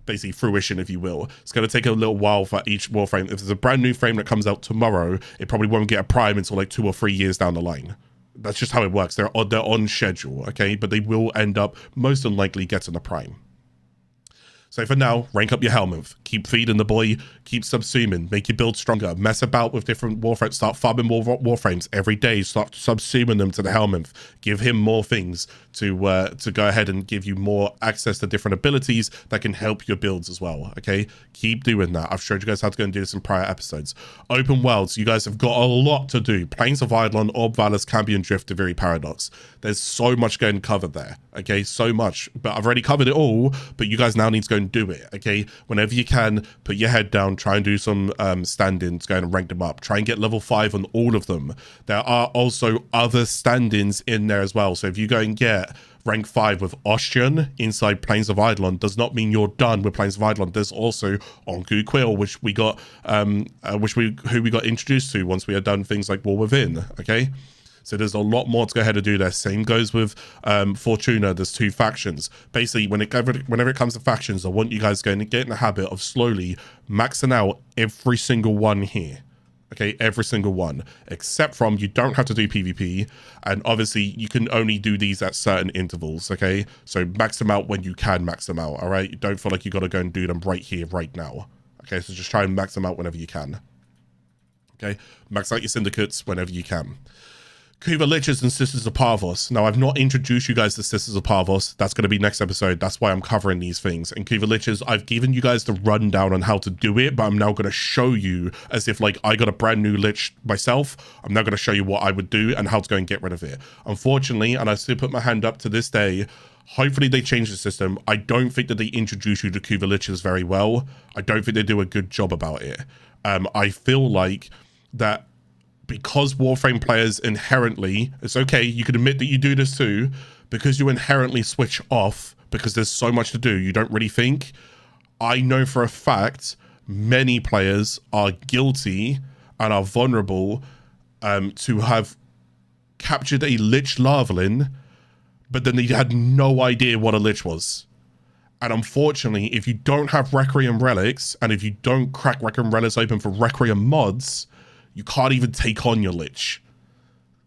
basically fruition, if you will. It's going to take a little while for each Warframe. If there's a brand new frame that comes out tomorrow, it probably won't get a prime until like 2 or 3 years down the line. That's just how it works. They're on schedule, okay? But they will end up most unlikely getting a prime. So for now, rank up your Helminth. Keep feeding the boy. Keep subsuming. Make your build stronger. Mess about with different Warframes. Start farming more Warframes every day. Start subsuming them to the Helminth. Give him more things to go ahead and give you more access to different abilities that can help your builds as well, okay? Keep doing that. I've showed you guys how to go and do this in prior episodes. Open worlds. You guys have got a lot to do. Plains of Eidolon, Orb Valus, Cambion Drift, Deviri Paradox. There's so much going covered there, okay? So much. But I've already covered it all, but you guys now need to go and and do it, okay? Whenever you can, put your head down, try and do some stand-ins, go and rank them up. Try and get level 5 on all of them. There are also other stand-ins in there as well. So if you go and get rank 5 with Ocean inside Plains of Eidolon, does not mean you're done with Plains of Eidolon. There's also Onku Quill, which we got who we got introduced to once we had done things like War Within, okay? So there's a lot more to go ahead and do there. Same goes with Fortuna. There's 2 factions. Basically, whenever it comes to factions, I want you guys going to get in the habit of slowly maxing out every single one here. Okay, every single one. Except from you don't have to do PvP. And obviously, you can only do these at certain intervals, okay? So max them out when you can max them out, all right? You don't feel like you got to go and do them right here, right now. Okay, so just try and max them out whenever you can. Okay, max out your syndicates whenever you can. Kuva Liches and Sisters of Parvos. Now, I've not introduced you guys to Sisters of Parvos. That's going to be next episode. That's why I'm covering these things. And Kuva Liches, I've given you guys the rundown on how to do it, but I'm now going to show you as if like I got a brand new Lich myself. I'm now going to show you what I would do and how to go and get rid of it. Unfortunately, and I still put my hand up to this day, hopefully they change the system. I don't think that they introduce you to Kuva Liches very well. I don't think they do a good job about it. I feel like that because Warframe players inherently, it's okay, you can admit that you do this too, because you inherently switch off because there's so much to do, you don't really think. I know for a fact many players are guilty and are vulnerable to have captured a Lich Larvalin, but then they had no idea what a Lich was. And unfortunately, if you don't have Requiem Relics, and if you don't crack Requiem Relics open for Requiem mods, you can't even take on your Lich.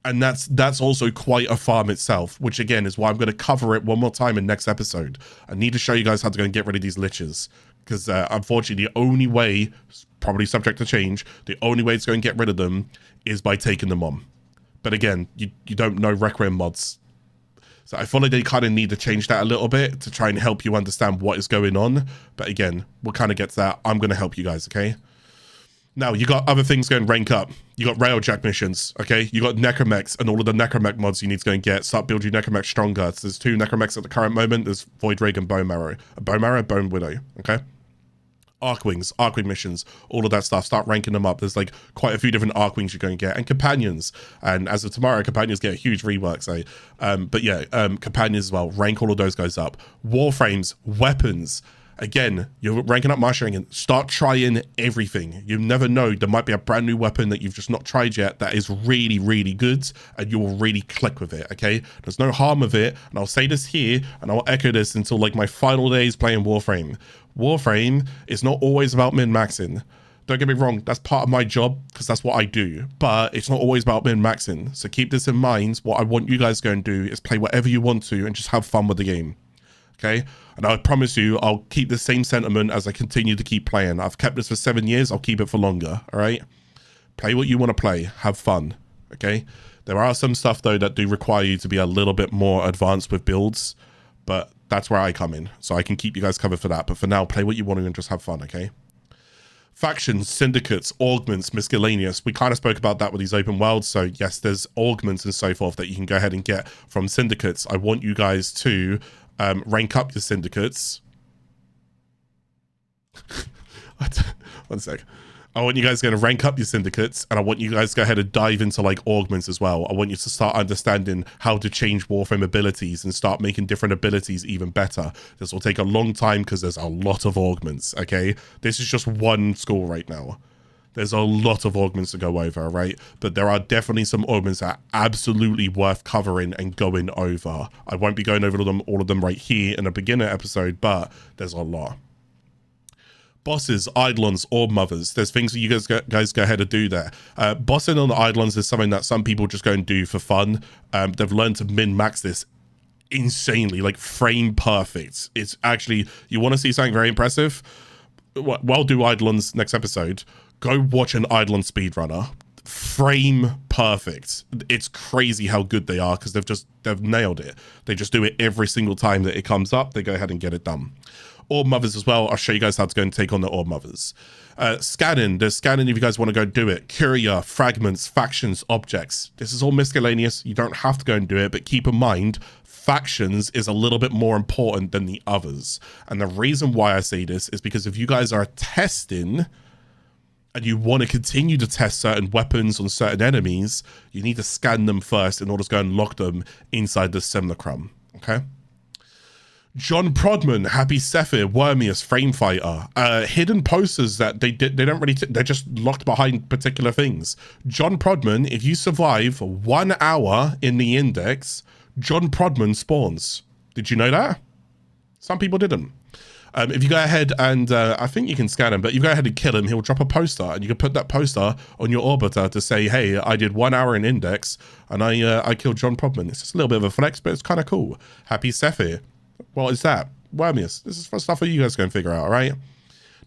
And that's also quite a farm itself, which again is why I'm going to cover it one more time in next episode. I need to show you guys how to go and get rid of these Liches. Because unfortunately, the only way, probably subject to change, the only way to go and get rid of them is by taking them on. But again, you don't know Requiem mods. So I feel like they kind of need to change that a little bit to try and help you understand what is going on. But again, we'll kind of get to that. I'm going to help you guys, okay? Now, you got other things going rank up. You got Railjack missions, okay? You got Necromechs and all of the Necromech mods you need to go and get. Start building your Necromech stronger. So there's 2 Necromechs at the current moment. There's Voidrig and Bone Marrow. Bone Widow, okay? Archwing missions, all of that stuff. Start ranking them up. There's like quite a few different Archwings you're going to get. And Companions. And as of tomorrow, Companions get a huge rework, so. But yeah, Companions as well. Rank all of those guys up. Warframes, weapons. Again, you're ranking up marshalling and start trying everything. You never know. There might be a brand new weapon that you've just not tried yet that is really, really good and you will really click with it, okay? There's no harm with it. And I'll say this here and I'll echo this until like my final days playing Warframe. Warframe is not always about min-maxing. Don't get me wrong, that's part of my job because that's what I do. But it's not always about min-maxing. So keep this in mind. What I want you guys to go and do is play whatever you want to and just have fun with the game. Okay, and I promise you I'll keep the same sentiment as I continue to keep playing. I've kept this for 7 years, I'll keep it for longer. All right, play what you want to play, have fun. Okay, there are some stuff though that do require you to be a little bit more advanced with builds, but that's where I come in, so I can keep you guys covered for that. But for now, play what you want to and just have fun. Okay, factions, syndicates, augments, miscellaneous. We kind of spoke about that with these open worlds. So yes, there's augments and so forth that you can go ahead and get from syndicates. I want you guys to rank up your syndicates. One sec. I want you guys going to rank up your syndicates, and I want you guys to go ahead and dive into like augments as well. I want you to start understanding how to change Warframe abilities and start making different abilities even better. This will take a long time because there's a lot of augments, okay? This is just one school right now. There's a lot of augments to go over, right? But there are definitely some augments that are absolutely worth covering and going over. I won't be going over all of them right here in a beginner episode, but there's a lot. Bosses, Eidolons, Orb Mothers. There's things that you guys go ahead and do there. Bossing on the Eidolons is something that some people just go and do for fun. They've learned to min-max this insanely, like frame perfect. It's actually, you want to see something very impressive? Well, do Eidolons next episode. Go watch an Eidolon speedrunner. Frame perfect. It's crazy how good they are because they've nailed it. They just do it every single time that it comes up. They go ahead and get it done. Orb Mothers as well. I'll show you guys how to go and take on the Orb Mothers. Scanning. There's scanning if you guys want to go do it. Courier, fragments, factions, objects. This is all miscellaneous. You don't have to go and do it, but keep in mind, factions is a little bit more important than the others. And the reason why I say this is because if you guys are testing and you want to continue to test certain weapons on certain enemies, you need to scan them first in order to go and lock them inside the simulacrum. Okay. John Prodman, Happy Sephir, Wormius, Framefighter, hidden posters that they don't really, they're just locked behind particular things. John Prodman, if you survive 1 hour in the index, John Prodman spawns. Did you know that? Some people didn't. If you go ahead and, I think you can scan him, but you go ahead and kill him, he'll drop a poster, and you can put that poster on your orbiter to say, hey, I did 1 hour in index, and I killed John Prodman. It's just a little bit of a flex, but it's kind of cool. Happy Sephir. What is that? Wormius. This is for stuff that you guys go and figure out, all right?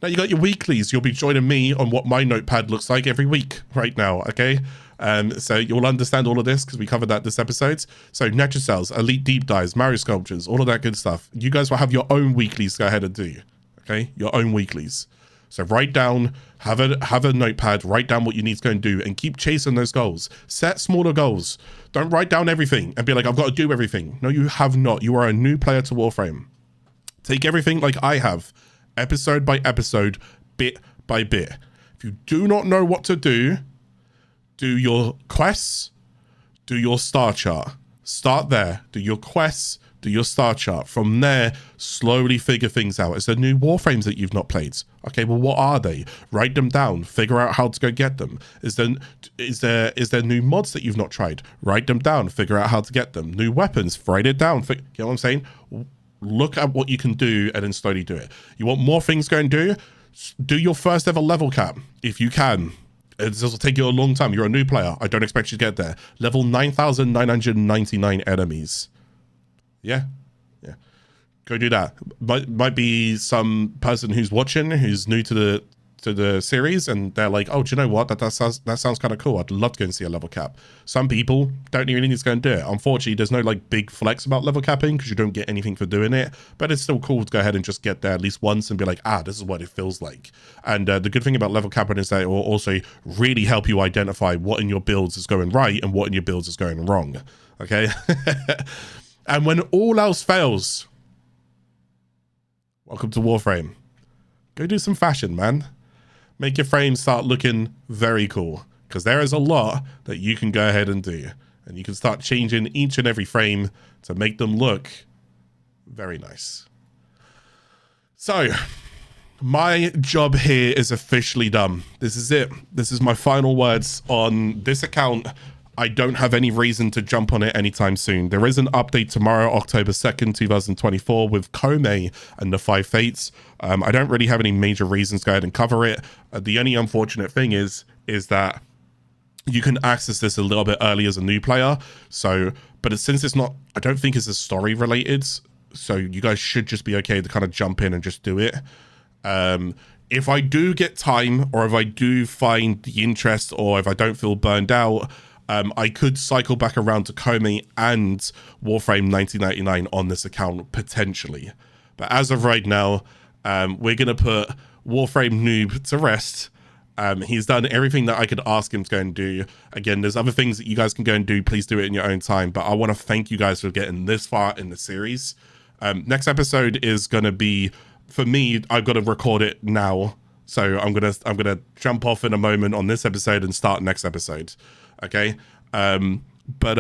Now you got your weeklies. You'll be joining me on what my notepad looks like every week right now, okay? So you'll understand all of this because we covered that this episode. So Netracells, Elite Deep Dives, Mario Sculptures, all of that good stuff. You guys will have your own weeklies to go ahead and do, okay? Your own weeklies. So write down, have a notepad, write down what you need to go and do, and keep chasing those goals. Set smaller goals. Don't write down everything and be like, I've got to do everything. No, you have not. You are a new player to Warframe. Take everything like I have, episode by episode, bit by bit. If you do not know what to do your quests, do your star chart. Start there, do your quests, do your star chart. From there, slowly figure things out. Is there new Warframes that you've not played? Okay, well, what are they? Write them down. Figure out how to go get them. Is there new mods that you've not tried? Write them down. Figure out how to get them. New weapons. Write it down. You know what I'm saying? Look at what you can do and then slowly do it. You want more things to go and do your first ever level cap if you can. This will take you a long time. You're a new player. I don't expect you to get there. Level 9,999 enemies. Yeah. Go do that. Might be some person who's watching who's new to the series, and they're like, oh, do you know what? That sounds kind of cool. I'd love to go and see a level cap. Some people don't even need to go and do it. Unfortunately, there's no like big flex about level capping because you don't get anything for doing it. But it's still cool to go ahead and just get there at least once and be like, this is what it feels like. And the good thing about level capping is that it will also really help you identify what in your builds is going right and what in your builds is going wrong. Okay. And when all else fails, welcome to Warframe. Go do some fashion, man. Make your frames start looking very cool, because there is a lot that you can go ahead and do. And you can start changing each and every frame to make them look very nice. So, my job here is officially done. This is it. This is my final words on this account. I don't have any reason to jump on it anytime soon. There is an update tomorrow, October 2nd, 2024, with Kome and the 5 Fates. I don't really have any major reasons to go ahead and cover it. The only unfortunate thing is that you can access this a little bit early as a new player. So, but since it's not, I don't think it's a story related. So you guys should just be okay to kind of jump in and just do it. If I do get time, or if I do find the interest, or if I don't feel burned out, I could cycle back around to Kome and Warframe 1999 on this account, potentially. But as of right now, we're going to put Warframe Noob to rest. He's done everything that I could ask him to go and do. Again, there's other things that you guys can go and do. Please do it in your own time. But I want to thank you guys for getting this far in the series. Next episode is going to be, for me, I've got to record it now. So I'm gonna jump off in a moment on this episode and start next episode. Okay. But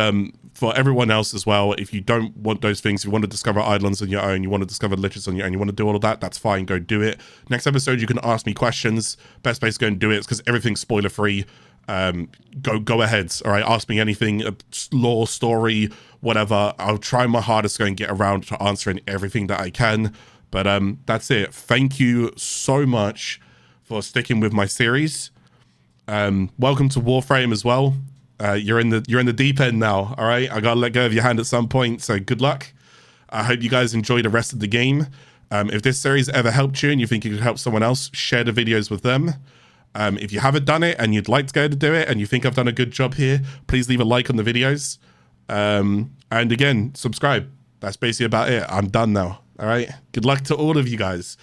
for everyone else as well, if you don't want those things, if you want to discover islands on your own, you want to discover liches on your own, you want to do all of that, that's fine. Go do it. Next episode, you can ask me questions. Best place to go and do it is because everything's spoiler free. Go ahead. All right. Ask me anything, lore, story, whatever. I'll try my hardest to go and get around to answering everything that I can. But that's it. Thank you so much for sticking with my series. Welcome to Warframe as well. You're in the deep end now. All right, I gotta let go of your hand at some point. So good luck. I hope you guys enjoy the rest of the game. If this series ever helped you and you think you could help someone else, share the videos with them. If you haven't done it and you'd like to go to do it and you think I've done a good job here, please leave a like on the videos. And again, subscribe. That's basically about it. I'm done now. All right. Good luck to all of you guys.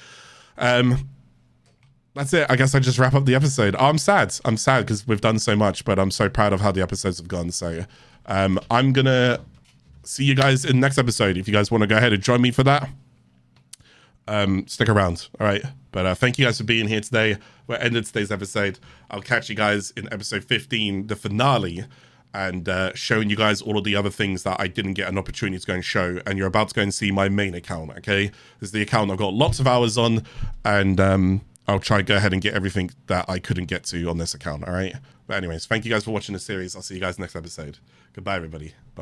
That's it. I guess I just wrap up the episode. Oh, I'm sad because we've done so much, but I'm so proud of how the episodes have gone. So I'm gonna see you guys in the next episode. If you guys want to go ahead and join me for that, stick around. All right. But thank you guys for being here today. We're ending today's episode. I'll catch you guys in episode 15, the finale, and showing you guys all of the other things that I didn't get an opportunity to go and show. And you're about to go and see my main account, okay? This is the account I've got lots of hours on, and I'll try to go ahead and get everything that I couldn't get to on this account, all right? But anyways, thank you guys for watching the series. I'll see you guys next episode. Goodbye, everybody. Bye.